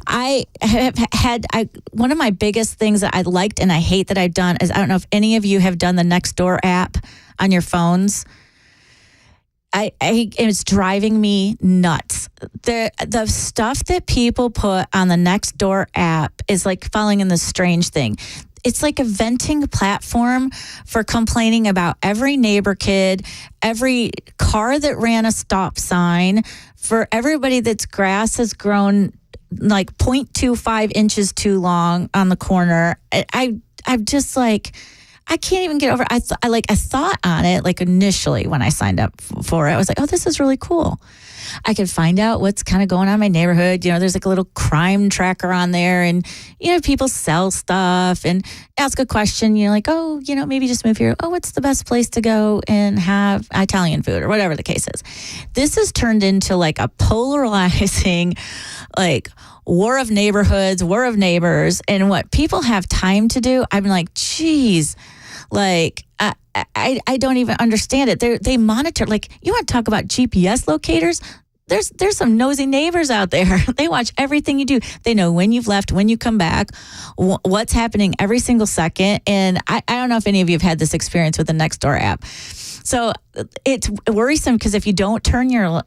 A: I have had one of my biggest things that I liked and I hate that I've done is, I don't know if any of you have done the Nextdoor app on your phones. It's driving me nuts. The stuff that people put on the Nextdoor app is like falling in this strange thing. It's like a venting platform for complaining about every neighbor kid, every car that ran a stop sign, for everybody that's grass has grown like 0.25 inches too long on the corner. I'm just like, I can't even get over. I thought on it like initially when I signed up for it. I was like, oh, this is really cool. I could find out what's kind of going on in my neighborhood. There's like a little crime tracker on there, and people sell stuff and ask a question. Like, oh, maybe just move here. Oh, what's the best place to go and have Italian food or whatever the case is. This has turned into like a polarizing, like, war of neighborhoods, war of neighbors, and what people have time to do. I'm like, geez, like I don't even understand it. They monitor, like, you want to talk about GPS locators? There's some nosy neighbors out there. They watch everything you do. They know when you've left, when you come back, what's happening every single second. And I don't know if any of you have had this experience with the Nextdoor app. So it's worrisome because if you don't turn your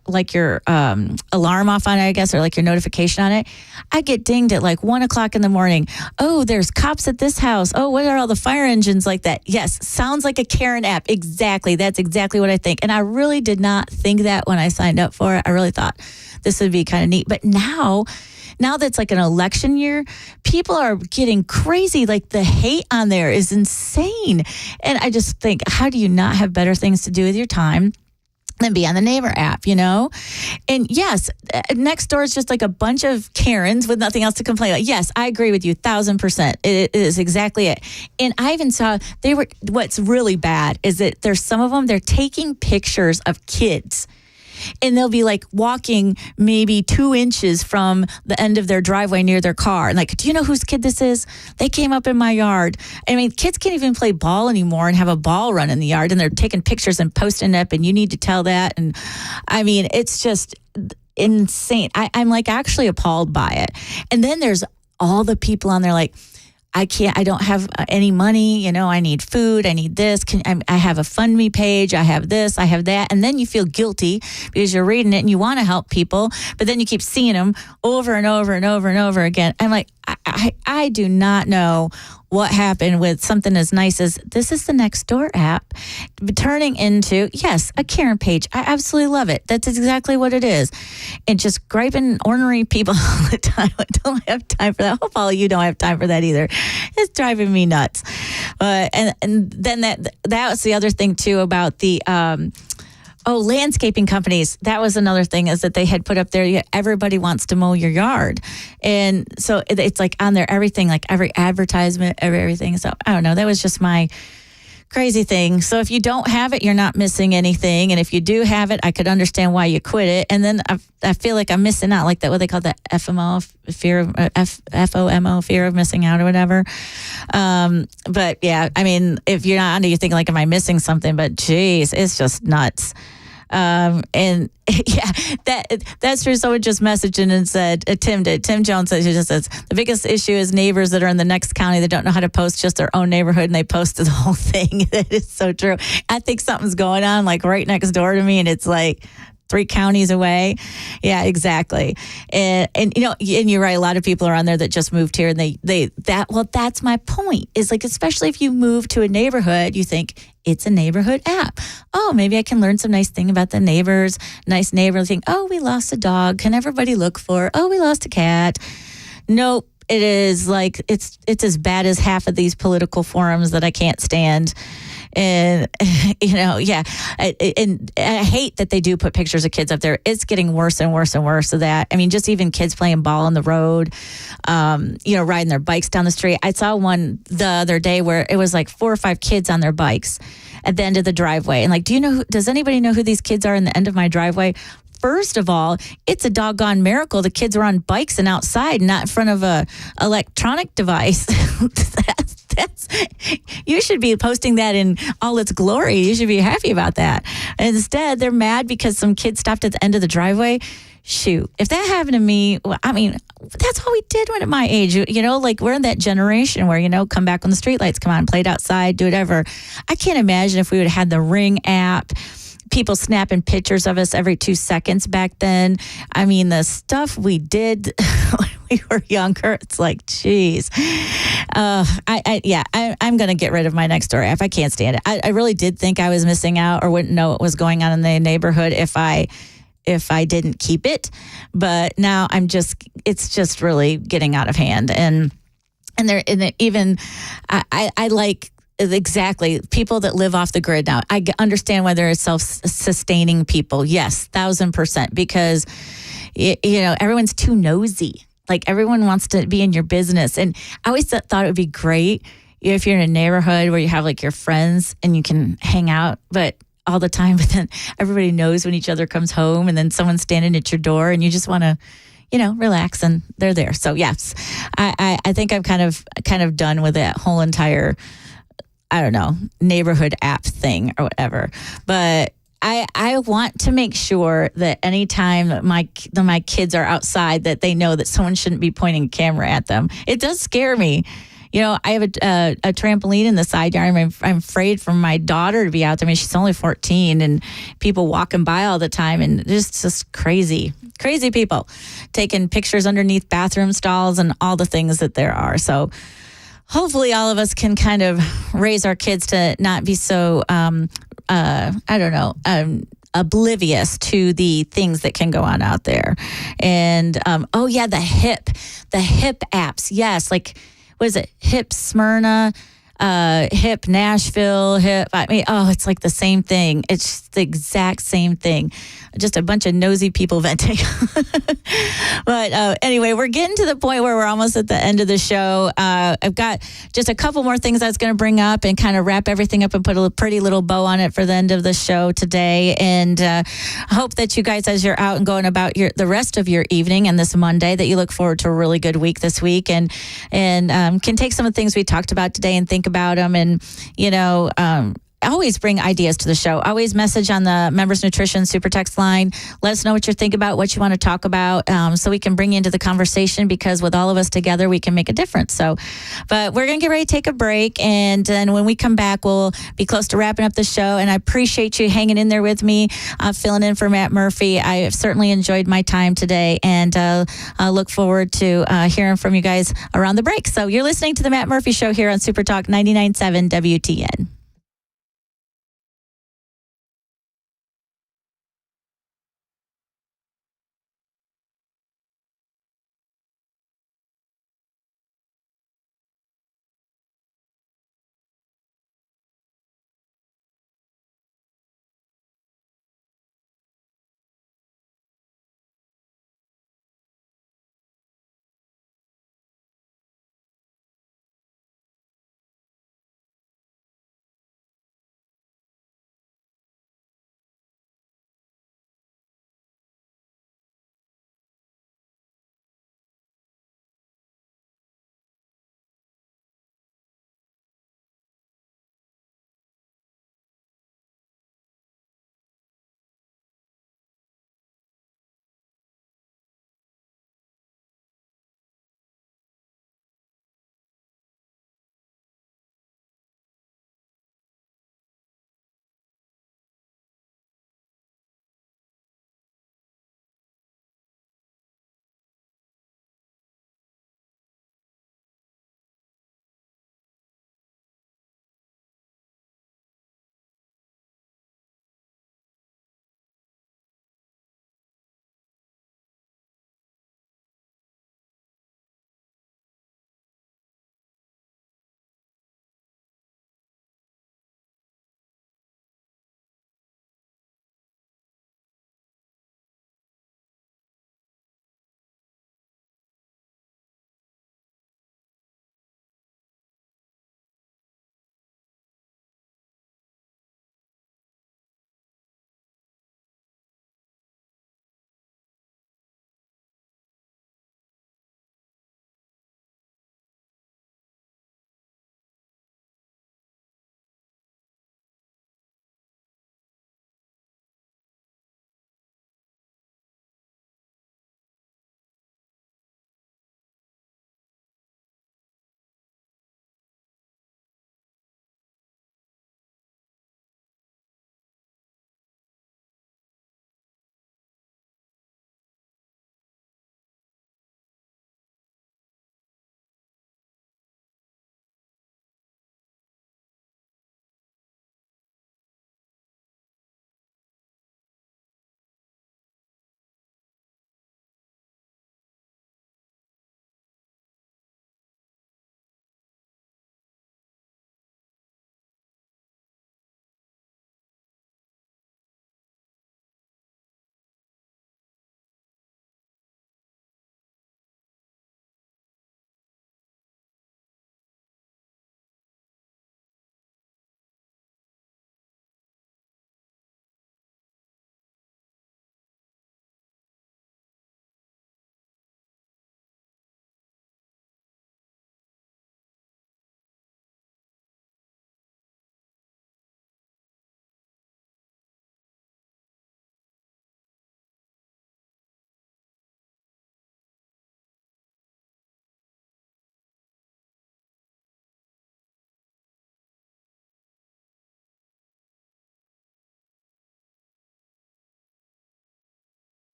A: alarm off on it, I guess, or like your notification on it, I get dinged at like 1:00 in the morning. Oh, there's cops at this house. Oh, what are all the fire engines like that? Yes, sounds like a Karen app. Exactly. That's exactly what I think. And I really did not think that when I signed up for it. I really thought this would be kind of neat. But now that's like an election year, people are getting crazy. Like the hate on there is insane. And I just think, how do you not have better things to do with your time than be on the neighbor app, And yes, Nextdoor is just like a bunch of Karens with nothing else to complain about. Yes, I agree with you 1,000%. It is exactly it. And I even saw what's really bad is that there's some of them, they're taking pictures of kids. And they'll be like walking maybe 2 inches from the end of their driveway near their car. And like, do you know whose kid this is? They came up in my yard. I mean, kids can't even play ball anymore and have a ball run in the yard. And they're taking pictures and posting it up, and you need to tell that. And I mean, it's just insane. I'm like actually appalled by it. And then there's all the people on there like, I don't have any money, I need food, I need this, I have a FundMe page, I have this, I have that. And then you feel guilty because you're reading it and you want to help people, but then you keep seeing them over and over and over and over again. I'm like, I do not know what happened with something as nice as this is the Nextdoor app turning into, yes, a Karen page. I absolutely love it. That's exactly what it is. And just griping ornery people all the time. I don't have time for that. I hope all of you don't have time for that either. It's driving me nuts. And then that was the other thing too about the landscaping companies. That was another thing, is that they had put up there, everybody wants to mow your yard. And so it's like on there, everything, like every advertisement, everything. So I don't know. That was just my crazy thing. So if you don't have it, you're not missing anything. And if you do have it, I could understand why you quit it. And then I feel like I'm missing out, like that, what they call the FOMO, fear of missing out or whatever. But yeah, I mean, if you're not under, you think like, am I missing something? But geez, it's just nuts. And yeah, that's true. Someone just messaged in and said, Tim Jones says, he just says, the biggest issue is neighbors that are in the next county that don't know how to post just their own neighborhood, and they posted the whole thing. That is so true. I think something's going on like right next door to me, and it's like 3 counties away. Yeah, exactly. And you know, and you're right, a lot of people are on there that just moved here, and that's my point, is like, especially if you move to a neighborhood, you think it's a neighborhood app. Oh, maybe I can learn some nice thing about the neighbors, nice neighbor thing. Oh, we lost a dog. Can everybody look for? Oh, we lost a cat. Nope. It is like, it's as bad as half of these political forums that I can't stand. And, you know, yeah. And I hate that they do put pictures of kids up there. It's getting worse and worse and worse of that. I mean, just even kids playing ball on the road, you know, riding their bikes down the street. I saw one the other day where it was like 4 or 5 kids on their bikes at the end of the driveway. And like, does anybody know who these kids are in the end of my driveway? First of all, it's a doggone miracle the kids were on bikes and outside, not in front of a electronic device. You should be posting that in all its glory. You should be happy about that. And instead, they're mad because some kid stopped at the end of the driveway. Shoot, if that happened to me, well, I mean, that's all we did when at my age. You know, like we're in that generation where, you know, come back when the streetlights come on, played outside, do whatever. I can't imagine if we would have had the Ring app, people snapping pictures of us every 2 seconds back then. I mean, the stuff we did when we were younger, it's like, geez. I'm going to get rid of my Nextdoor app. I can't stand it. I really did think I was missing out or wouldn't know what was going on in the neighborhood if I didn't keep it. But now it's just really getting out of hand. And I like, exactly, people that live off the grid now. I understand why there are self-sustaining people. Yes, 1,000%, because you know, everyone's too nosy. Like everyone wants to be in your business. And I always thought it would be great if you're in a neighborhood where you have like your friends and you can hang out, but all the time. But then everybody knows when each other comes home, and then someone's standing at your door, and you just want to, you know, relax, and they're there. So yes, I think I'm kind of done with that whole entire, I don't know, neighborhood app thing or whatever. But I want to make sure that anytime my kids are outside, that they know that someone shouldn't be pointing a camera at them. It does scare me. You know, I have a trampoline in the side yard. I'm afraid for my daughter to be out there. I mean, she's only 14, and people walking by all the time, and just crazy people taking pictures underneath bathroom stalls and all the things that there are. So hopefully all of us can kind of raise our kids to not be so, oblivious to the things that can go on out there. And, the hip apps. Yes. Like, what is it? Hip Smyrna, Hip Nashville, it's like the same thing. It's the exact same thing. Just a bunch of nosy people venting. But anyway, we're getting to the point where we're almost at the end of the show. I've got just a couple more things I was going to bring up and kind of wrap everything up and put a pretty little bow on it for the end of the show today. And I hope that you guys, as you're out and going about the rest of your evening and this Monday, that you look forward to a really good week this week, and can take some of the things we talked about today and think about them. And, you know, always bring ideas to the show. Always message on the Members Nutrition Super Text line. Let us know what you think about, what you want to talk about, so we can bring you into the conversation, because with all of us together, we can make a difference. So, but we're going to get ready to take a break. And then when we come back, we'll be close to wrapping up the show. And I appreciate you hanging in there with me, filling in for Matt Murphy. I have certainly enjoyed my time today, and I look forward to hearing from you guys around the break. So you're listening to the Matt Murphy Show here on Super Talk 99.7 WTN.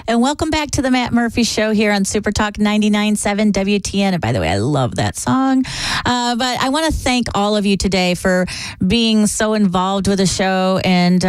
A: And welcome back to the Matt Murphy Show here on Super Talk 99.7 WTN. And by the way, I love that song. But I want to thank all of you today for being so involved with the show and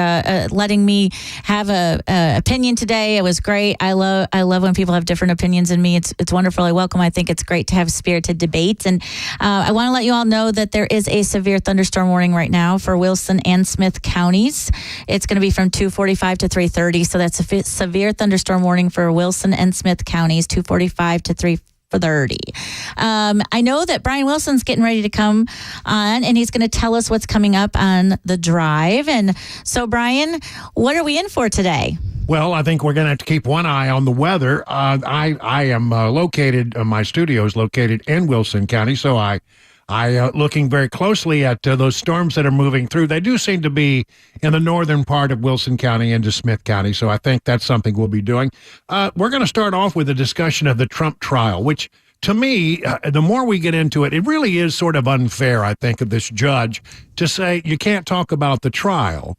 A: letting me have a opinion today. It was great. I love when people have different opinions than me. It's wonderful. I welcome. I think it's great to have spirited debates. And I want to let you all know that there is a severe thunderstorm warning right now for Wilson and Smith counties. It's going to be from 2:45 to 3:30. So that's a severe thunderstorm warning for Wilson and Smith counties, 2:45 to 3:30. I know that Brian Wilson's getting ready to come on, and he's going to tell us what's coming up on the drive. And so, Brian, what are we in for today?
T: Well, I think we're going to have to keep one eye on the weather. I am located, my studio is located in Wilson County, so I looking very closely at those storms that are moving through. They do seem to be in the northern part of Wilson County into Smith County, so I think that's something we'll be doing. We're going to start off with a discussion of the Trump trial, which to me, the more we get into it, it really is sort of unfair, I think, of this judge to say you can't talk about the trial,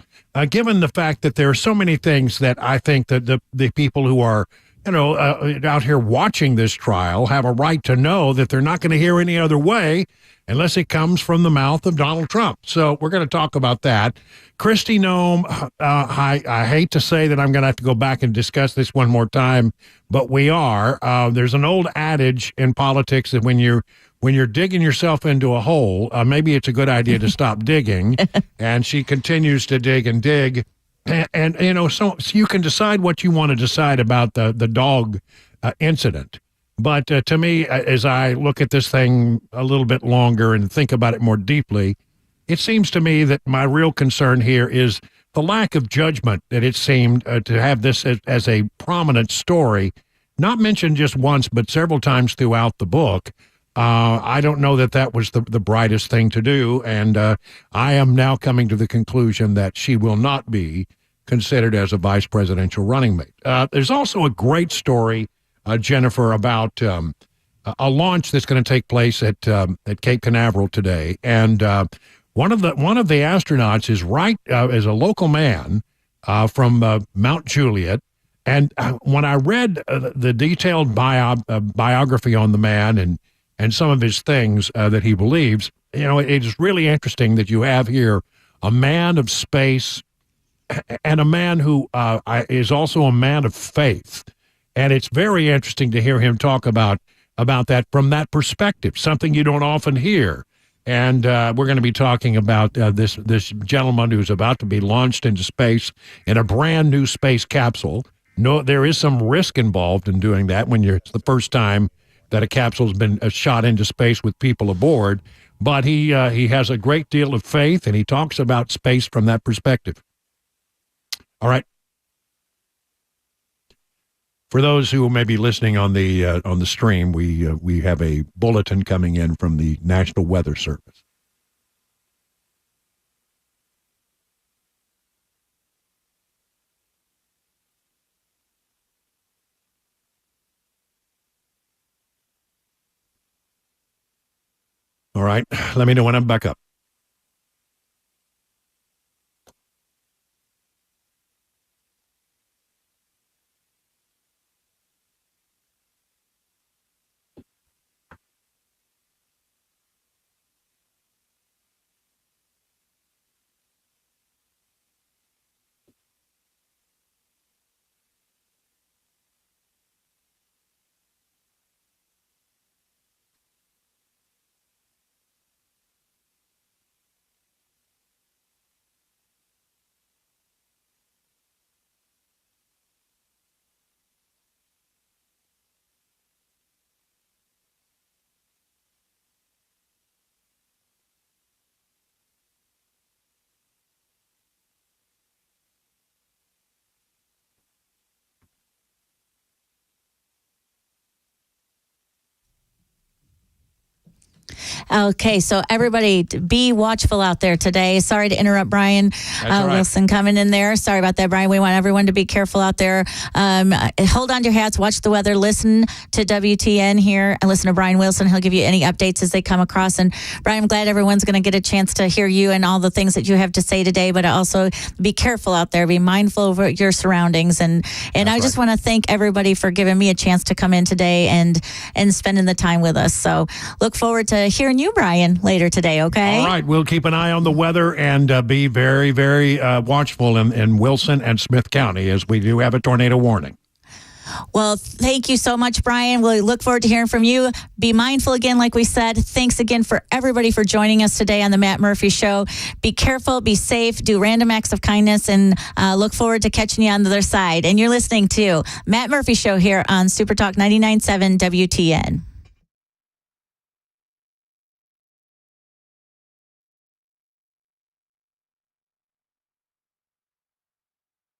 T: given the fact that there are so many things that I think that the people who are out here watching this trial have a right to know that they're not going to hear any other way unless it comes from the mouth of Donald Trump. So we're going to talk about that. Kristi Noem, I hate to say that I'm going to have to go back and discuss this one more time, but we are. There's an old adage in politics that when you're digging yourself into a hole, maybe it's a good idea to stop digging. And she continues to dig and dig. And so you can decide what you want to decide about the dog incident. But to me, as I look at this thing a little bit longer and think about it more deeply, it seems to me that my real concern here is the lack of judgment that it seemed to have this as a prominent story, not mentioned just once, but several times throughout the book. I don't know that was the brightest thing to do, and I am now coming to the conclusion that she will not be considered as a vice presidential running mate. There's also a great story, Jennifer, about a launch that's going to take place at Cape Canaveral today, and one of the astronauts is a local man from Mount Juliet. And when I read the detailed biography on the man and some of his things that he believes, it is really interesting that you have here a man of space and a man who is also a man of faith. And it's very interesting to hear him talk about that from that perspective, something you don't often hear. And we're going to be talking about this gentleman who's about to be launched into space in a brand new space capsule. No, there is some risk involved in doing that when it's the first time that a capsule's been shot into space with people aboard. But he has a great deal of faith, and he talks about space from that perspective. All right. For those who may be listening on the stream, we have a bulletin coming in from the National Weather Service. All right, let me know when I'm back up.
A: Okay, so everybody be watchful out there today. Sorry to interrupt Brian Wilson coming in there. Sorry about that, Brian. We want everyone to be careful out there. Hold on to your hats, watch the weather, listen to WTN here, and listen to Brian Wilson. He'll give you any updates as they come across. And Brian, I'm glad everyone's going to get a chance to hear you and all the things that you have to say today, but also be careful out there. Be mindful of your surroundings. And I just want to thank everybody for giving me a chance to come in today and spending the time with us. So look forward to hearing you, Brian, later today, okay?
T: All right. We'll keep an eye on the weather and be very, very watchful in Wilson and Smith County, as we do have a tornado warning.
A: Well, thank you so much, Brian. We'll look forward to hearing from you. Be mindful again, like we said. Thanks again for everybody for joining us today on the Matt Murphy Show. Be careful, be safe, do random acts of kindness, and look forward to catching you on the other side. And you're listening to Matt Murphy Show here on Super Talk 99.7 WTN.